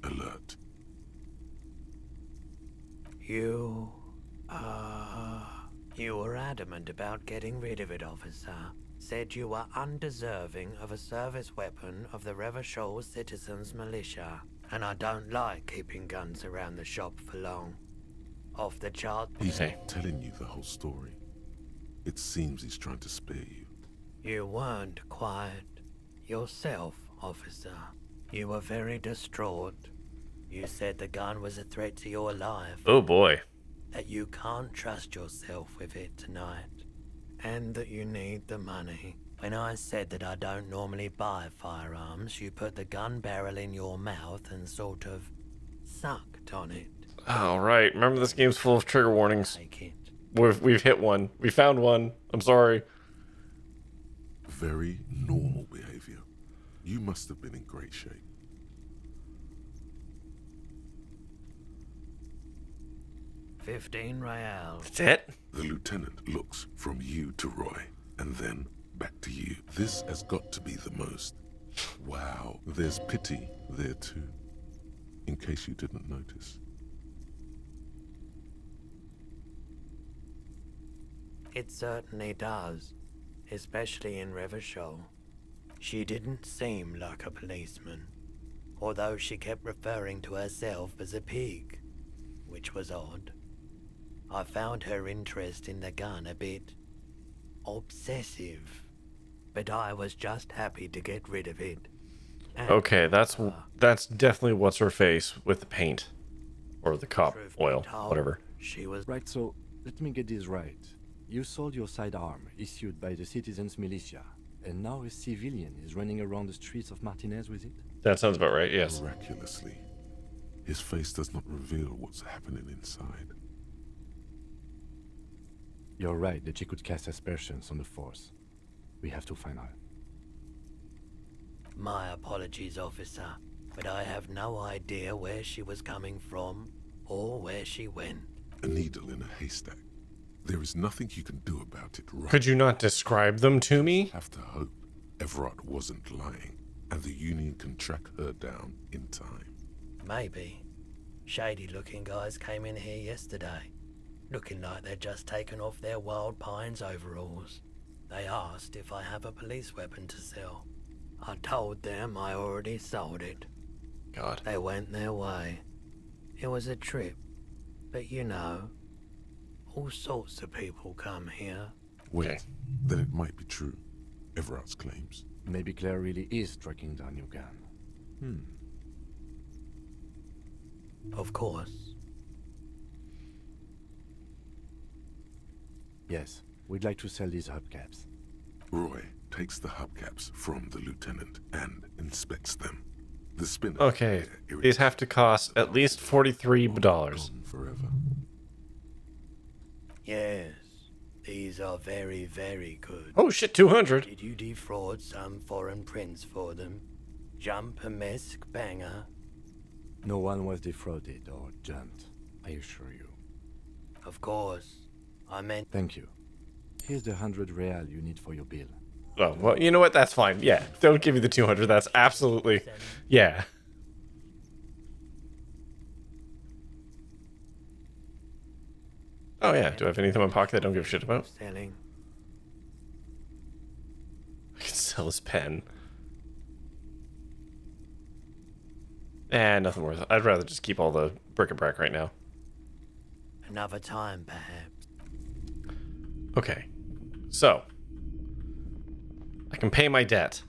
alert. You were adamant about getting rid of it, officer. Said you were undeserving of a service weapon of the Revachol Citizens Militia. And I don't like keeping guns around the shop for long. Off the chart. He's not telling you the whole story. It seems he's trying to spare you. You weren't quiet yourself, officer. You were very distraught. You said the gun was a threat to your life. Oh boy. That you can't trust yourself with it tonight. And that you need the money. When I said that I don't normally buy firearms, you put the gun barrel in your mouth and sort of sucked on it. Alright, remember this game's full of trigger warnings. We've hit one. We found one. I'm sorry. Very normal behavior. You must have been in great shape. $15 reals. That's it? The lieutenant looks from you to Roy, and then back to you. This has got to be the most. Wow, there's pity there too, in case you didn't notice. It certainly does, especially in Revachol. She didn't seem like a policeman, although she kept referring to herself as a pig, which was odd. I found her interest in the gun a bit obsessive, but I was just happy to get rid of it. And okay, that's definitely what's her face with the paint. Or the cop oil, whatever. She was right, so let me get this right. You sold your sidearm, issued by the Citizens Militia, and now a civilian is running around the streets of Martinez with it? That sounds about right, yes. Miraculously, his face does not reveal what's happening inside. You're right that she could cast aspersions on the Force. We have to find her. My apologies, officer, but I have no idea where she was coming from or where she went. A needle in a haystack. There is nothing you can do about it right. Could you not describe them to me? Have to hope Everett wasn't lying, and the Union can track her down in time. Maybe. Shady-looking guys came in here yesterday, looking like they'd just taken off their Wild Pines overalls. They asked if I have a police weapon to sell. I told them I already sold it. God. They went their way. It was a trip, but you know, all sorts of people come here. Wait, then it might be true. Everett's claims. Maybe Claire really is tracking down your gun. Of course. Yes, we'd like to sell these hubcaps. Roy takes the hubcaps from the lieutenant and inspects them. The spinner. Okay, these have to cost at least $43. Forever. Yes, these are very, very good. Oh shit, 200. Did you defraud some foreign prince for them? Jump a mesk banger? No one was defrauded or jumped, I assure you. Of course. I meant... Thank you. Here's the 100 real you need for your bill. Oh, well, you know what? That's fine. Yeah, they'll give you the 200. That's absolutely... Yeah. Oh, yeah. Do I have anything in my pocket that I don't give a shit about? Selling. I can sell his pen. Nothing worth it. I'd rather just keep all the bric-a-brac right now. Another time, perhaps. Okay. So. I can pay my debt.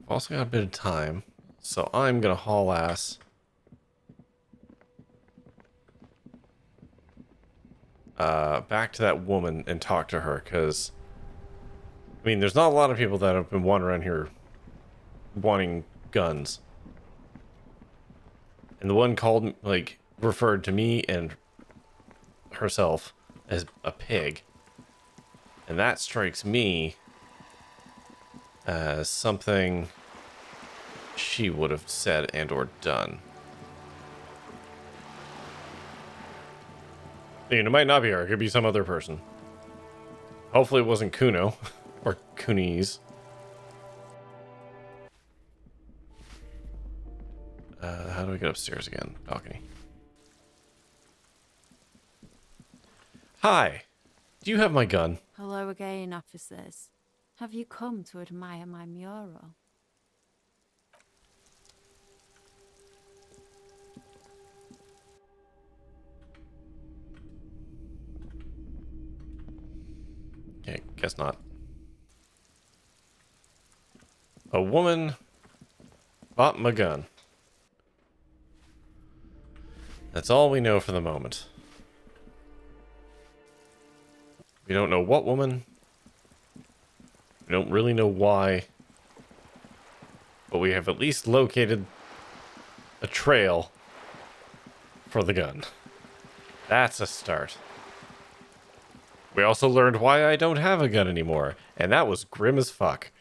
I've also got a bit of time. So I'm going to haul ass back to that woman and talk to her, because I mean, there's not a lot of people that have been wandering around here wanting guns. And the one called, like, referred to me and herself as a pig. And that strikes me as something she would have said and or done. And it might not be her, it could be some other person. Hopefully it wasn't Kuno or Kunies. How do we get upstairs again? Balcony. Hi. Do you have my gun? Hello again, officers. Have you come to admire my mural? Okay, guess not. A woman bought my gun. That's all we know for the moment. We don't know what woman. We don't really know why. But we have at least located a trail for the gun. That's a start. We also learned why I don't have a gun anymore, and that was grim as fuck.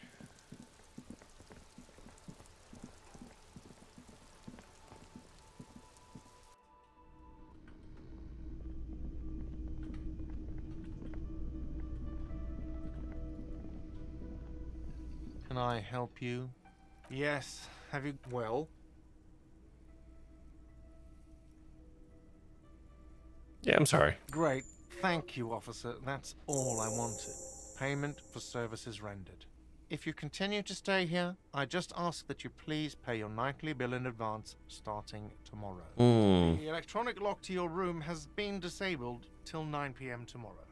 Can I help you? Yes. Have you... Well? Yeah, I'm sorry. Great. Thank you, officer. That's all I wanted. Payment for services rendered. If you continue to stay here, I just ask that you please pay your nightly bill in advance starting tomorrow. The electronic lock to your room has been disabled till 9 p.m. tomorrow.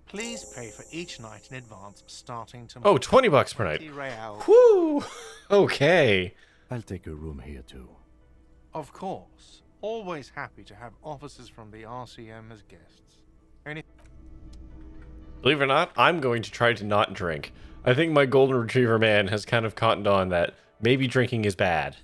Please pay for each night in advance starting tomorrow. Oh, $20 per night. 20 real. Whoo! Okay. I'll take a room here too. Of course. Always happy to have officers from the RCM as guests. Believe it or not, I'm going to try to not drink. I think my golden retriever man has kind of cottoned on that maybe drinking is bad.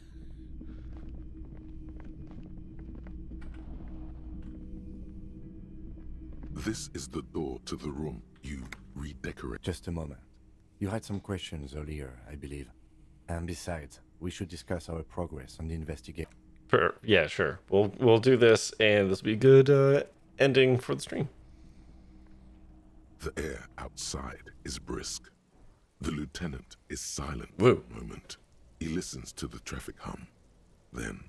This is the door to the room you redecorate. Just a moment. You had some questions earlier, I believe. And besides, we should discuss our progress on the investigation. Yeah, sure. We'll do this, and this will be a good ending for the stream. The air outside is brisk. The lieutenant is silent Woo. for a moment. He listens to the traffic hum. Then...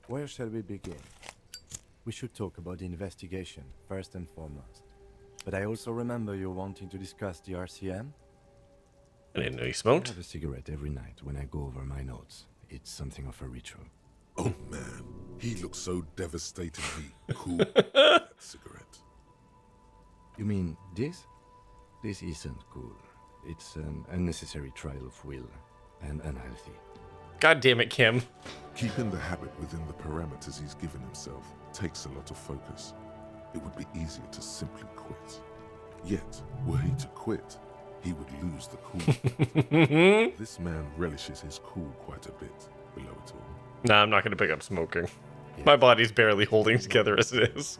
Where shall we begin? We should talk about the investigation, first and foremost. But I also remember you wanting to discuss the RCM? I didn't know you smoked. I have a cigarette every night when I go over my notes. It's something of a ritual. Oh man, he looks so devastatingly cool with that cigarette. You mean this? This isn't cool. It's an unnecessary trial of will and unhealthy. God damn it, Kim. Keeping the habit within the parameters he's given himself takes a lot of focus. It would be easier to simply quit. Yet, were he to quit, he would lose the cool. This man relishes his cool quite a bit below it all. Nah, I'm not going to pick up smoking. Yes. My body's barely holding together as it is.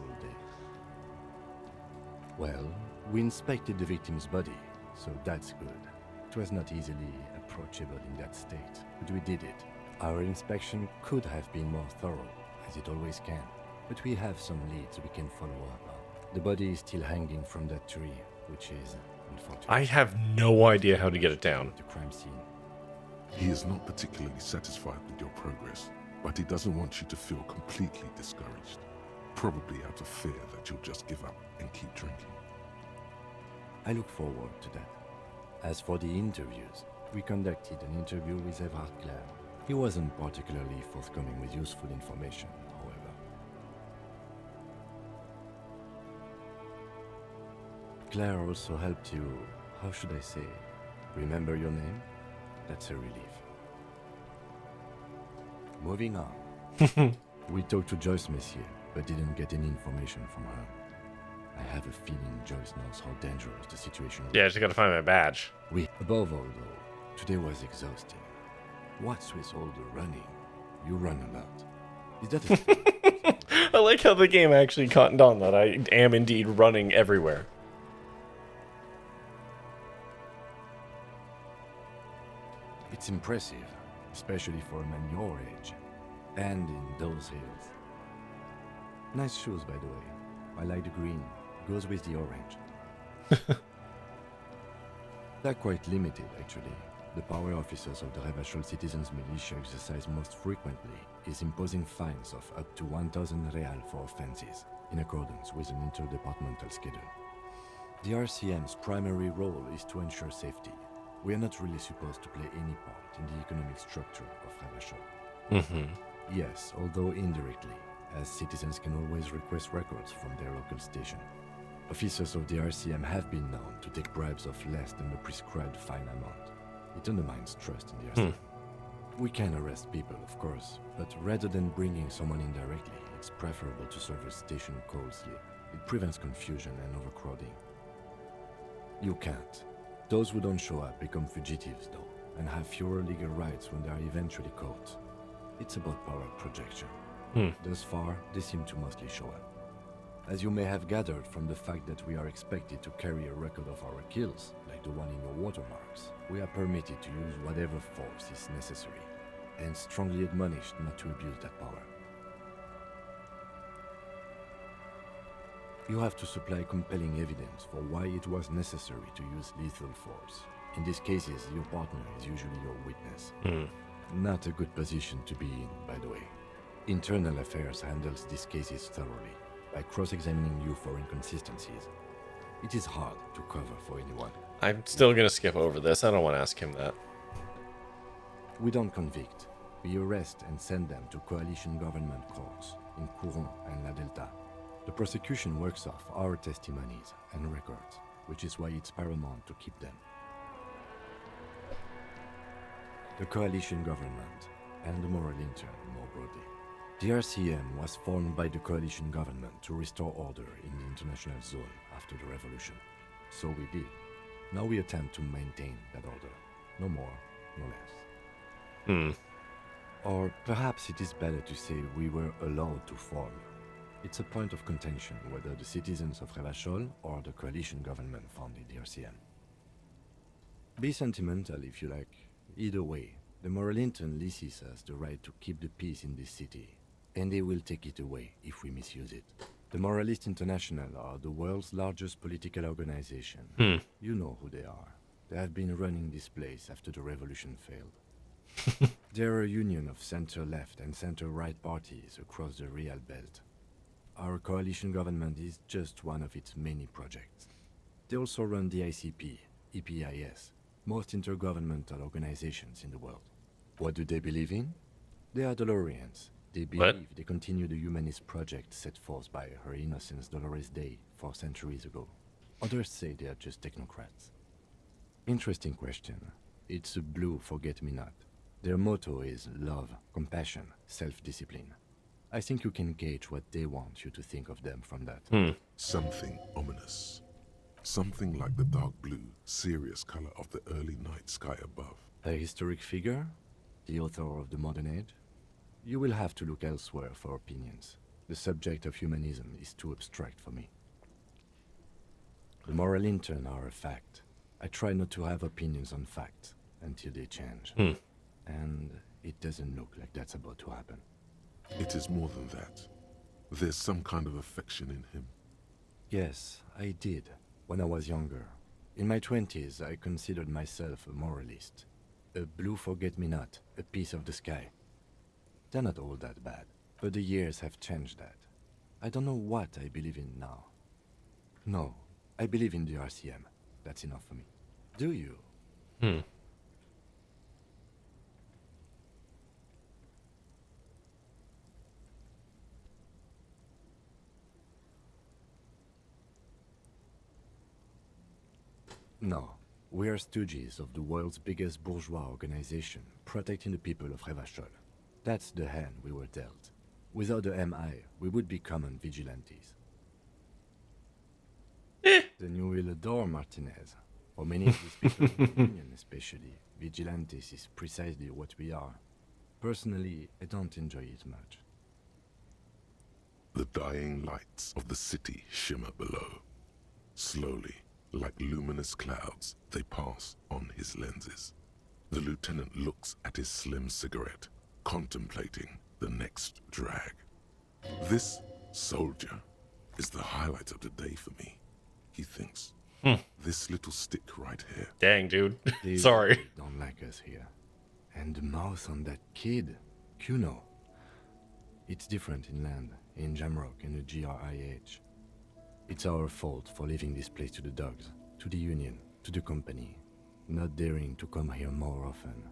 Well, we inspected the victim's body, so that's good. It was not easily approachable in that state, but we did it. Our inspection could have been more thorough, as it always can, but we have some leads we can follow up on. The body is still hanging from that tree, which is unfortunate. I have no idea how to get it down. The crime scene. He is not particularly satisfied with your progress, but he doesn't want you to feel completely discouraged. Probably out of fear that you'll just give up and keep drinking. I look forward to that. As for the interviews, we conducted an interview with Everard Clare. He wasn't particularly forthcoming with useful information, however. Claire also helped you, how should I say, remember your name? That's a relief. Moving on. We talked to Joyce Messier, but didn't get any information from her. I have a feeling Joyce knows how dangerous the situation is. Yeah, I just gotta find my badge. Above all, though, today was exhausting. What's with all the running? You run a lot. Is that a I like how the game actually cottoned on that I am indeed running everywhere. It's impressive, especially for a man your age, and in those hills. Nice shoes, by the way. I like the green. Goes with the orange. They're quite limited, actually. The power officers of the Revachol Citizens Militia exercise most frequently is imposing fines of up to 1,000 real for offenses, in accordance with an interdepartmental schedule. The RCM's primary role is to ensure safety. We are not really supposed to play any part in the economic structure of Revachol. Yes, although indirectly, as citizens can always request records from their local station. Officers of the RCM have been known to take bribes of less than the prescribed fine amount. It undermines trust in the RCM. We can arrest people, of course, but rather than bringing someone in directly, it's preferable to serve a station coldly. It prevents confusion and overcrowding. You can't. Those who don't show up become fugitives, though, and have fewer legal rights when they are eventually caught. It's about power projection. Thus far, they seem to mostly show up. As you may have gathered from the fact that we are expected to carry a record of our kills, like the one in your watermarks, we are permitted to use whatever force is necessary, and strongly admonished not to abuse that power. You have to supply compelling evidence for why it was necessary to use lethal force. In these cases, your partner is usually your witness. Not a good position to be in, by the way. Internal Affairs handles these cases thoroughly, by cross-examining you for inconsistencies. It is hard to cover for anyone. I'm still gonna skip over this. I don't want to ask him that. We don't convict. We arrest and send them to coalition government courts in Couron and La Delta. The prosecution works off our testimonies and records, which is why it's paramount to keep them. The coalition government and the moral intern more broadly. The RCM was formed by the coalition government to restore order in the international zone after the revolution. So we did. Now we attempt to maintain that order. No more, no less. Or perhaps it is better to say we were allowed to form. It's a point of contention whether the citizens of Revachol or the coalition government founded the RCM. Be sentimental if you like. Either way, the moral intern leases us the right to keep the peace in this city, and they will take it away if we misuse it. The Moralist International are the world's largest political organization. You know who they are. They have been running this place after the revolution failed. They're a union of center-left and center-right parties across the Real Belt. Our coalition government is just one of its many projects. They also run the ICP, EPIS, most intergovernmental organizations in the world. What do they believe in? They are Dolorians. They believe they continue the humanist project set forth by Her Innocence Dolores Day 4 centuries ago. Others say they are just technocrats. Interesting question. It's a blue forget-me-not. Their motto is love, compassion, self-discipline. I think you can gauge what they want you to think of them from that. Something ominous. Something like the dark blue, serious color of the early night sky above. A historic figure? The author of the modern age? You will have to look elsewhere for opinions. The subject of humanism is too abstract for me. The moral intern are a fact. I try not to have opinions on facts until they change. And it doesn't look like that's about to happen. It is more than that. There's some kind of affection in him. Yes, I did, when I was younger. In my 20s, I considered myself a moralist. A blue forget-me-not, a piece of the sky. They're not all that bad, but the years have changed that. I don't know what I believe in now. No, I believe in the RCM. That's enough for me. Do you? No, we are stooges of the world's biggest bourgeois organization, protecting the people of Revachol. That's the hand we were dealt. Without the MI, we would be common vigilantes. then you will adore Martinez. For many of these people in the Union especially, vigilantes is precisely what we are. Personally, I don't enjoy it much. The dying lights of the city shimmer below. Slowly, like luminous clouds, they pass on his lenses. The lieutenant looks at his slim cigarette, contemplating the next drag. This soldier is the highlight of the day for me, he thinks. This little stick right here. Dang, dude. These Sorry. people don't like us here. And the mouth on that kid, Kuno. It's different inland, in Jamrock and the GRIH. It's our fault for leaving this place to the dogs, to the Union, to the company, not daring to come here more often.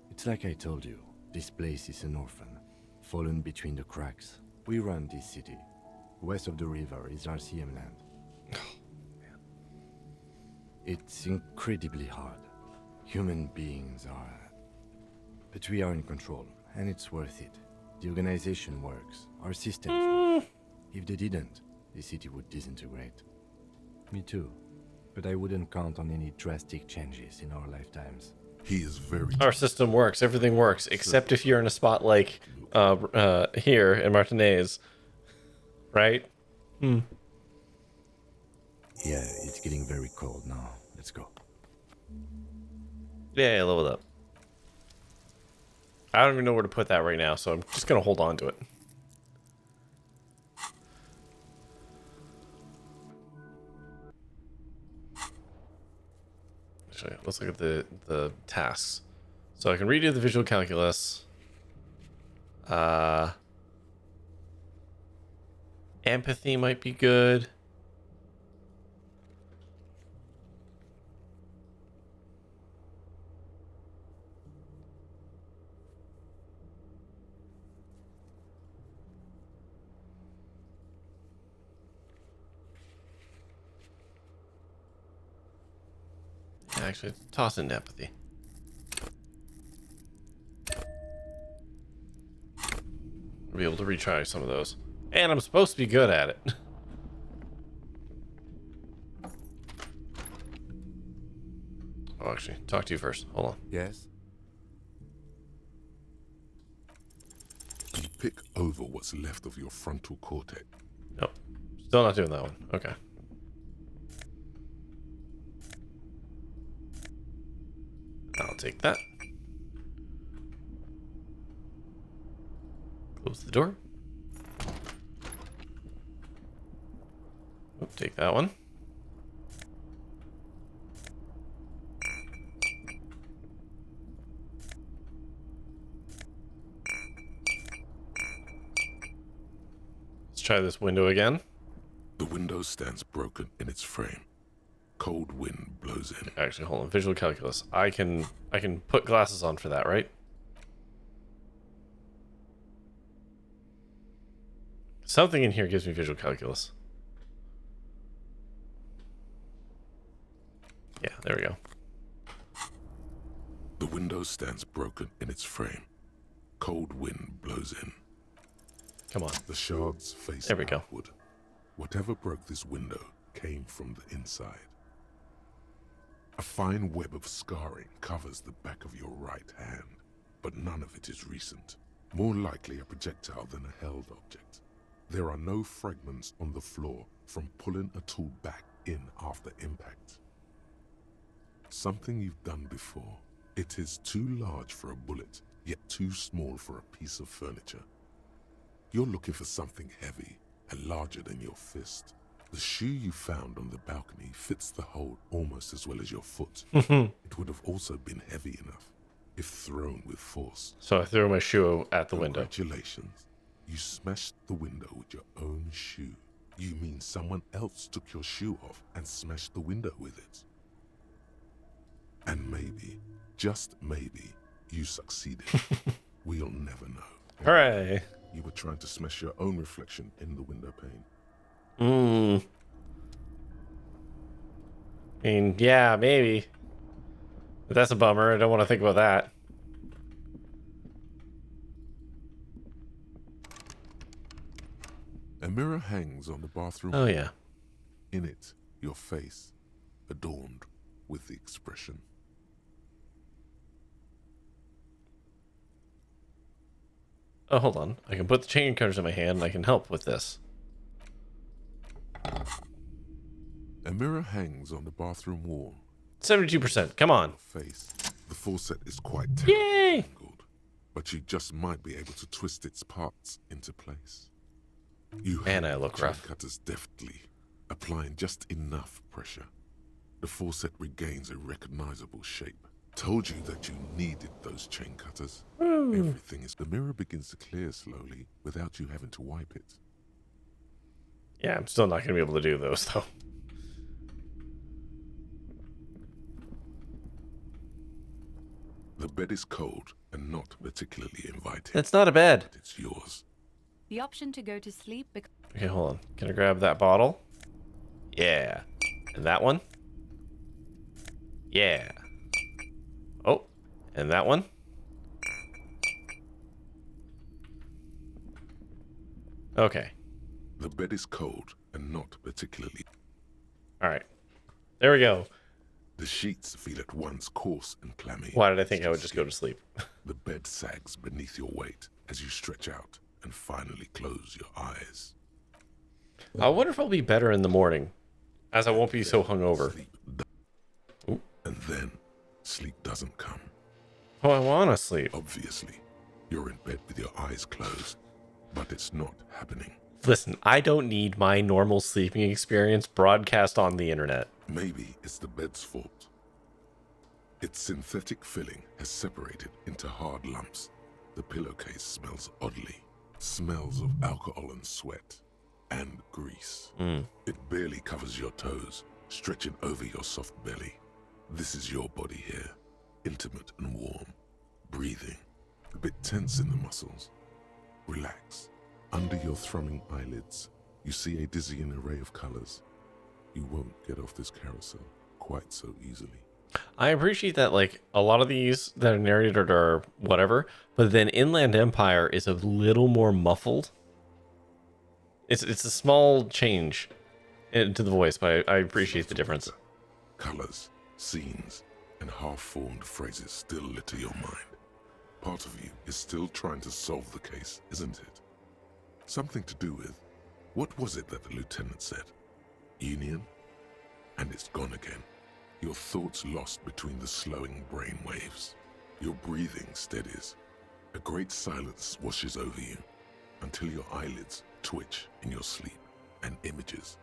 It's like I told you, this place is an orphan, fallen between the cracks. We run this city. West of the river is RCM land. It's incredibly hard. Human beings are... But we are in control, and it's worth it. The organization works. Our systems work. If they didn't, the city would disintegrate. Me too. But I wouldn't count on any drastic changes in our lifetimes. He is very... Our system works. Everything works, except if you're in a spot like here in Martinez. Right? Yeah, it's getting very cold now. Let's go. Yeah, level up. I don't even know where to put that right now, so I'm just going to hold on to it. Actually, let's look at the tasks. So I can redo the visual calculus. Empathy might be good. Actually, toss in empathy. I'll be able to retry some of those. And I'm supposed to be good at it. Oh, actually, talk to you first. Hold on. Yes? You pick over what's left of your frontal cortex. Nope. Still not doing that one. Okay. I'll take that. Close the door. Oop, take that one. Let's try this window again. The window stands broken in its frame. Cold wind blows in. Actually, hold on. Visual calculus. I can put glasses on for that, right? Something in here gives me visual calculus. Yeah, there we go. The window stands broken in its frame. Cold wind blows in. Come on. The shards face There we go. outward. Whatever broke this window came from the inside. A fine web of scarring covers the back of your right hand, but none of it is recent. More likely a projectile than a held object. There are no fragments on the floor from pulling a tool back in after impact. Something you've done before. It is too large for a bullet, yet too small for a piece of furniture. You're looking for something heavy and larger than your fist. The shoe you found on the balcony fits the hole almost as well as your foot. It would have also been heavy enough if thrown with force. So I threw my shoe at the window. Congratulations. You smashed the window with your own shoe. You mean someone else took your shoe off and smashed the window with it? And maybe, just maybe, you succeeded. We'll never know. Hooray! You were trying to smash your own reflection in the window pane. I mean, yeah, maybe. But that's a bummer. I don't want to think about that. A mirror hangs on the bathroom. Oh, yeah. In it, your face adorned with the expression. Oh, hold on. I can put the chain cutters in my hand and I can help with this. A mirror hangs on the bathroom wall. 72%. Come on. Face. The faucet is quite Yay! tangled, but you just might be able to twist its parts into place. You Man, I handle look the chain rough. cutters deftly, applying just enough pressure. The faucet regains a recognizable shape. Told you that you needed those chain cutters. Everything is... The mirror begins to clear slowly without you having to wipe it. Yeah, I'm still not going to be able to do those, though. The bed is cold and not particularly inviting. That's not a bed. But it's yours. The option to go to sleep. Okay, hold on. Can I grab that bottle? Yeah. And that one? Yeah. Oh, and that one? Okay. The bed is cold and not particularly... All right. There we go. The sheets feel at once coarse and clammy. Why did I think I would just go to sleep? The bed sags beneath your weight as you stretch out and finally close your eyes. I wonder if I'll be better in the morning, as I won't be so hungover. And then, sleep doesn't come. Oh, I want to sleep. Obviously, you're in bed with your eyes closed, but it's not happening. Listen, I don't need my normal sleeping experience broadcast on the internet. Maybe it's the bed's fault. Its synthetic filling has separated into hard lumps. The pillowcase smells oddly. Smells of alcohol and sweat and grease. It barely covers your toes, stretching over your soft belly. This is your body here, intimate and warm, breathing, a bit tense in the muscles. Relax. Under your thrumming eyelids, you see a dizzying array of colors. You won't get off this carousel quite so easily. I appreciate that, like, a lot of these that are narrated are whatever, but then Inland Empire is a little more muffled. It's a small change to the voice, but I appreciate the difference. Colors, scenes, and half-formed phrases still litter your mind. Part of you is still trying to solve the case, isn't it? Something to do with, what was it that the lieutenant said? Union? And it's gone again. Your thoughts lost between the slowing brain waves. Your breathing steadies. A great silence washes over you until your eyelids twitch in your sleep and images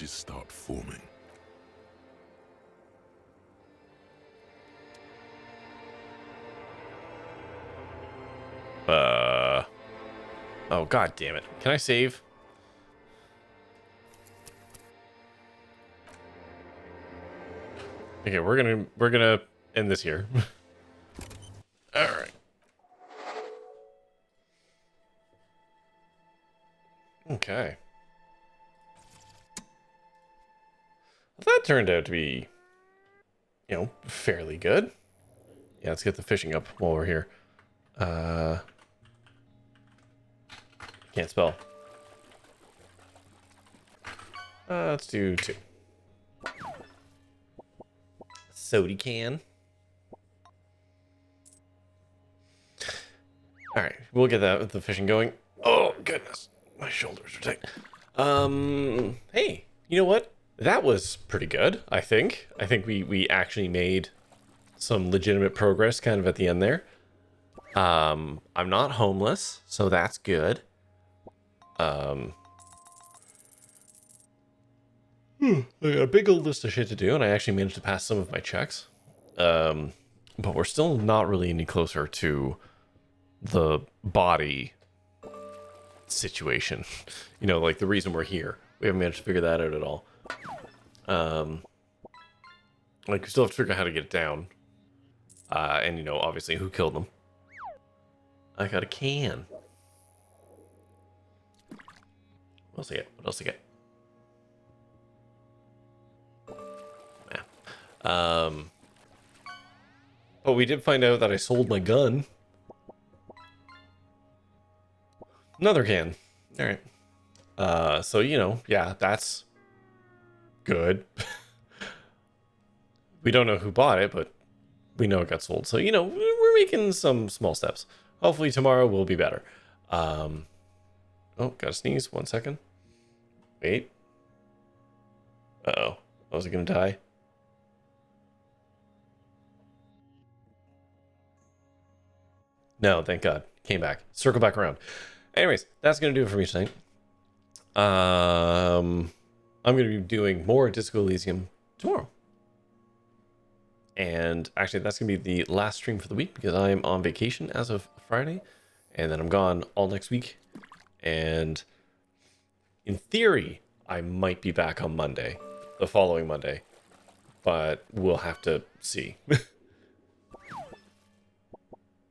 start forming. Oh, god damn it. Can I save? Okay, we're gonna end this here. All right. Okay. Well, that turned out to be, fairly good. Yeah, let's get the fishing up while we're here. Can't spell. Let's do 2. Soda can. All right, we'll get the fishing going. Oh goodness, my shoulders are tight. Hey, you know what? That was pretty good. I think we actually made some legitimate progress, kind of at the end there. I'm not homeless, so that's good. I got a big old list of shit to do, and I actually managed to pass some of my checks. But we're still not really any closer to the body situation. Like the reason we're here. We haven't managed to figure that out at all. Like, we still have to figure out how to get it down. And, obviously who killed them. I got a can. What else I get? What else I get? But we did find out that I sold my gun. Another can. All right. So, yeah, that's good. We don't know who bought it, but we know it got sold. So, you know, we're making some small steps. Hopefully tomorrow will be better. Oh, gotta sneeze. 1 second. Wait. Uh-oh. Was it gonna die? No, thank God. Came back. Circle back around. Anyways, that's gonna do it for me tonight. I'm gonna be doing more Disco Elysium tomorrow. And actually, that's going to be the last stream for the week because I'm on vacation as of Friday. And then I'm gone all next week. And in theory, I might be back on Monday, the following Monday. But we'll have to see.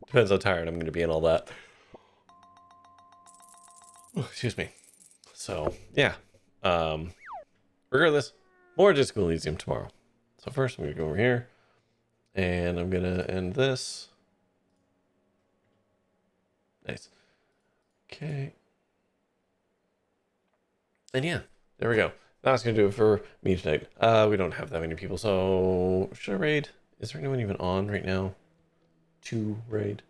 Depends how tired I'm going to be and all that. Oh, excuse me. So, yeah. Regardless, more Disco Elysium tomorrow. So first, I'm going to go over here. And I'm going to end this. Nice. Okay. And yeah, there we go. That's going to do it for me tonight. We don't have that many people, so should I raid? Is there anyone even on right now to raid?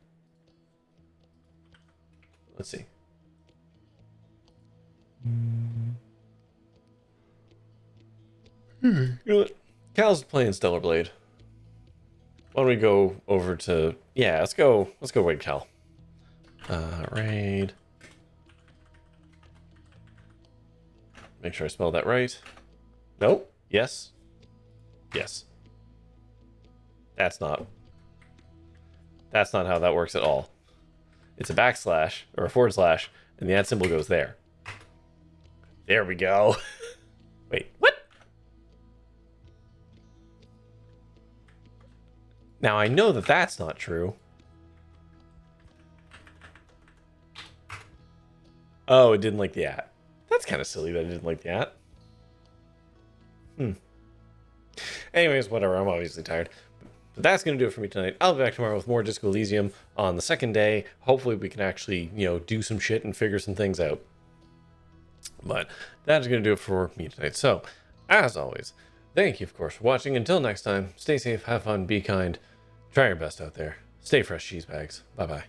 Let's see. You know what? Cal's playing Stellar Blade. Why don't we go over to... Yeah, let's go raid Cal. Raid. Make sure I spelled that right. Nope. Yes. Yes. That's not how that works at all. It's a backslash, or a forward slash, and the @ symbol goes there. There we go. Wait, what? Now, I know that that's not true. Oh, it didn't like the @ That's kind of silly that it didn't like the @ Anyways, whatever. I'm obviously tired. But that's going to do it for me tonight. I'll be back tomorrow with more Disco Elysium on the second day. Hopefully we can actually, you know, do some shit and figure some things out. But that's going to do it for me tonight. So, as always, thank you, of course, for watching. Until next time, stay safe, have fun, be kind. Try your best out there. Stay fresh, cheese bags. Bye-bye.